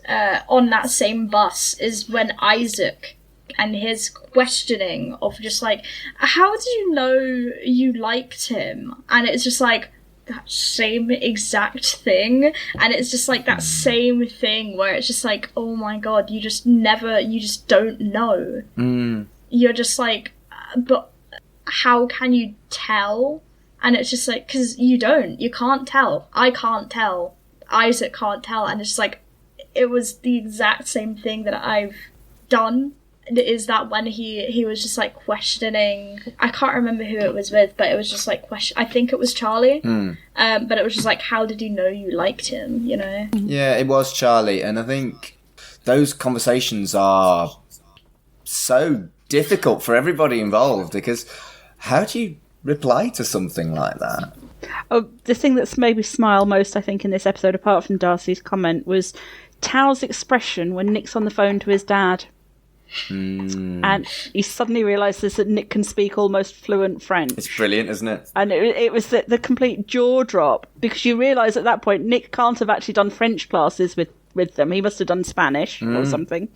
on that same bus is when Isaac and his questioning of just like, how did you know you liked him? And it's just like that same exact thing, and it's just like that same thing where it's just like, oh my god, you just don't know. You're just like, but how can you tell? And it's just like, because you can't tell. I can't tell. Isaac can't tell. And it's like, it was the exact same thing that I've done. Is that when he was just like questioning, I can't remember who it was with, but it was just like I think it was Charlie. But it was just like, how did he know you liked him, you know? Yeah, it was Charlie. And I think those conversations are so difficult for everybody involved, because how do you reply to something like that? Oh, the thing that's made me smile most, I think, in this episode, apart from Darcy's comment, was Tao's expression when Nick's on the phone to his dad. And he suddenly realises that Nick can speak almost fluent French. It's brilliant, isn't it? And it was the complete jaw drop, because you realise at that point Nick can't have actually done French classes with them. He must have done Spanish or something,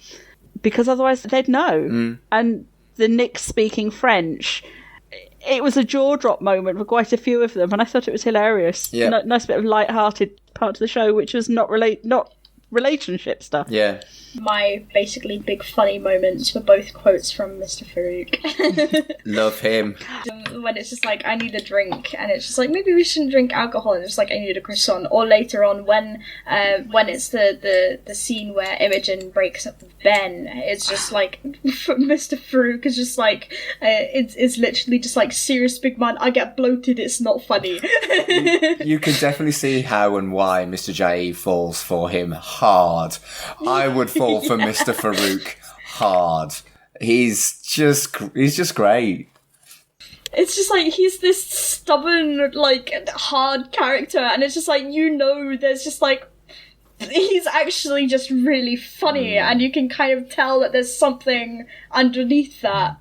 because otherwise they'd know. And the Nick speaking French, it was a jaw drop moment for quite a few of them, and I thought it was hilarious. Yeah. Nice bit of light-hearted part of the show, which was not relationship stuff. Yeah. My basically big funny moments were both quotes from Mr. Farouk. Love him. When it's just like, I need a drink, and it's just like, maybe we shouldn't drink alcohol, and it's like, I need a croissant. Or later on, when it's the scene where Imogen breaks up with Ben, it's just like, Mr. Farouk is just like, it's literally just like, serious big man, I get bloated, it's not funny. You can definitely see how and why Mr. J falls for him hard. I would fall for Mr. Farouk hard. He's just great. It's just like, he's this stubborn, like, hard character, and it's just like, there's just like, he's actually just really funny, and you can kind of tell that there's something underneath that.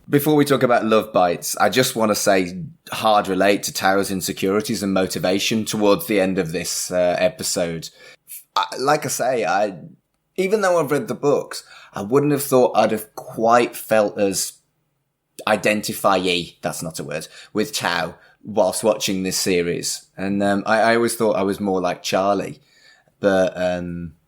Before we talk about Love Bites, I just want to say hard relate to Tao's insecurities and motivation towards the end of this episode. Like I say, even though I've read the books, I wouldn't have thought I'd have quite felt as identify-y, that's not a word, with Tao whilst watching this series. And I always thought I was more like Charlie, but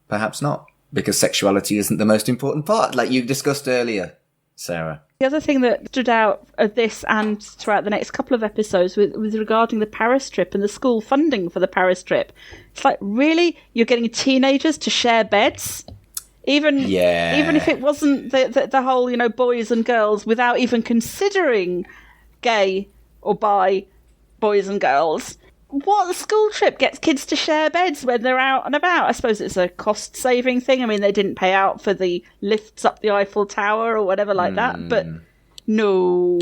perhaps not, because sexuality isn't the most important part, like you discussed earlier, Sarah. The other thing that stood out of this and throughout the next couple of episodes was regarding the Paris trip and the school funding for the Paris trip. It's like, really? You're getting teenagers to share beds? Even if it wasn't the whole, boys and girls, without even considering gay or bi boys and girls. What school trip gets kids to share beds when they're out and about? I suppose it's a cost-saving thing. I mean, they didn't pay out for the lifts up the Eiffel Tower or whatever like that, but no.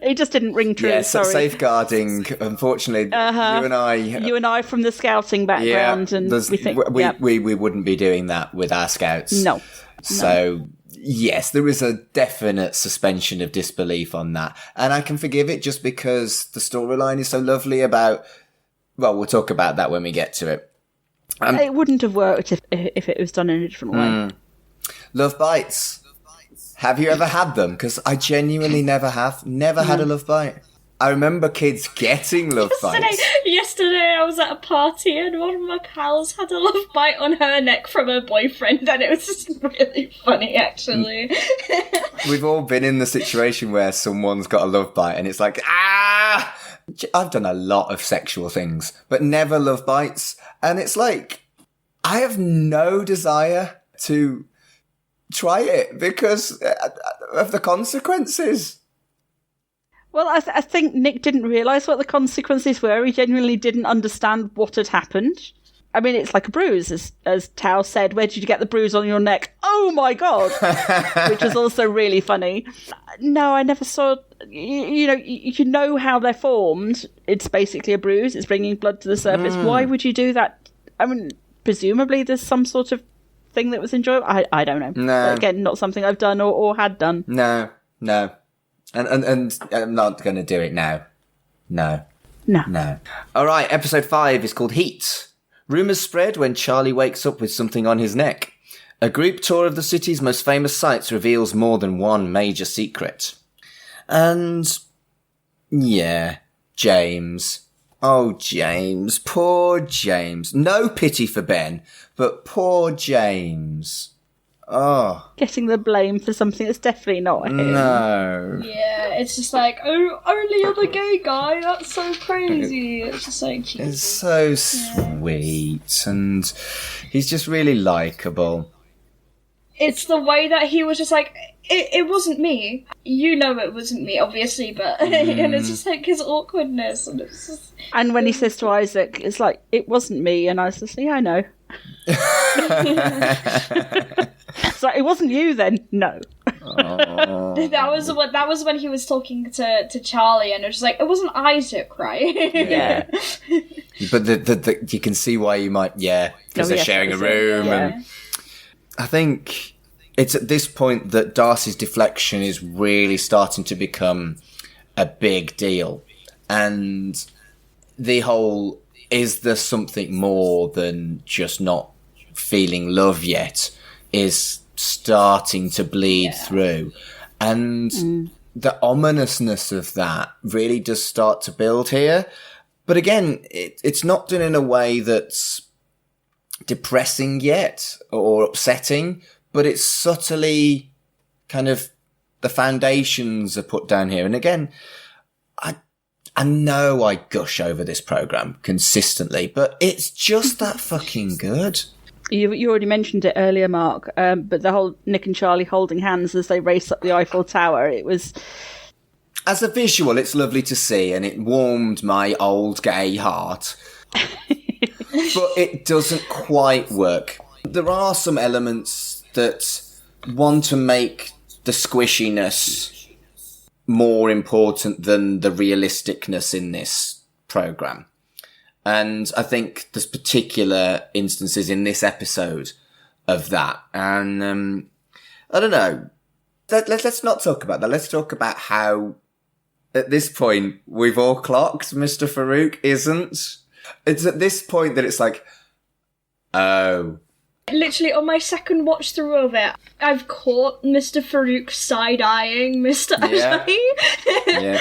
It just didn't ring true, sorry. Safeguarding, unfortunately, you and I from the scouting background, and we think... We wouldn't be doing that with our scouts. No. So... Yes, there is a definite suspension of disbelief on that. And I can forgive it just because the storyline is so lovely about... Well, we'll talk about that when we get to it. It wouldn't have worked if it was done in a different way. Love Bites. Have you ever had them? Because I genuinely never have. Never had a love bite. I remember kids getting love bites. Yesterday I was at a party and one of my pals had a love bite on her neck from her boyfriend, and it was just really funny, actually. We've all been in the situation where someone's got a love bite and it's like, I've done a lot of sexual things, but never love bites. And it's like, I have no desire to try it because of the consequences. Well, I think Nick didn't realise what the consequences were. He genuinely didn't understand what had happened. I mean, it's like a bruise, as Tao said. Where did you get the bruise on your neck? Oh, my God! Which was also really funny. No, I never saw... You know how they're formed. It's basically a bruise. It's bringing blood to the surface. Why would you do that? I mean, presumably there's some sort of thing that was enjoyable. I don't know. No. Again, not something I've done or had done. No. And I'm not going to do it now. No. All right, episode 5 is called Heat. Rumours spread when Charlie wakes up with something on his neck. A group tour of the city's most famous sights reveals more than one major secret. And... yeah, James. Oh, James. Poor James. No pity for Ben, but poor James. Oh. Getting the blame for something that's definitely not him. No. Yeah, it's just like, oh, only other gay guy, that's so crazy. It's just like, Jesus. It's so sweet, and he's just really likeable. It's the way that he was just like, it wasn't me. You know it wasn't me, obviously, but... and it's just like his awkwardness, and it's just... And when he says to Isaac, it's like, it wasn't me, and Isaac's like, yeah, I know. So it wasn't you then? No. That was when he was talking to Charlie, and it was just like, it wasn't Isaac, right? Yeah. But you can see why you might, because they're sharing a room. And I think it's at this point that Darcy's deflection is really starting to become a big deal. And the whole, is there something more than just not feeling love yet, is starting to bleed through. And the ominousness of that really does start to build here. But again, it's not done in a way that's depressing yet or upsetting, but it's subtly kind of the foundations are put down here. And again, I know I gush over this program consistently, but it's just that fucking good. You already mentioned it earlier, Mark, but the whole Nick and Charlie holding hands as they race up the Eiffel Tower, it was... As a visual, it's lovely to see, and it warmed my old gay heart. But it doesn't quite work. There are some elements that want to make the squishiness more important than the realisticness in this program. And I think there's particular instances in this episode of that. And I don't know. Let's not talk about that. Let's talk about how, at this point, we've all clocked Mr. Farouk isn't. It's at this point that it's like, oh. Literally, on my second watch through of it, I've caught Mr. Farouk side-eyeing Mr. Ajayi. Yeah.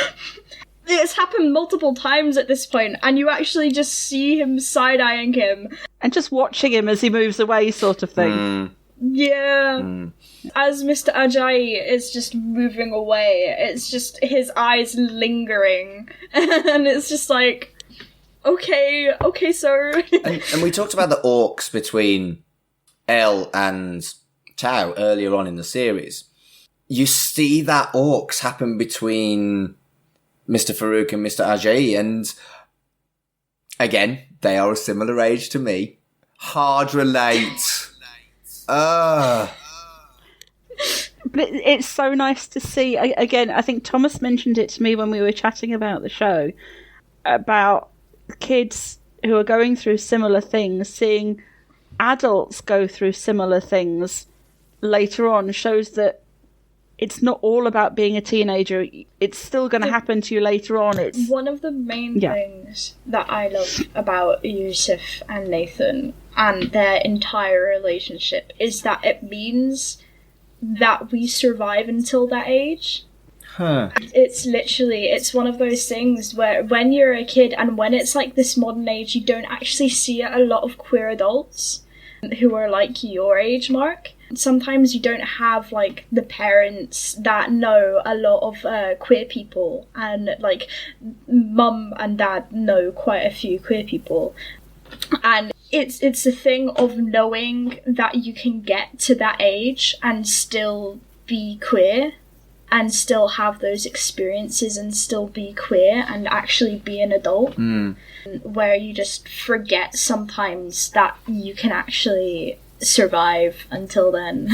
It's happened multiple times at this point, and you actually just see him side-eyeing him. And just watching him as he moves away, sort of thing. Yeah. As Mr. Ajayi is just moving away, it's just his eyes lingering. And it's just like, okay, sir. and we talked about the orcs between Elle and Tao earlier on in the series. You see that orcs happen between Mr. Farouk and Mr. Ajayi, and again, they are a similar age to me. Hard relate. But it's so nice to see. Again, I think Thomas mentioned it to me when we were chatting about the show, about kids who are going through similar things, seeing adults go through similar things later on shows that it's not all about being a teenager. It's still going to happen to you later on. It's one of the main things that I love about Yusuf and Nathan and their entire relationship is that it means that we survive until that age. It's one of those things where when you're a kid and when it's like this modern age, you don't actually see a lot of queer adults who are like your age, Mark. Sometimes you don't have like the parents that know a lot of queer people, and like mum and dad know quite a few queer people, and it's a thing of knowing that you can get to that age and still be queer and still have those experiences and still be queer and actually be an adult, where you just forget sometimes that you can actually survive until then.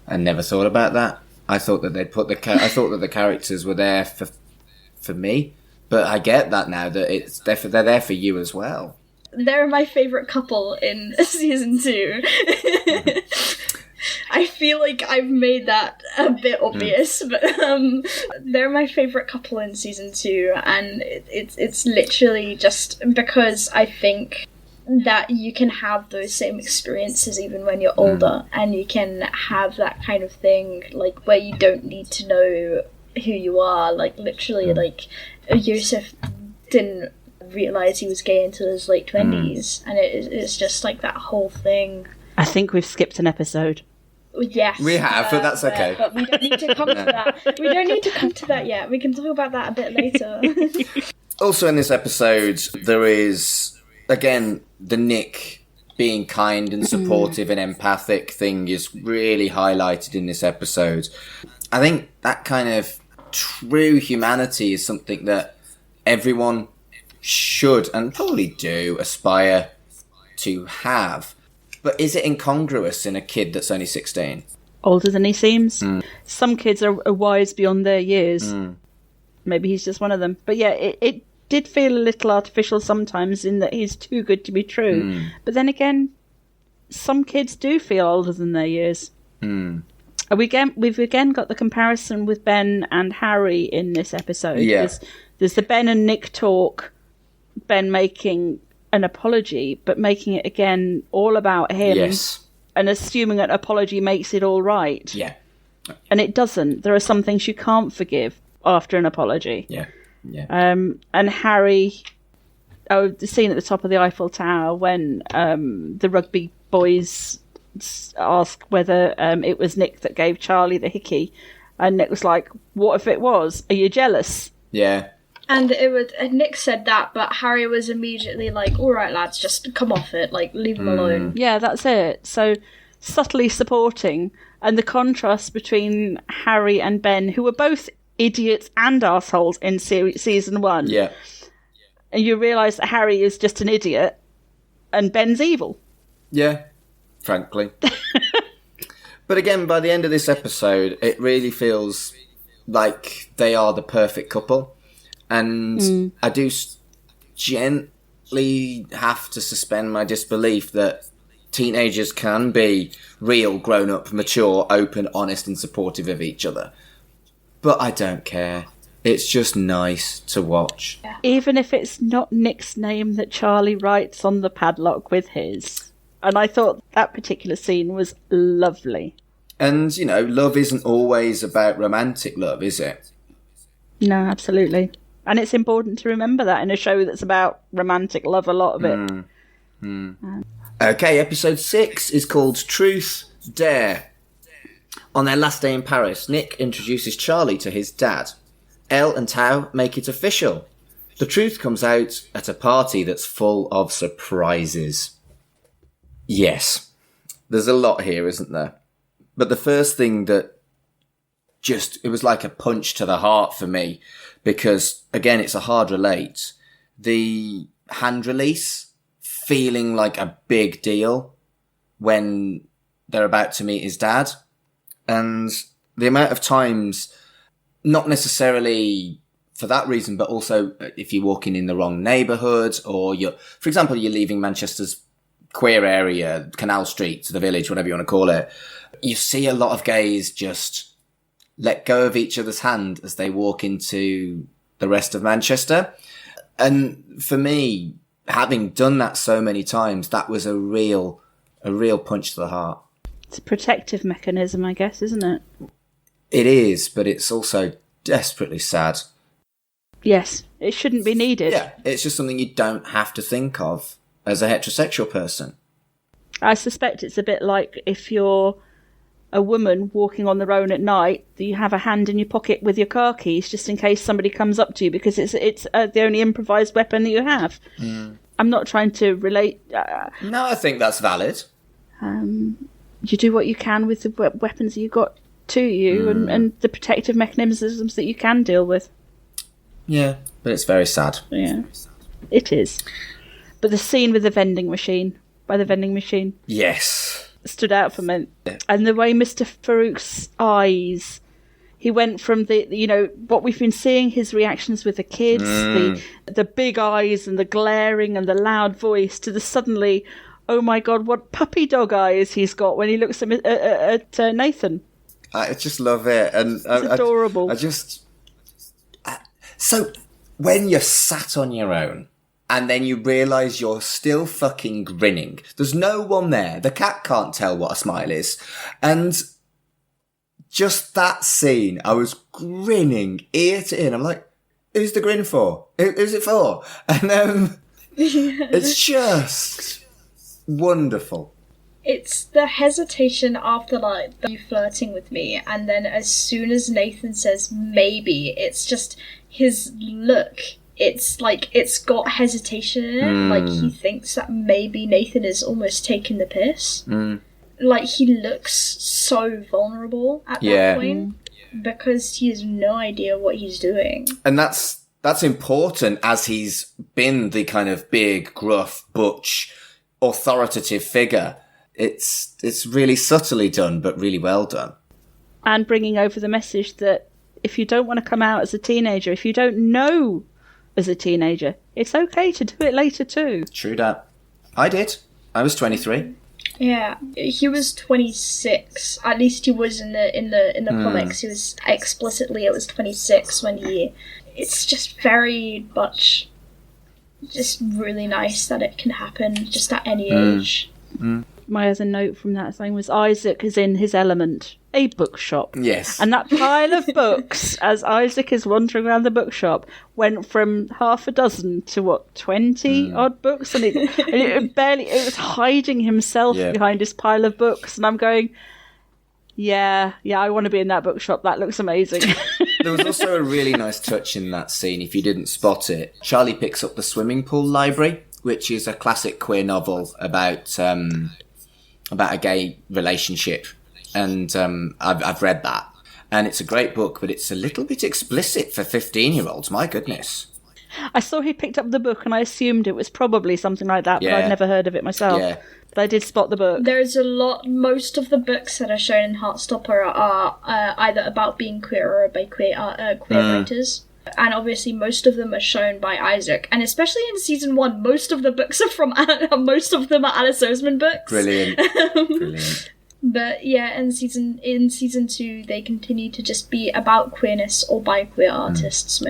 I never thought about that. I thought that they'd put I thought that the characters were there for me, but I get that now that they're there for you as well. They're my favourite couple in season 2. I feel like I've made that a bit obvious, but they're my favourite couple in season 2, and it's literally just because I think that you can have those same experiences even when you're older, and you can have that kind of thing, like, where you don't need to know who you are. Like, literally, like, Yusuf didn't realise he was gay until his late 20s, and it's just, like, that whole thing. I think we've skipped an episode. Yes. We have, but that's okay. But we don't need to come to that. We don't need to come to that yet. We can talk about that a bit later. Also in this episode, there is, again, the Nick being kind and supportive and empathic thing is really highlighted in this episode. I think that kind of true humanity is something that everyone should and probably do aspire to have. But is it incongruous in a kid that's only 16? Older than he seems. Some kids are wise beyond their years. Maybe he's just one of them. But yeah, it did feel a little artificial sometimes in that he's too good to be true. But then again, some kids do feel older than their years. We've again got the comparison with Ben and Harry in this episode. Yeah. There's the Ben and Nick talk, Ben making an apology, but making it again all about him. Yes. And assuming an apology makes it all right. Yeah. And it doesn't. There are some things you can't forgive after an apology. Yeah. And Harry the scene at the top of the Eiffel Tower when the rugby boys ask whether it was Nick that gave Charlie the hickey, and Nick was like, "What if it was? Are you jealous?" Yeah. And Nick said that, but Harry was immediately like, "All right, lads, just come off it. Like, leave him alone." Yeah, that's it. So subtly supporting, and the contrast between Harry and Ben, who were both idiots and arseholes in season 1. Yeah. And you realise that Harry is just an idiot, and Ben's evil. Yeah, frankly. But again, by the end of this episode, it really feels like they are the perfect couple. And I do gently have to suspend my disbelief that teenagers can be real, grown-up, mature, open, honest and supportive of each other. But I don't care. It's just nice to watch. Even if it's not Nick's name that Charlie writes on the padlock with his. And I thought that particular scene was lovely. And, you know, love isn't always about romantic love, is it? No, absolutely. And it's important to remember that in a show that's about romantic love, a lot of it. Okay, episode 6 is called Truth, Dare. On their last day in Paris, Nick introduces Charlie to his dad. Elle and Tao make it official. The truth comes out at a party that's full of surprises. Yes, there's a lot here, isn't there? But the first thing that it was like a punch to the heart for me, because, again, it's a hard relate. The hand release feeling like a big deal when they're about to meet his dad. And the amount of times, not necessarily for that reason, but also if you're walking in the wrong neighbourhood, or for example, you're leaving Manchester's queer area, Canal Street, the village, whatever you want to call it, you see a lot of gays just let go of each other's hand as they walk into the rest of Manchester. And for me, having done that so many times, that was a real punch to the heart. It's a protective mechanism, I guess, isn't it? It is, but it's also desperately sad. Yes, it shouldn't be needed. Yeah, it's just something you don't have to think of as a heterosexual person. I suspect it's a bit like if you're a woman walking on the road at night, you have a hand in your pocket with your car keys just in case somebody comes up to you, because it's the only improvised weapon that you have. I'm not trying to relate. No, I think that's valid. You do what you can with the weapons that you've got to you, and the protective mechanisms that you can deal with. Yeah, but it's very sad. Yeah, it is. But the scene with the vending machine, Yes. stood out for me. And the way Mr. Farouk's eyes, he went from what we've been seeing, his reactions with the kids, the big eyes and the glaring and the loud voice, to the suddenly, oh my God, what puppy dog eyes he's got when he looks at Nathan. I just love it. And it's adorable. So when you're sat on your own, and then you realise you're still fucking grinning. There's no one there. The cat can't tell what a smile is. And just that scene, I was grinning ear to ear. I'm like, who's the grin for? Who's it for? And it's just wonderful. It's the hesitation after, like, you flirting with me, and then as soon as Nathan says maybe, it's just his look. It's like it's got hesitation in it. Like he thinks that maybe Nathan is almost taking the piss. Like he looks so vulnerable at that point because he has no idea what he's doing. And that's important, as he's been the kind of big, gruff, butch, authoritative figure. It's really subtly done, but really well done. And bringing over the message that if you don't want to come out as a teenager, if you don't know as a teenager, it's okay to do it later too. True that. I did. I was 23. Yeah, he was 26. At least he was in the comics. He was explicitly, it was 26 when he. It's just very much, just really nice that it can happen just at any age. My other note from that thing was Isaac is in his element. a bookshop. Yes. And that pile of books, as Isaac is wandering around the bookshop, went from half a dozen to 20 odd books, and it was hiding himself behind this pile of books, and I'm going, yeah, I want to be in that bookshop. That looks amazing. There was also a really nice touch in that scene, if you didn't spot it. Charlie picks up the swimming pool library, which is a classic queer novel about a gay relationship. And I've read that. And it's a great book, but it's a little bit explicit for 15-year-olds. My goodness. I saw he picked up the book, and I assumed it was probably something like that, but I'd never heard of it myself. Yeah. But I did spot the book. There's a lot. Most of the books that are shown in Heartstopper are either about being queer or by queer writers. And obviously most of them are shown by Isaac. And especially in season 1, most of the books are from most of them are Alice Oseman books. Brilliant. Brilliant. But yeah, in season 2, they continue to just be about queerness or by queer artists,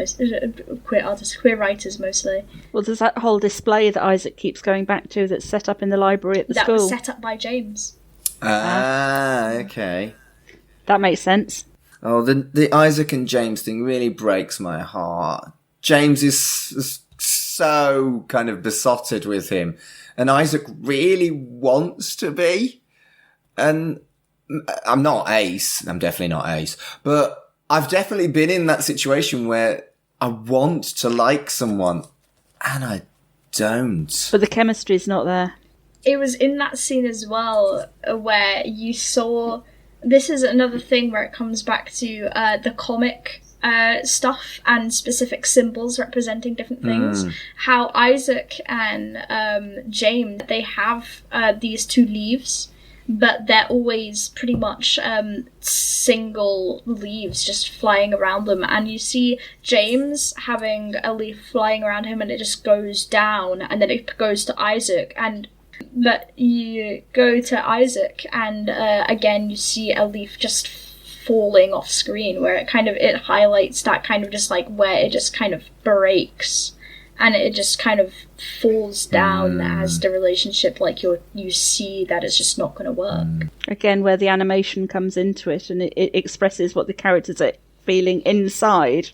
queer writers mostly. Well, there's that whole display that Isaac keeps going back to that's set up in the library at the school. That was set up by James. Okay. That makes sense. Oh, the Isaac and James thing really breaks my heart. James is so kind of besotted with him, and Isaac really wants to be. And I'm not Ace. I'm definitely not Ace. But I've definitely been in that situation where I want to like someone and I don't. But the chemistry's not there. It was in that scene as well where you saw... This is another thing where it comes back to the comic stuff and specific symbols representing different things. How Isaac and James, they have these 2 leaves, but they're always pretty much single leaves just flying around them. And you see James having a leaf flying around him and it just goes down, and then it goes to Isaac. But you go to Isaac and again you see a leaf just falling off screen, where it highlights that kind of just like where it just kind of breaks. And it just kind of falls down as the relationship, like you see that it's just not going to work. Again, where the animation comes into it, and it expresses what the characters are feeling inside,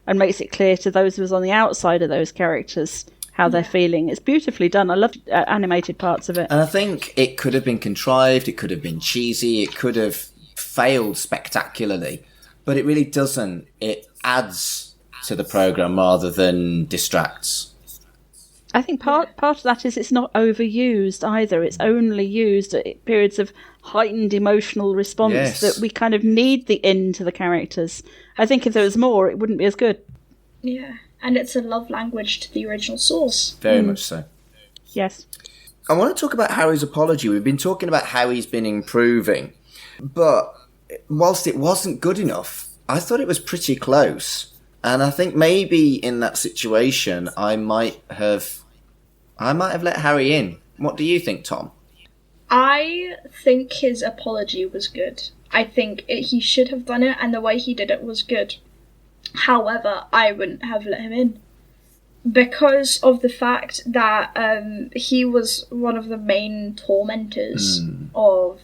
and makes it clear to those of us on the outside of those characters how they're feeling. It's beautifully done. I love animated parts of it. And I think it could have been contrived, it could have been cheesy, it could have failed spectacularly, but it really doesn't. It adds to the programme rather than distracts. I think part of that is it's not overused either. It's only used at periods of heightened emotional response that we kind of need the to the characters. I think if there was more, it wouldn't be as good. Yeah, and it's a love language to the original source. Very much so. Yes. I want to talk about Harry's apology. We've been talking about how he's been improving, but whilst it wasn't good enough, I thought it was pretty close. And I think maybe in that situation, I might have let Harry in. What do you think, Tom? I think his apology was good. I think he should have done it, and the way he did it was good. However, I wouldn't have let him in. Because of the fact that he was one of the main tormentors of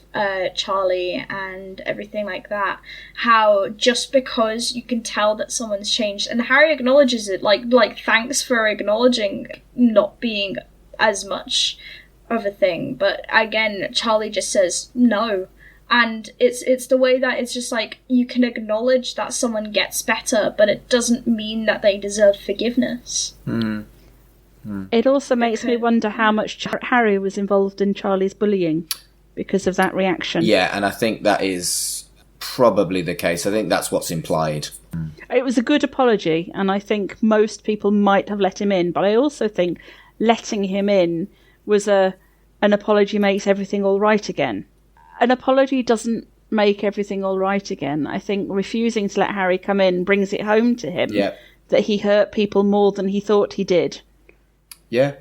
Charlie and everything like that. How just because you can tell that someone's changed, and Harry acknowledges it, like thanks for acknowledging not being as much of a thing. But again, Charlie just says no. And it's the way that it's just like, you can acknowledge that someone gets better, but it doesn't mean that they deserve forgiveness. It also makes me wonder how much Harry was involved in Charlie's bullying because of that reaction. Yeah, and I think that is probably the case. I think that's what's implied. It was a good apology, and I think most people might have let him in, but I also think letting him in was an apology makes everything all right again. An apology doesn't make everything all right again. I think refusing to let Harry come in brings it home to him that he hurt people more than he thought he did. Yeah.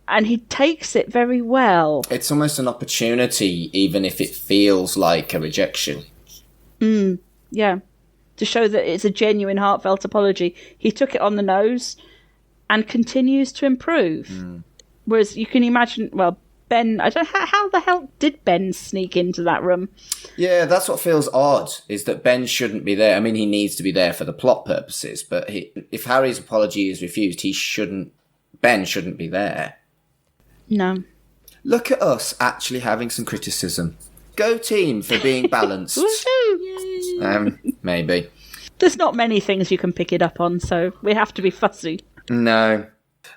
And he takes it very well. It's almost an opportunity, even if it feels like a rejection. Yeah. To show that it's a genuine, heartfelt apology. He took it on the nose and continues to improve. Whereas you can imagine, well, Ben, I don't know, how the hell did Ben sneak into that room? Yeah, that's what feels odd, is that Ben shouldn't be there. I mean, he needs to be there for the plot purposes, but if Harry's apology is refused, Ben shouldn't be there. No. Look at us actually having some criticism. Go team for being balanced. Maybe. There's not many things you can pick it up on, so we have to be fussy. No.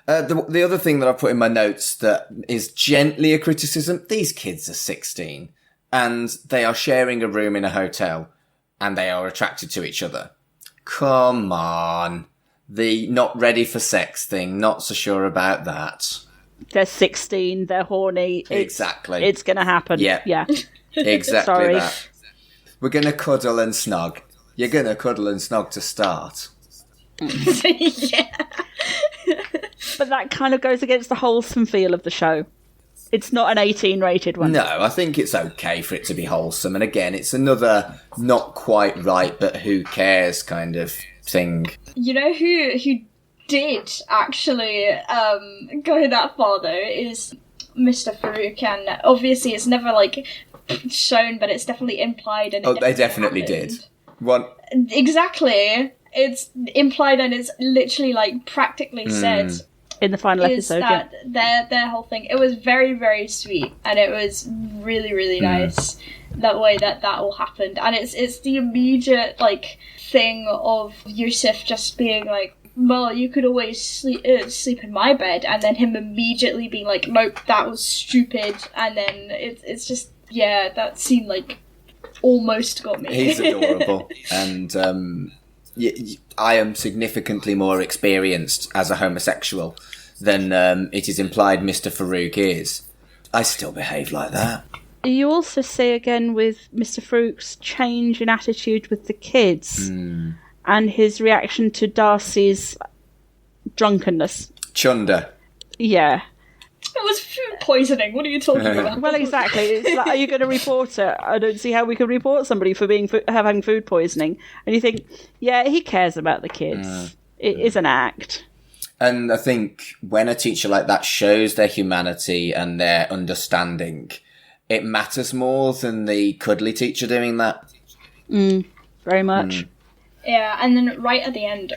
The other thing that I put in my notes that is gently a criticism, these kids are 16 and they are sharing a room in a hotel and they are attracted to each other. Come on. The not ready for sex thing, not so sure about that. They're 16, they're horny. Exactly. It's going to happen. Yeah. Exactly Sorry. that. We're going to cuddle and snog. You're going to cuddle and snog to start. Yeah. But that kind of goes against the wholesome feel of the show. It's not an 18 rated one. No, I think it's okay for it to be wholesome. And again, it's another not quite right, but who cares kind of thing. You know who did actually go that far though is Mr. Farouk, and obviously it's never like shown, but it's definitely implied. And they definitely did. One exactly. It's implied, and it's literally like practically said in the final episode. That their whole thing. It was very, very sweet, and it was really, really nice that way that all happened. And it's the immediate like thing of Yusuf just being like, well, you could always sleep in my bed, and then him immediately being like, nope, that was stupid. And then it's just, yeah, that scene like almost got me. He's adorable. And I am significantly more experienced as a homosexual than it is implied Mr. Farouk is. I still behave like that. You also see again with Mr. Farouk's change in attitude with the kids and his reaction to Darcy's drunkenness. Chunder. Yeah. It was food poisoning. What are you talking about? Well, exactly. It's like, are you going to report it? I don't see how we could report somebody for having food poisoning. And you think, yeah, he cares about the kids. It is an act. And I think when a teacher like that shows their humanity and their understanding, it matters more than the cuddly teacher doing that. Very much. Yeah, and then right at the end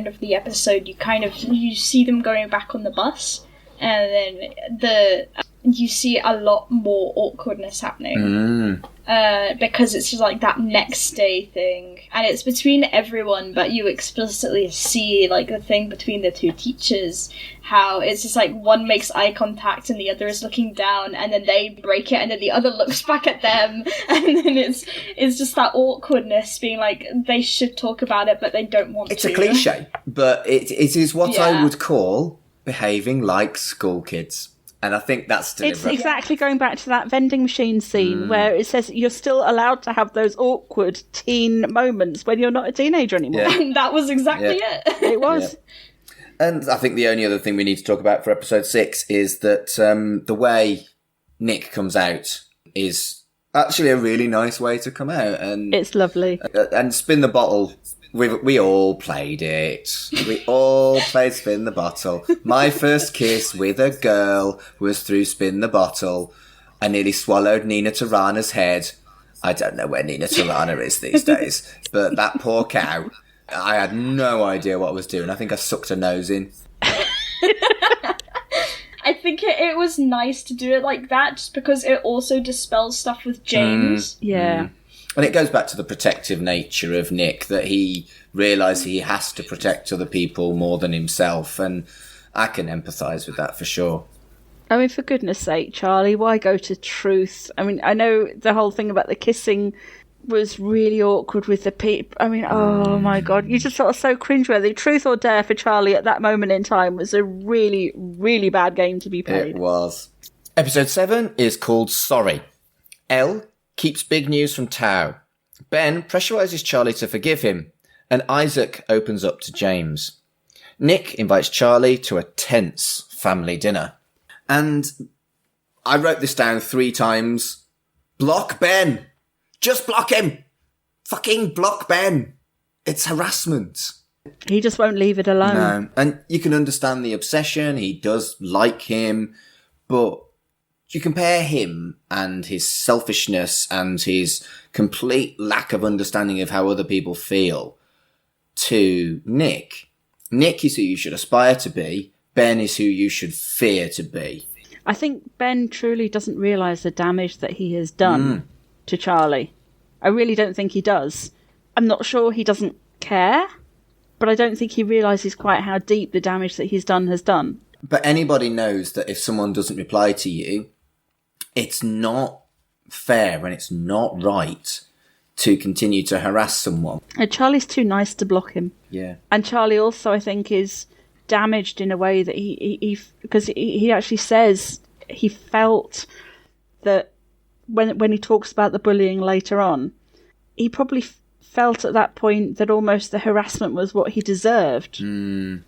of the episode, you see them going back on the bus. And then you see a lot more awkwardness happening. Because it's just like that next day thing. And it's between everyone, but you explicitly see like the thing between the two teachers. How it's just like one makes eye contact and the other is looking down, and then they break it and then the other looks back at them. And then it's just that awkwardness being like they should talk about it, but they don't want to. It's a cliche, but it is what I would call behaving like school kids, and I think that's deliberate. It's exactly going back to that vending machine scene where it says you're still allowed to have those awkward teen moments when you're not a teenager anymore. Yeah. And that was exactly it. It was. Yeah. And I think the only other thing we need to talk about for episode 6 is that the way Nick comes out is actually a really nice way to come out, and It's lovely. And spin the bottle. We all played it. We all played Spin the Bottle. My first kiss with a girl was through Spin the Bottle. I nearly swallowed Nina Tirana's head. I don't know where Nina Tirana is these days, but that poor cow, I had no idea what I was doing. I think I sucked her nose in. I think it was nice to do it like that, just because it also dispels stuff with James. Yeah. And it goes back to the protective nature of Nick, that he realises he has to protect other people more than himself, and I can empathise with that for sure. I mean, for goodness sake, Charlie, why go to truth? I mean, I know the whole thing about the kissing was really awkward with the people. I mean, oh my God, you just felt so cringeworthy. Truth or dare for Charlie at that moment in time was a really, really bad game to be played. It was. Episode 7 is called Sorry. Elle keeps big news from Tao. Ben pressurises Charlie to forgive him, and Isaac opens up to James. Nick invites Charlie to a tense family dinner. And I wrote this down 3 times. Block Ben! Just block him! Fucking block Ben! It's harassment. He just won't leave it alone. No, and you can understand the obsession. He does like him, but you compare him and his selfishness and his complete lack of understanding of how other people feel to Nick. Nick is who you should aspire to be. Ben is who you should fear to be. I think Ben truly doesn't realise the damage that he has done to Charlie. I really don't think he does. I'm not sure he doesn't care, but I don't think he realises quite how deep the damage that he's done has done. But anybody knows that if someone doesn't reply to you, it's not fair and it's not right to continue to harass someone. And Charlie's too nice to block him. Yeah. And Charlie also, I think, is damaged in a way that because he actually says he felt that when he talks about the bullying later on, he probably felt at that point that almost the harassment was what he deserved. And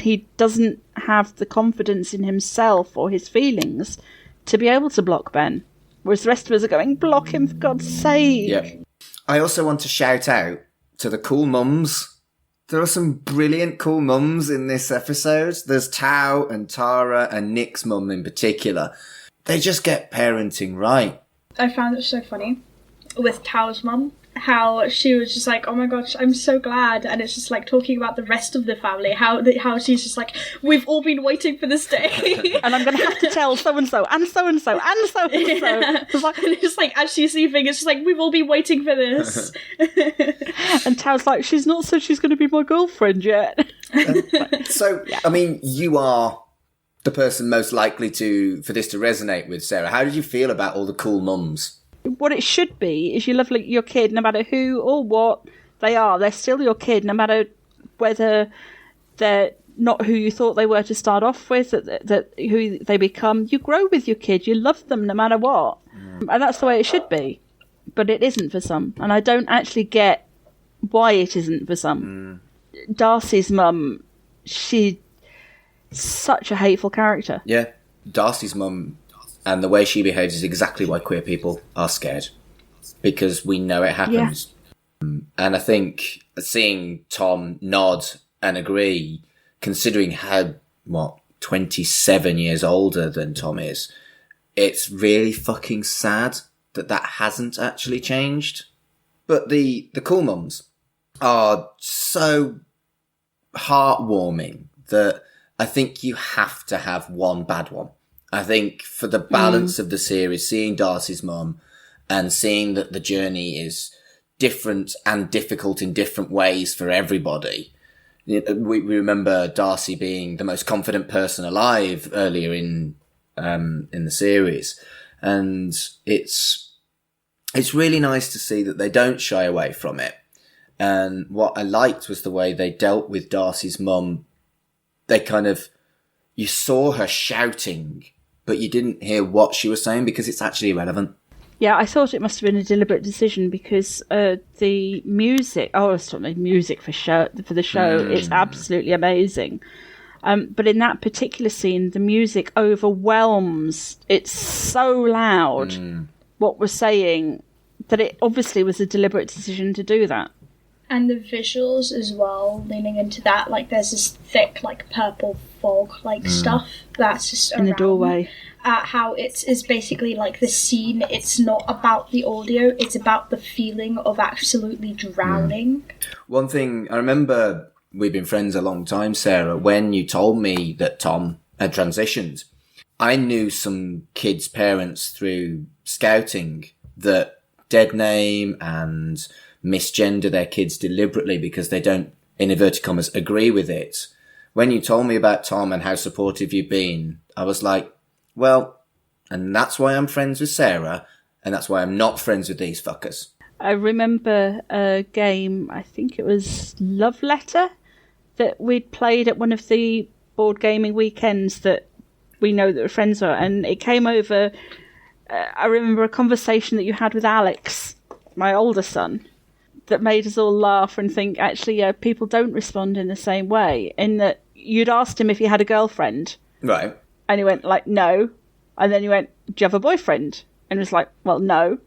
he doesn't have the confidence in himself or his feelings to be able to block Ben. Whereas the rest of us are going, block him for God's sake. Yeah. I also want to shout out to the cool mums. There are some brilliant cool mums in this episode. There's Tao and Tara and Nick's mum in particular. They just get parenting right. I found it so funny with Tao's mum, how she was just like, oh my gosh, I'm so glad. And it's just like talking about the rest of the family, how she's just like, we've all been waiting for this day. And I'm going to have to tell so-and-so and so-and-so and so-and-so. Yeah. And it's like, as she's leaving, it's just like, we've all been waiting for this. And Tao's like, she's not said she's going to be my girlfriend yet. So, yeah. I mean, you are the person most likely for this to resonate with, Sarah. How did you feel about all the cool mums? What it should be is you love your kid no matter who or what they are. They're still your kid no matter whether they're not who you thought they were to start off with, that who they become. You grow with your kid. You love them no matter what. And that's the way it should be. But it isn't for some. And I don't actually get why it isn't for some. Darcy's mum, she's such a hateful character. Yeah. Darcy's mum and the way she behaves is exactly why queer people are scared. Because we know it happens. Yeah. And I think seeing Tom nod and agree, considering how, 27 years older than Tom is, it's really fucking sad that hasn't actually changed. But the cool mums are so heartwarming that I think you have to have one bad one. I think for the balance of the series, seeing Darcy's mum and seeing that the journey is different and difficult in different ways for everybody. We remember Darcy being the most confident person alive earlier in the series. And it's really nice to see that they don't shy away from it. And what I liked was the way they dealt with Darcy's mum. They you saw her shouting, but you didn't hear what she was saying because it's actually irrelevant. Yeah, I thought it must have been a deliberate decision because the music... Oh, it's not like music for the show. It's absolutely amazing. But in that particular scene, the music overwhelms. It's so loud, what we're saying, that it obviously was a deliberate decision to do that. And the visuals as well, leaning into that, like there's this thick, like purple fog, like stuff that's just in the doorway. How it's basically like the scene. It's not about the audio; it's about the feeling of absolutely drowning. One thing I remember, we've been friends a long time, Sarah. When you told me that Tom had transitioned, I knew some kids' parents through scouting that dead name and misgender their kids deliberately because they don't, in inverted commas, agree with it. When you told me about Tom and how supportive you've been, I was like, well, and that's why I'm friends with Sarah, and that's why I'm not friends with these fuckers. I remember a game, I think it was Love Letter, that we'd played at one of the board gaming weekends that we know that we're friends are, and it came over, I remember a conversation that you had with Alex, my older son, that made us all laugh and think, actually, yeah, people don't respond in the same way. In that you'd asked him if he had a girlfriend. Right. And he went, like, no. And then he went, do you have a boyfriend? And was like, well, no.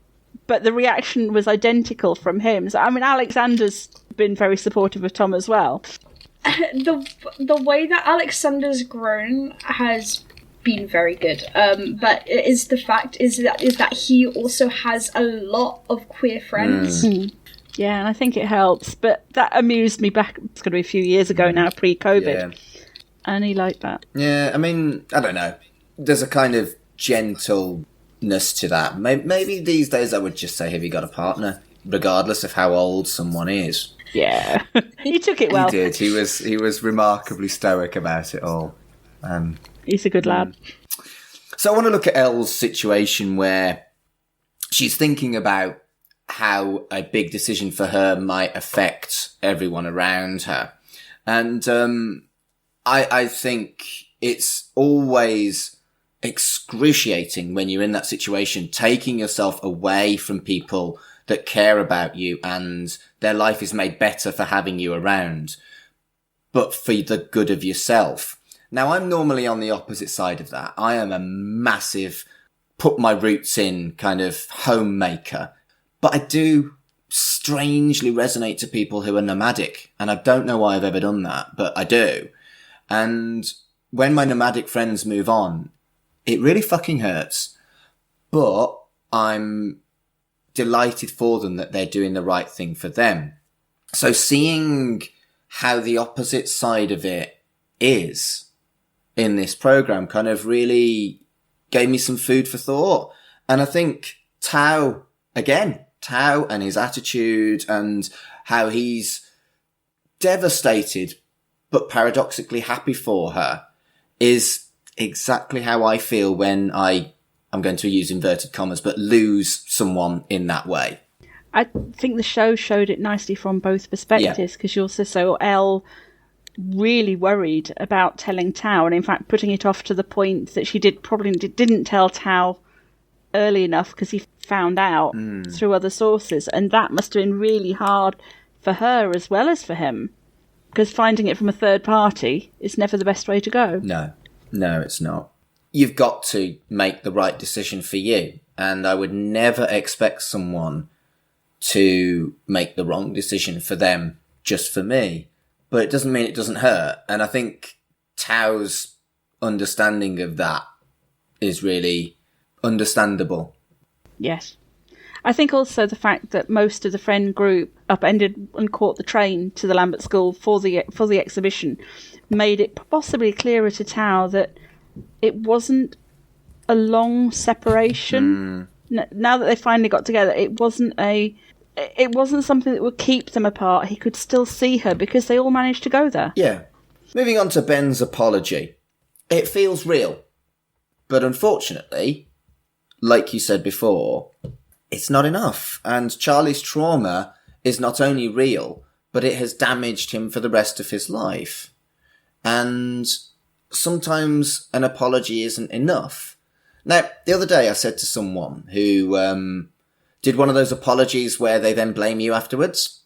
But the reaction was identical from him. So, I mean, Alexander's been very supportive of Tom as well. The way that Alexander's grown has been very good. But it is the fact is that he also has a lot of queer friends. Yeah, and I think it helps. But that amused me back, it's going to be a few years ago now, pre-COVID. Yeah. And he liked that. Yeah, I mean, I don't know. There's a kind of gentleness to that. Maybe these days I would just say, have you got a partner? Regardless of how old someone is. Yeah. He took it well. He did. He was remarkably stoic about it all. He's a good lad. So I want to look at Elle's situation where she's thinking about how a big decision for her might affect everyone around her. And I think it's always excruciating when you're in that situation, taking yourself away from people that care about you and their life is made better for having you around, but for the good of yourself. Now, I'm normally on the opposite side of that. I am a massive put my roots in kind of homemaker, but I do strangely resonate to people who are nomadic, and I don't know why I've ever done that, but I do. And when my nomadic friends move on, it really fucking hurts, but I'm delighted for them that they're doing the right thing for them. So seeing how the opposite side of it is in this program kind of really gave me some food for thought. And I think Tao and his attitude and how he's devastated but paradoxically happy for her is exactly how I feel when I'm going to use inverted commas, but lose someone in that way. I think the show showed it nicely from both perspectives, because you also saw Elle really worried about telling Tao, and in fact putting it off to the point that she didn't tell Tao early enough because he found out through other sources, and that must have been really hard for her as well as for him, because finding it from a third party is never the best way to go. No, it's not. You've got to make the right decision for you. And I would never expect someone to make the wrong decision for them just for me. But it doesn't mean it doesn't hurt. And I think Tao's understanding of that is really understandable. Yes. I think also the fact that most of the friend group upended and caught the train to the Lambert School for the exhibition made it possibly clearer to Tao that it wasn't a long separation. Now that they finally got together, it wasn't something that would keep them apart. He could still see her because they all managed to go there. Yeah. Moving on to Ben's apology. It feels real. But unfortunately, like you said before, it's not enough. And Charlie's trauma is not only real, but it has damaged him for the rest of his life. And sometimes an apology isn't enough. Now, the other day I said to someone who did one of those apologies where they then blame you afterwards.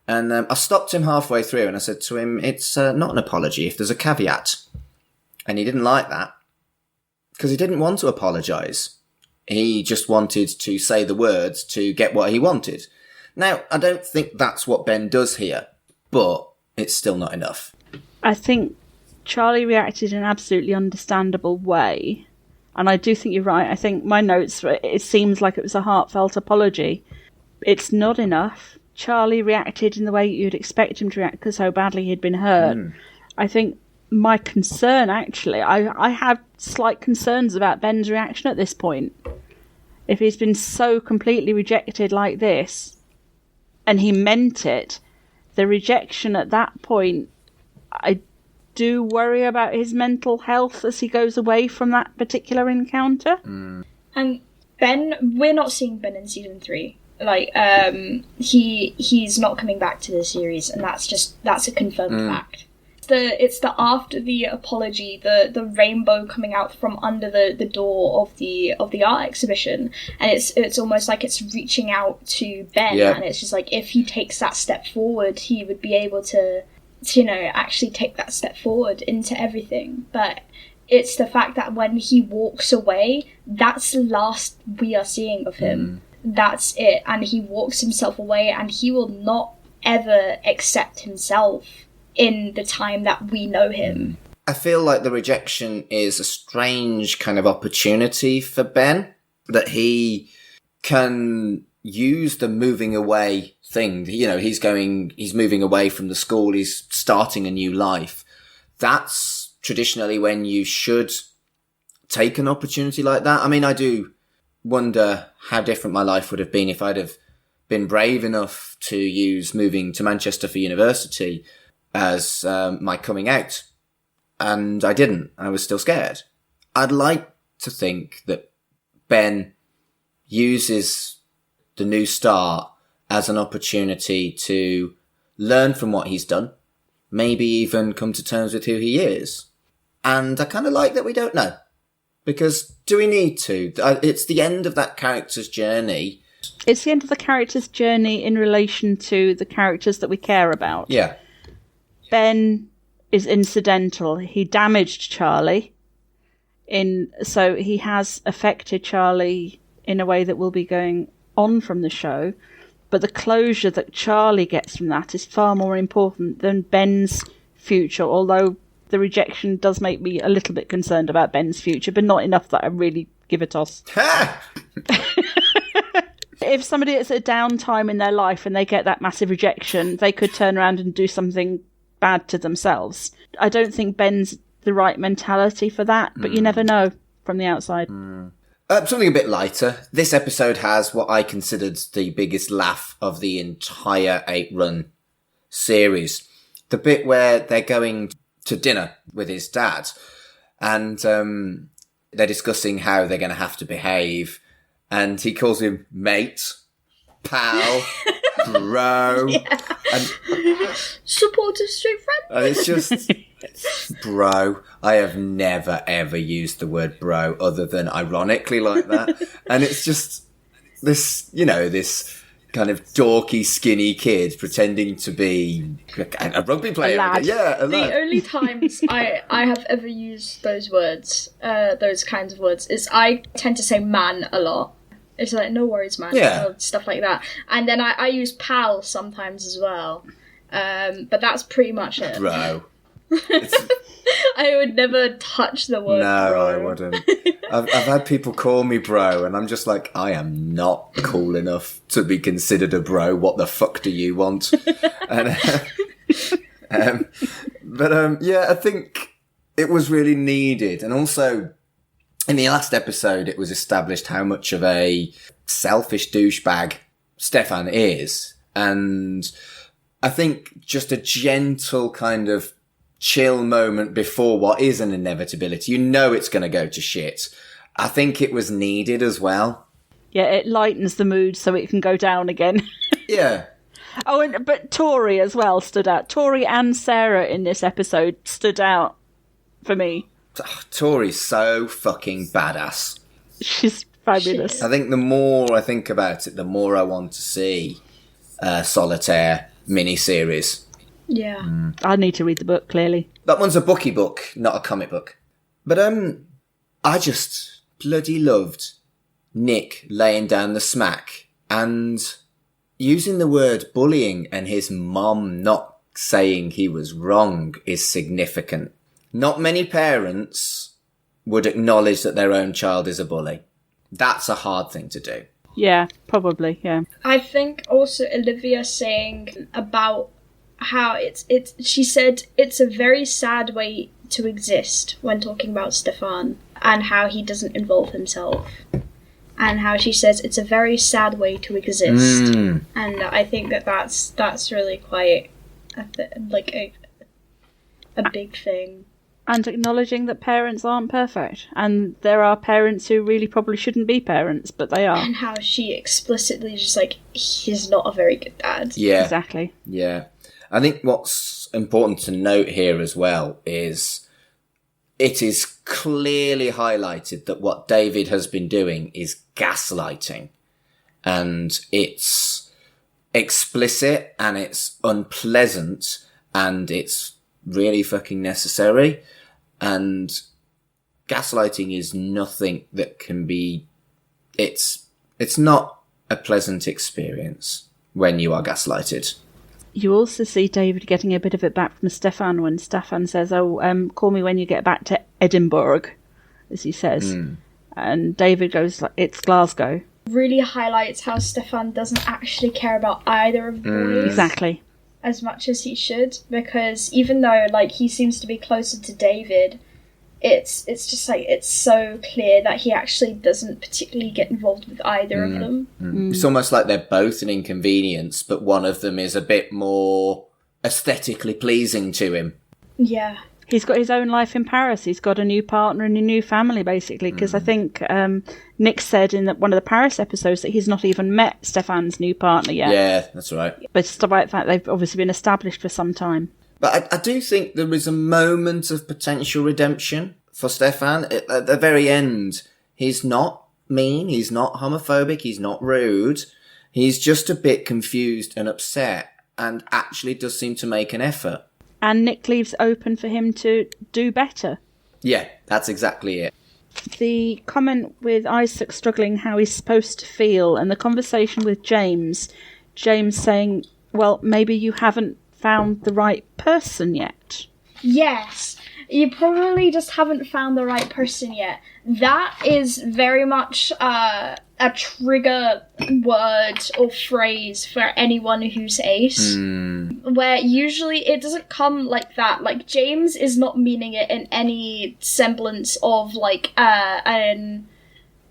And I stopped him halfway through and I said to him, it's not an apology if there's a caveat. And he didn't like that because he didn't want to apologise. He just wanted to say the words to get what he wanted. Now, I don't think that's what Ben does here, but it's still not enough. I think Charlie reacted in an absolutely understandable way. And I do think you're right. I think my notes, it seems like it was a heartfelt apology. It's not enough. Charlie reacted in the way you'd expect him to react because how badly he'd been hurt. I think my concern, actually, I have slight concerns about Ben's reaction at this point. If he's been so completely rejected like this, and he meant it, the rejection at that point, I do worry about his mental health as he goes away from that particular encounter. And Ben, we're not seeing Ben in season 3. Like, he's not coming back to the series, and that's a confirmed fact. It's the after the apology, the rainbow coming out from under the door of the art exhibition, and it's almost like it's reaching out to Ben, and it's just like if he takes that step forward, he would be able to actually take that step forward into everything. But it's the fact that when he walks away, that's the last we are seeing of him. That's it, and he walks himself away, and he will not ever accept himself in the time that we know him. I feel like the rejection is a strange kind of opportunity for Ben, that he can use the moving away thing. You know, he's moving away from the school, he's starting a new life. That's traditionally when you should take an opportunity like that. I mean, I do wonder how different my life would have been if I'd have been brave enough to use moving to Manchester for university as my coming out. And I didn't. I was still scared. I'd like to think that Ben uses the new start as an opportunity to learn from what he's done, maybe even come to terms with who he is. And I kind of like that we don't know. Because do we need to? It's the end of that character's journey. It's the end of the character's journey in relation to the characters that we care about. Yeah. Ben is incidental. He damaged Charlie, so he has affected Charlie in a way that will be going on from the show. But the closure that Charlie gets from that is far more important than Ben's future, although the rejection does make me a little bit concerned about Ben's future, but not enough that I really give a toss. If somebody is at a downtime in their life and they get that massive rejection, they could turn around and do something bad to themselves. I don't think Ben's the right mentality for that, but you never know from the outside. Something a bit lighter. This episode has what I considered the biggest laugh of the entire 8-run series. The bit where they're going to dinner with his dad and they're discussing how they're going to have to behave, and he calls him mate, pal, bro. Yeah. And supportive straight friend. and it's just, bro. I have never, ever used the word bro other than ironically like that. And it's just this, this kind of dorky, skinny kid pretending to be a rugby player. A lad. Yeah, a lad. The only times I have ever used those words, those kinds of words, is I tend to say man a lot. It's like, no worries, man. Yeah. Or stuff like that. And then I use pal sometimes as well. But that's pretty much it. Bro. I would never touch the word No, bro. I wouldn't. I've had people call me bro, and I'm just like, I am not cool enough to be considered a bro. What the fuck do you want? And, yeah, I think it was really needed. And also, in the last episode, it was established how much of a selfish douchebag Stefan is. And I think just a gentle kind of chill moment before what is an inevitability. You know it's going to go to shit. I think it was needed as well. Yeah, it lightens the mood so it can go down again. Yeah. But Tori as well stood out. Tori and Sarah in this episode stood out for me. Tori's so fucking badass. She's fabulous. I think the more I think about it, the more I want to see a Solitaire miniseries. Yeah. I need to read the book, clearly. That one's a bookie book, not a comic book. But I just bloody loved Nick laying down the smack and using the word bullying, and his mom not saying he was wrong is significant. Not many parents would acknowledge that their own child is a bully. That's a hard thing to do. Yeah, probably, yeah. I think also Olivia saying about how she said it's a very sad way to exist when talking about Stefan and how he doesn't involve himself. And how she says it's a very sad way to exist. And I think that's really quite a big thing. And acknowledging that parents aren't perfect. And there are parents who really probably shouldn't be parents, but they are. And how she explicitly just he's not a very good dad. Yeah. Exactly. Yeah. I think what's important to note here as well is it is clearly highlighted that what David has been doing is gaslighting. And it's explicit and it's unpleasant and it's really fucking necessary. And gaslighting is nothing that can be... It's not a pleasant experience when you are gaslighted. You also see David getting a bit of it back from Stefan when Stefan says, "Oh, call me when you get back to Edinburgh," as he says. And David goes, "It's Glasgow." Really highlights how Stefan doesn't actually care about either of the boys. Exactly. As much as he should, because even though, like, he seems to be closer to David, it's just, like, it's so clear that he actually doesn't particularly get involved with either of them. It's almost like they're both an inconvenience, but one of them is a bit more aesthetically pleasing to him. Yeah. He's got his own life in Paris. He's got a new partner and a new family, basically, because I think Nick said in one of the Paris episodes that he's not even met Stefan's new partner yet. Yeah, that's right. But despite the fact they've obviously been established for some time. But I do think there is a moment of potential redemption for Stefan. At the very end, he's not mean, he's not homophobic, he's not rude. He's just a bit confused and upset, and actually does seem to make an effort. And Nick leaves open for him to do better. Yeah, that's exactly it. The comment with Isaac struggling how he's supposed to feel, and the conversation with James saying, well, maybe you haven't found the right person yet. Yes, you probably just haven't found the right person yet. That is very much a trigger word or phrase for anyone who's ace. Where usually it doesn't come like that. Like, James is not meaning it in any semblance of, like, in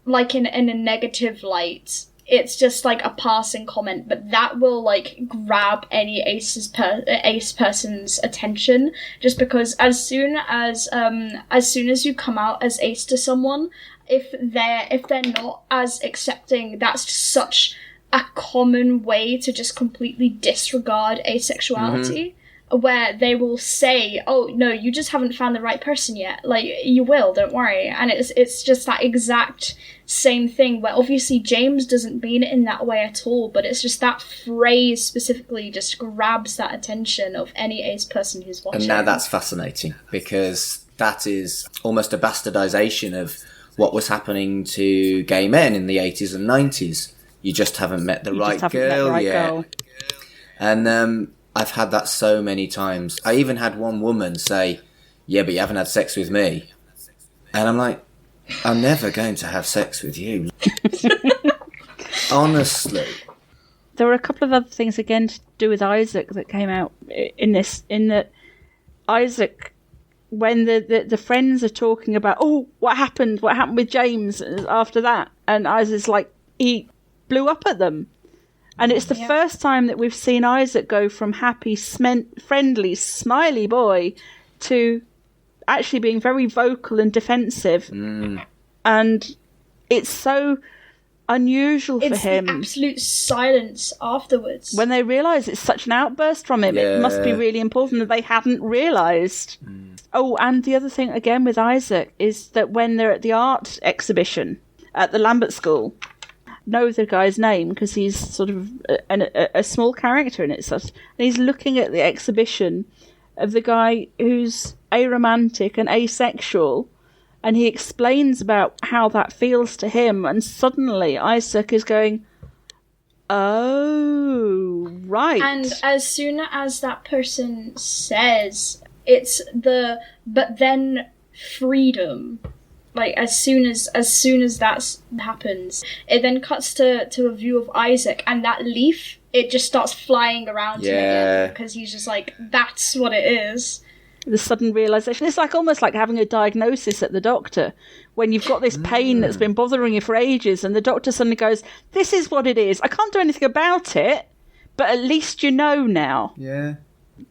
a negative light. It's just, like, a passing comment, but that will, like, grab any ace person's attention, just because as soon as you come out as ace to someone, if they're not as accepting, that's just such a common way to just completely disregard asexuality, where they will say, oh, no, you just haven't found the right person yet. Like, you will, don't worry. And it's just that exact same thing, where obviously James doesn't mean it in that way at all, but it's just that phrase specifically just grabs that attention of any ace person who's watching. And now that's fascinating, because that is almost a bastardization of what was happening to gay men in the 80s and 90s. You just haven't met the right girl yet. And I've had that so many times. I even had one woman say, yeah, but you haven't had sex with me. And I'm like, I'm never going to have sex with you. Honestly. There were a couple of other things, again, to do with Isaac that came out in this, in that Isaac, when the friends are talking about, oh, what happened with James after that? And Isaac's like, he blew up at them. And it's the first time that we've seen Isaac go from happy, friendly, smiley boy to actually being very vocal and defensive. And it's so unusual for him. It's the absolute silence afterwards. When they realise it's such an outburst from him, it must be really important that they hadn't realised. Oh, and the other thing, again, with Isaac, is that when they're at the art exhibition at the Lambert School, know the guy's name because he's sort of a small character in it. And he's looking at the exhibition of the guy who's aromantic and asexual, and he explains about how that feels to him, and suddenly Isaac is going, oh, right. And as soon as that person says, it's but then freedom. Like, as soon as that happens, it then cuts to a view of Isaac, and that leaf, it just starts flying around him again, because he's just like, that's what it is. The sudden realisation. It's like almost like having a diagnosis at the doctor, when you've got this pain that's been bothering you for ages, and the doctor suddenly goes, this is what it is. I can't do anything about it, but at least you know now. Yeah.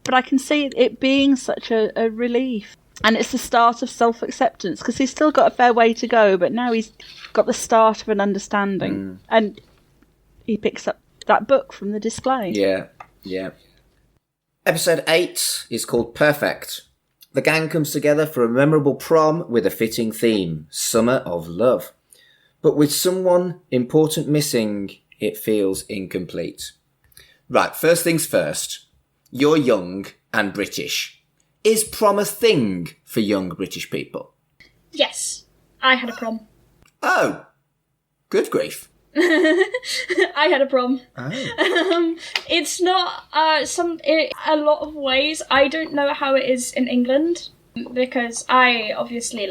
But I can see it being such a relief. And it's the start of self-acceptance, because he's still got a fair way to go, but now he's got the start of an understanding. And he picks up that book from the display. Yeah. Episode 8 is called Perfect. The gang comes together for a memorable prom with a fitting theme, Summer of Love. But with someone important missing, it feels incomplete. Right, first things first. You're young and British. Is prom a thing for young British people? Yes, I had a prom. Oh, good grief. I had a prom. Oh. It's not a lot of ways. I don't know how it is in England because I obviously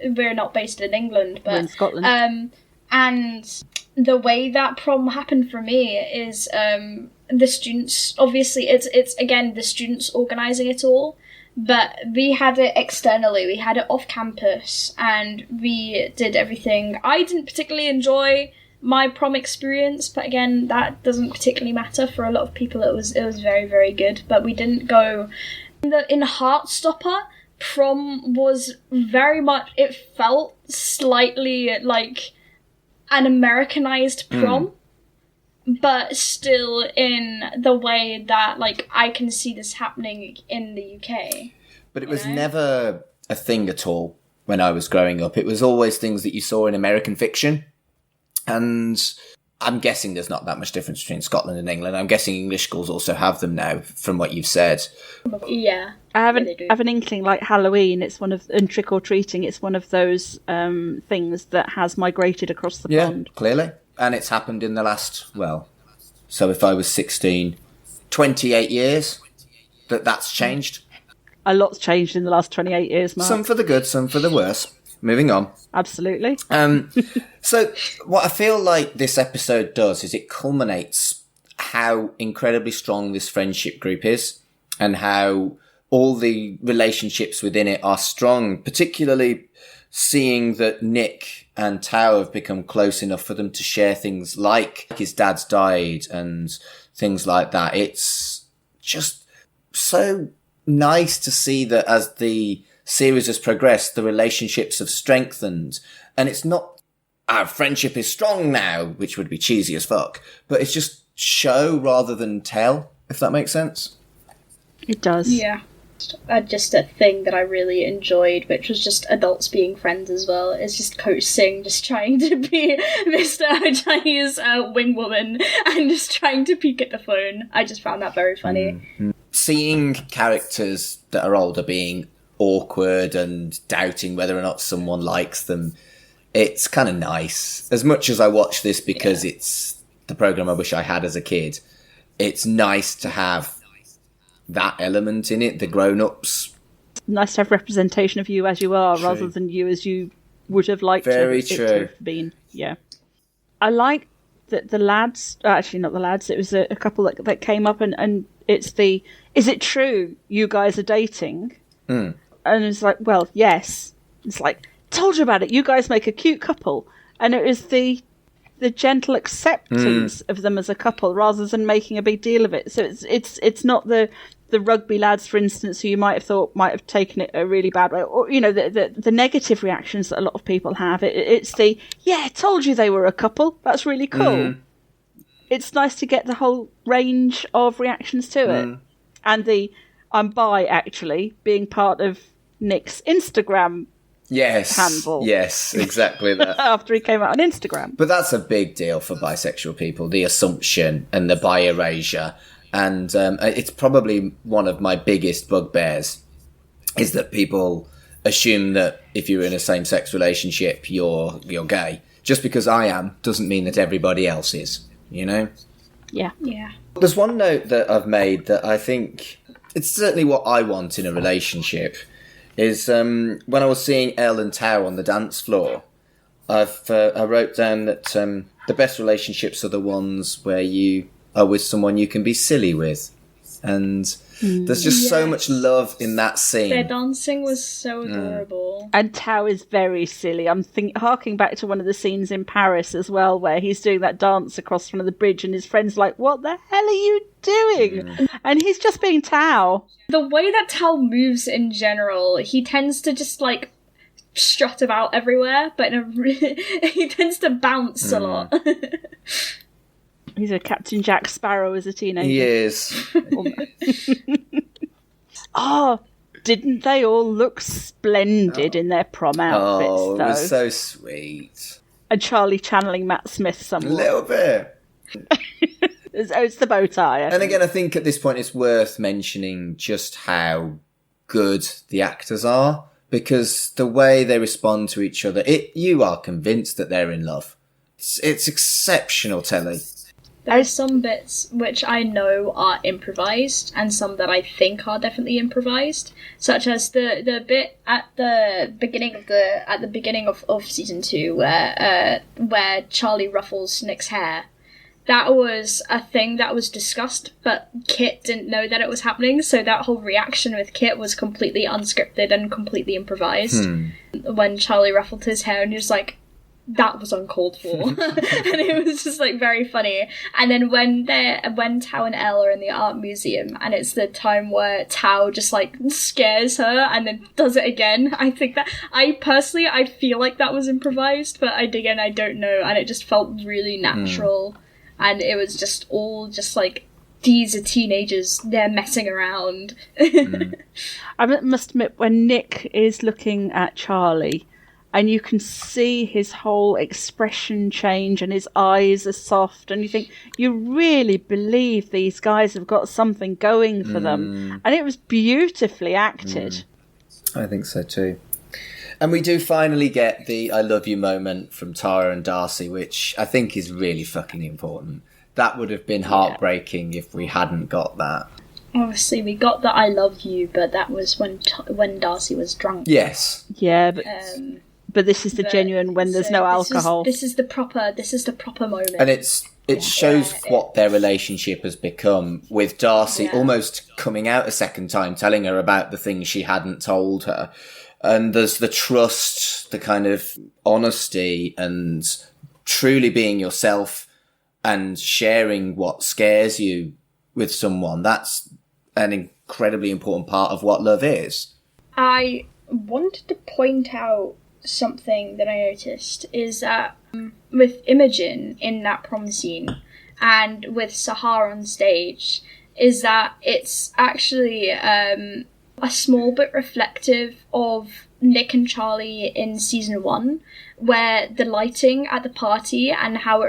we're not based in England, but We're in Scotland. And the way that prom happened for me is the students. Obviously, it's again the students organising it all. But we had it externally, we had it off campus, and we did everything. I didn't particularly enjoy my prom experience, but again, that doesn't particularly matter. For a lot of people, it was very, very good. But we didn't go... In Heartstopper, prom was very much... It felt slightly like an Americanized prom. But still in the way that, I can see this happening in the UK. But it was never a thing at all when I was growing up. It was always things that you saw in American fiction. And I'm guessing there's not that much difference between Scotland and England. I'm guessing English schools also have them now, from what you've said. Yeah. I have an inkling, like Halloween, and trick or treating, it's one of those things that has migrated across the pond. Yeah, clearly. And it's happened in the last, so if I was 16, 28 years, that's changed. A lot's changed in the last 28 years, Mark. Some for the good, some for the worse. Moving on. Absolutely. So what I feel like this episode does is it culminates how incredibly strong this friendship group is and how all the relationships within it are strong, particularly seeing that Nick and Tao have become close enough for them to share things like his dad's died and things like that. It's just so nice to see that as the series has progressed, the relationships have strengthened. And it's not, our friendship is strong now, which would be cheesy as fuck, but it's just show rather than tell, if that makes sense. It does. Yeah. Just a thing that I really enjoyed, which was just adults being friends as well. It's just Coach Singh just trying to be Mr. Chinese wing woman and just trying to peek at the phone. I just found that very funny. Mm-hmm. Seeing characters that are older being awkward and doubting whether or not someone likes them, it's kind of nice. As much as I watch this because it's the program I wish I had as a kid, it's nice to have that element in it, the grown-ups. Nice to have representation of you as you are, True. rather than you as you would have liked Very it true. to have been. Yeah. I like that the lads, actually not the lads, it was a couple that came up and it's is it true you guys are dating? And it's like, well, yes. It's like, told you about it, you guys make a cute couple. And it was the gentle acceptance of them as a couple rather than making a big deal of it. So it's not the rugby lads, for instance, who you might have thought might have taken it a really bad way, or the negative reactions that a lot of people have. It's told you they were a couple. That's really cool. It's nice to get the whole range of reactions to it, and the I'm bi actually being part of Nick's Instagram. Handle. Yes, exactly that. After he came out on Instagram. But that's a big deal for bisexual people, the assumption and the bi-erasure. And it's probably one of my biggest bugbears, is that people assume that if you're in a same-sex relationship, you're gay. Just because I am doesn't mean that everybody else is, you know? Yeah. Yeah. There's one note that I've made that I think it's certainly what I want in a relationship, is when I was seeing Elle and Tao on the dance floor, I wrote down that the best relationships are the ones where you are with someone you can be silly with. And there's just so much love in that scene. Their dancing was so adorable. And Tao is very silly. I'm harking back to one of the scenes in Paris as well, where he's doing that dance across front of the bridge and his friend's like, what the hell are you doing? And he's just being Tao. The way that Tao moves in general, he tends to just strut about everywhere, but he tends to bounce a lot. He's a Captain Jack Sparrow as a teenager. He is. Didn't they all look splendid in their prom outfits, Oh, though? it was so sweet. And Charlie channeling Matt Smith A somewhat. little bit. It's the bow tie. And again, I think at this point it's worth mentioning just how good the actors are, because the way they respond to each other, you are convinced that they're in love. it's exceptional telly. There's some bits which I know are improvised, and some that I think are definitely improvised, such as the bit at the beginning of season 2 where Charlie ruffles Nick's hair. That was a thing that was discussed, but Kit didn't know that it was happening, so that whole reaction with Kit was completely unscripted and completely improvised. When Charlie ruffled his hair, and he was like, that was uncalled for. And it was just like very funny. And then when Tao and Elle are in the art museum, and it's the time where Tao just like scares her and then does it again, I think that I feel like that was improvised, but I don't know, and it just felt really natural. And it was just all just like, these are teenagers, they're messing around. I must admit, when Nick is looking at Charlie, and you can see his whole expression change, and his eyes are soft, and you think, you really believe these guys have got something going for them. And it was beautifully acted. I think so too. And we do finally get the I love you moment from Tara and Darcy, which I think is really fucking important. That would have been heartbreaking if we hadn't got that. Obviously, we got the I love you, but that was when Darcy was drunk. Yes. Yeah, but this is the genuine when there's no alcohol. This is the proper moment. And it shows what their relationship has become, with Darcy almost coming out a second time, telling her about the things she hadn't told her. And there's the trust, the kind of honesty, and truly being yourself and sharing what scares you with someone. That's an incredibly important part of what love is. I wanted to point out something that I noticed is that with Imogen in that prom scene and with Sahar on stage, is that it's actually a small bit reflective of Nick and Charlie in season 1, where the lighting at the party and how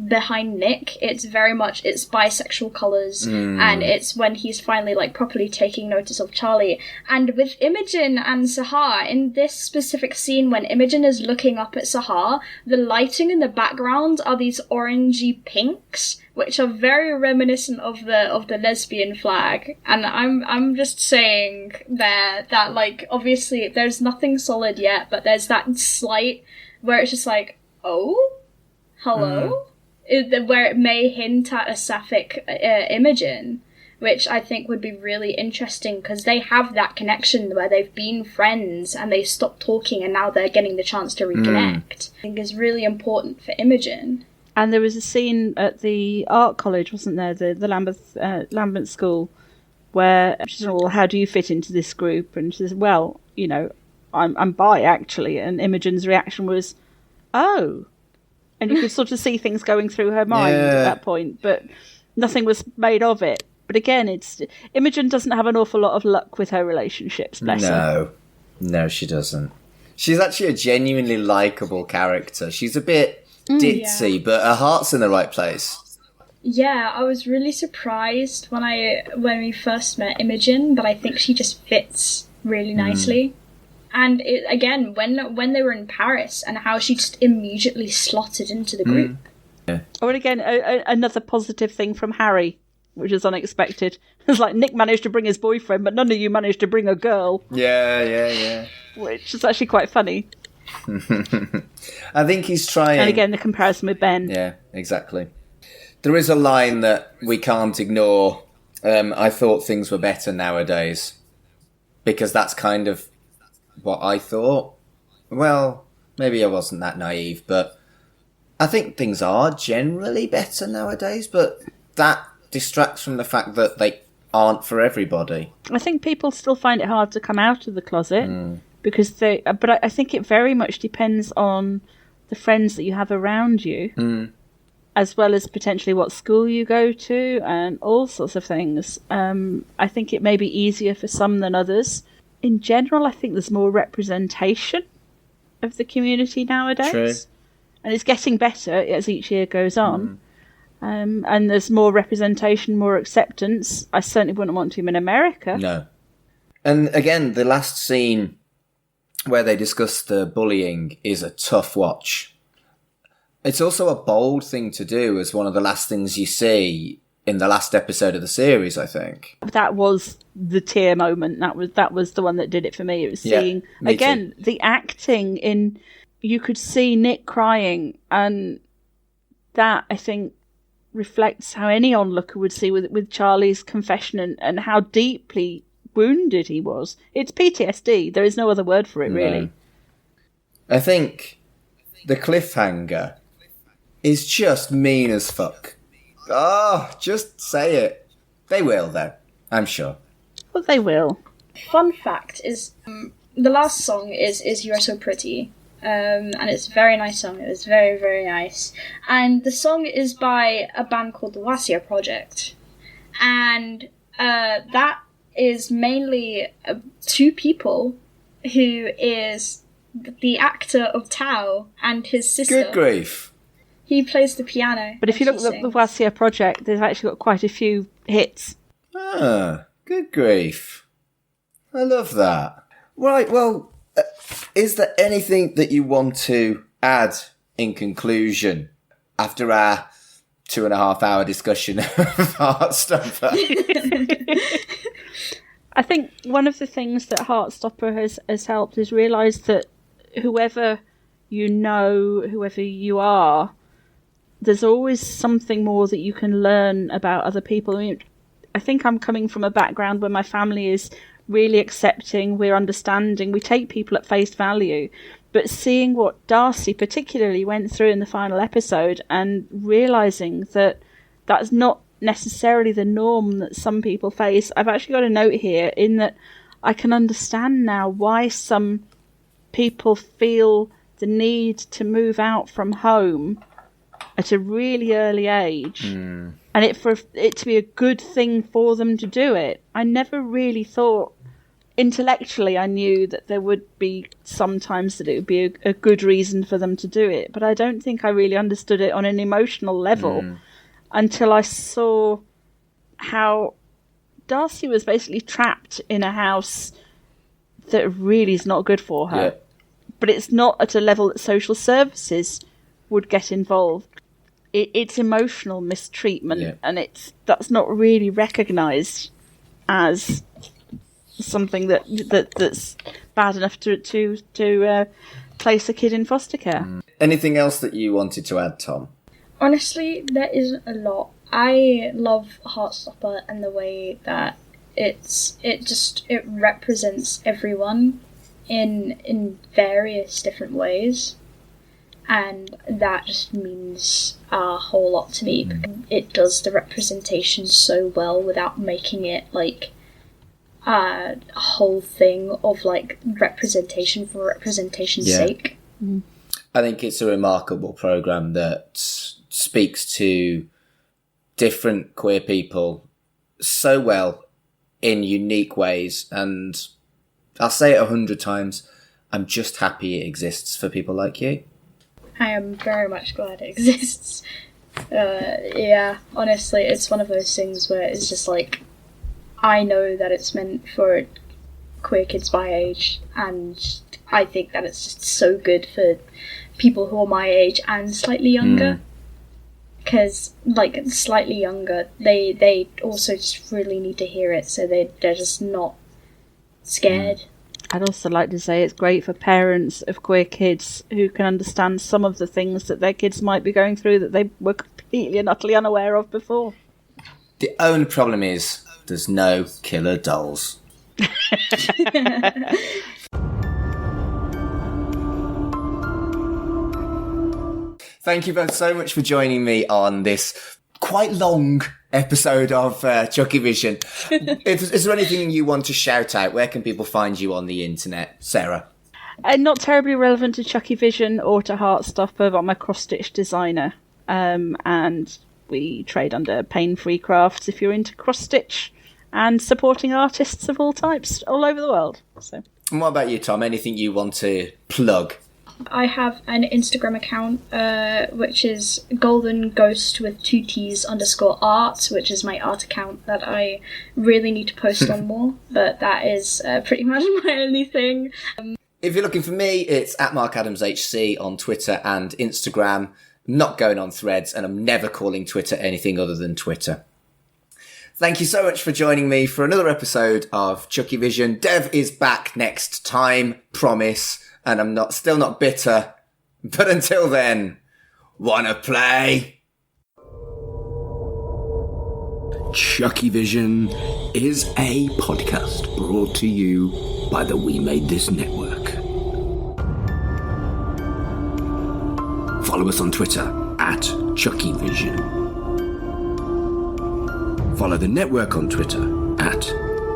behind Nick, it's very much, it's bisexual colours, and it's when he's finally like properly taking notice of Charlie. And with Imogen and Sahar, in this specific scene when Imogen is looking up at Sahar, the lighting in the background are these orangey pinks, which are very reminiscent of the lesbian flag. And I'm just saying there that, like, obviously there's nothing solid yet, but there's that slight where it's just like, oh, hello? Where it may hint at a sapphic Imogen, which I think would be really interesting, because they have that connection where they've been friends and they stopped talking and now they're getting the chance to reconnect. I think is really important for Imogen. And there was a scene at the art college, wasn't there, the Lambeth School, where she said, well, how do you fit into this group? And she says, well, you know, I'm bi, actually. And Imogen's reaction was, oh. And you could sort of see things going through her mind at that point, but nothing was made of it. But again, Imogen doesn't have an awful lot of luck with her relationships, bless her. No, she doesn't. She's actually a genuinely likeable character. She's a bit ditzy, but her heart's in the right place. Yeah, I was really surprised when we first met Imogen, but I think she just fits really nicely. And again, when they were in Paris, and how she just immediately slotted into the group. Yeah. Oh, and again, another positive thing from Harry, which is unexpected. It's like, Nick managed to bring his boyfriend, but none of you managed to bring a girl. Yeah. Which is actually quite funny. I think he's trying... And again, the comparison with Ben. Yeah, exactly. There is a line that we can't ignore. I thought things were better nowadays. Because that's kind of what I thought. Well, maybe I wasn't that naive, but I think things are generally better nowadays, but that distracts from the fact that they aren't for everybody. I think people still find it hard to come out of the closet. Because but I think it very much depends on the friends that you have around you, as well as potentially what school you go to and all sorts of things. I think it may be easier for some than others. In general, I think there's more representation of the community nowadays. True. And it's getting better as each year goes on. And there's more representation, more acceptance. I certainly wouldn't want to in America. No. And again, the last scene where they discuss the bullying is a tough watch. It's also a bold thing to do as one of the last things you see in the last episode of the series, I think. That was the tear moment. That was the one that did it for me. It was seeing, again, the acting in... You could see Nick crying, and that, I think, reflects how any onlooker would see with Charlie's confession and how deeply wounded he was. It's PTSD. There is no other word for it, really. No. I think the cliffhanger is just mean as fuck. Oh, just say it. They will, though. I'm sure. Well, they will. Fun fact is, the last song is You're So Pretty. And it's a very nice song. It was very, very nice. And the song is by a band called the Wasia Project. And that is mainly two people, who is the actor of Tao and his sister. Good grief. He plays the piano. But if you look at the Wasia Project, they've actually got quite a few hits. Ah, good grief. I love that. Right, well, is there anything that you want to add in conclusion after our 2.5 hour discussion of Heartstopper? I think one of the things that Heartstopper has helped is realise that whoever you know, whoever you are, there's always something more that you can learn about other people. I mean, I think I'm coming from a background where my family is really accepting, we're understanding, we take people at face value. But seeing what Darcy particularly went through in the final episode and realising that that's not necessarily the norm that some people face, I've actually got a note here in that I can understand now why some people feel the need to move out from home at a really early age, and for it to be a good thing for them to do it. I never really thought, intellectually I knew that there would be sometimes that it would be a good reason for them to do it, but I don't think I really understood it on an emotional level until I saw how Darcy was basically trapped in a house that really is not good for her. Yeah. But it's not at a level that social services would get involved. It's emotional mistreatment, and that's not really recognised as something that's bad enough to place a kid in foster care. Anything else that you wanted to add, Tom? Honestly, there isn't a lot. I love Heartstopper and the way that it represents everyone in various different ways. And that just means a whole lot to me. Because it does the representation so well without making it like a whole thing of like representation for representation's sake. I think it's a remarkable programme that speaks to different queer people so well in unique ways, and I'll say it 100 times, I'm just happy it exists for people like you. I am very much glad it exists. Honestly, it's one of those things where it's just like, I know that it's meant for queer kids my age, and I think that it's just so good for people who are my age and slightly younger. Because, like, slightly younger, they also just really need to hear it, so they're just not scared. I'd also like to say it's great for parents of queer kids who can understand some of the things that their kids might be going through that they were completely and utterly unaware of before. The only problem is there's no killer dolls. Thank you both so much for joining me on this quite long episode of CHUCKYVISION. Is there anything you want to shout out? Where can people find you on the internet, Sarah? Not terribly relevant to CHUCKYVISION or to Heartstopper, but I'm a cross-stitch designer. And we trade under Pain-Free Crafts if you're into cross-stitch and supporting artists of all types all over the world. So. And what about you, Tom? Anything you want to plug? I have an Instagram account, which is Golden Ghost with 2 T's _art, which is my art account that I really need to post on more, but that is pretty much my only thing. If you're looking for me, it's at MarkAdamsHC on Twitter and Instagram. not going on Threads, and I'm never calling Twitter anything other than Twitter. Thank you so much for joining me for another episode of Chucky Vision. Dev is back next time, promise, and I'm still not bitter. But until then, wanna play? Chucky Vision is a podcast brought to you by the We Made This Network. Follow us on Twitter at CHUCKYVISION. Follow the network on Twitter at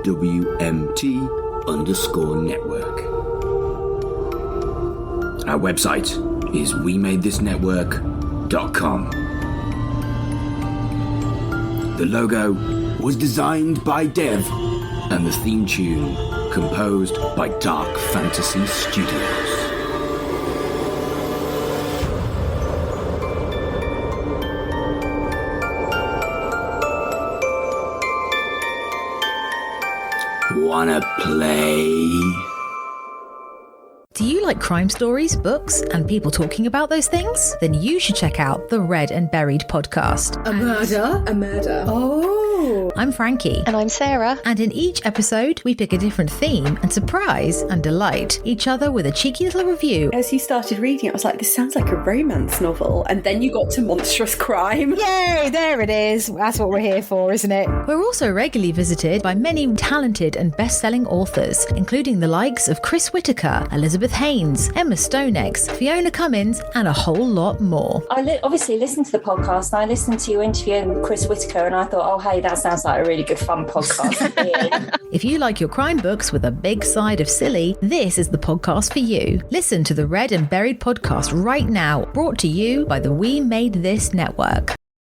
WMT_network. Our website is WeMadeThisNetwork.com. The logo was designed by Dev, and the theme tune composed by Dark Fantasy Studios. Wanna play? Do you like crime stories, books, and people talking about those things? Then you should check out the Read and Buried podcast. A murder? A murder. Oh. I'm Frankie. And I'm Sarah. And in each episode, we pick a different theme and surprise and delight each other with a cheeky little review. As you started reading it, I was like, this sounds like a romance novel. And then you got to monstrous crime. Yay, there it is. That's what we're here for, isn't it? We're also regularly visited by many talented and best-selling authors, including the likes of Chris Whitaker, Elizabeth Haynes, Emma Stonex, Fiona Cummins, and a whole lot more. I obviously listened to the podcast, and I listened to you interviewing Chris Whitaker, and I thought, oh, hey, that sounds like a really good fun podcast. If you like your crime books with a big side of silly, this is the podcast for you. Listen to the Read and Buried podcast right now, brought to you by the We Made This Network.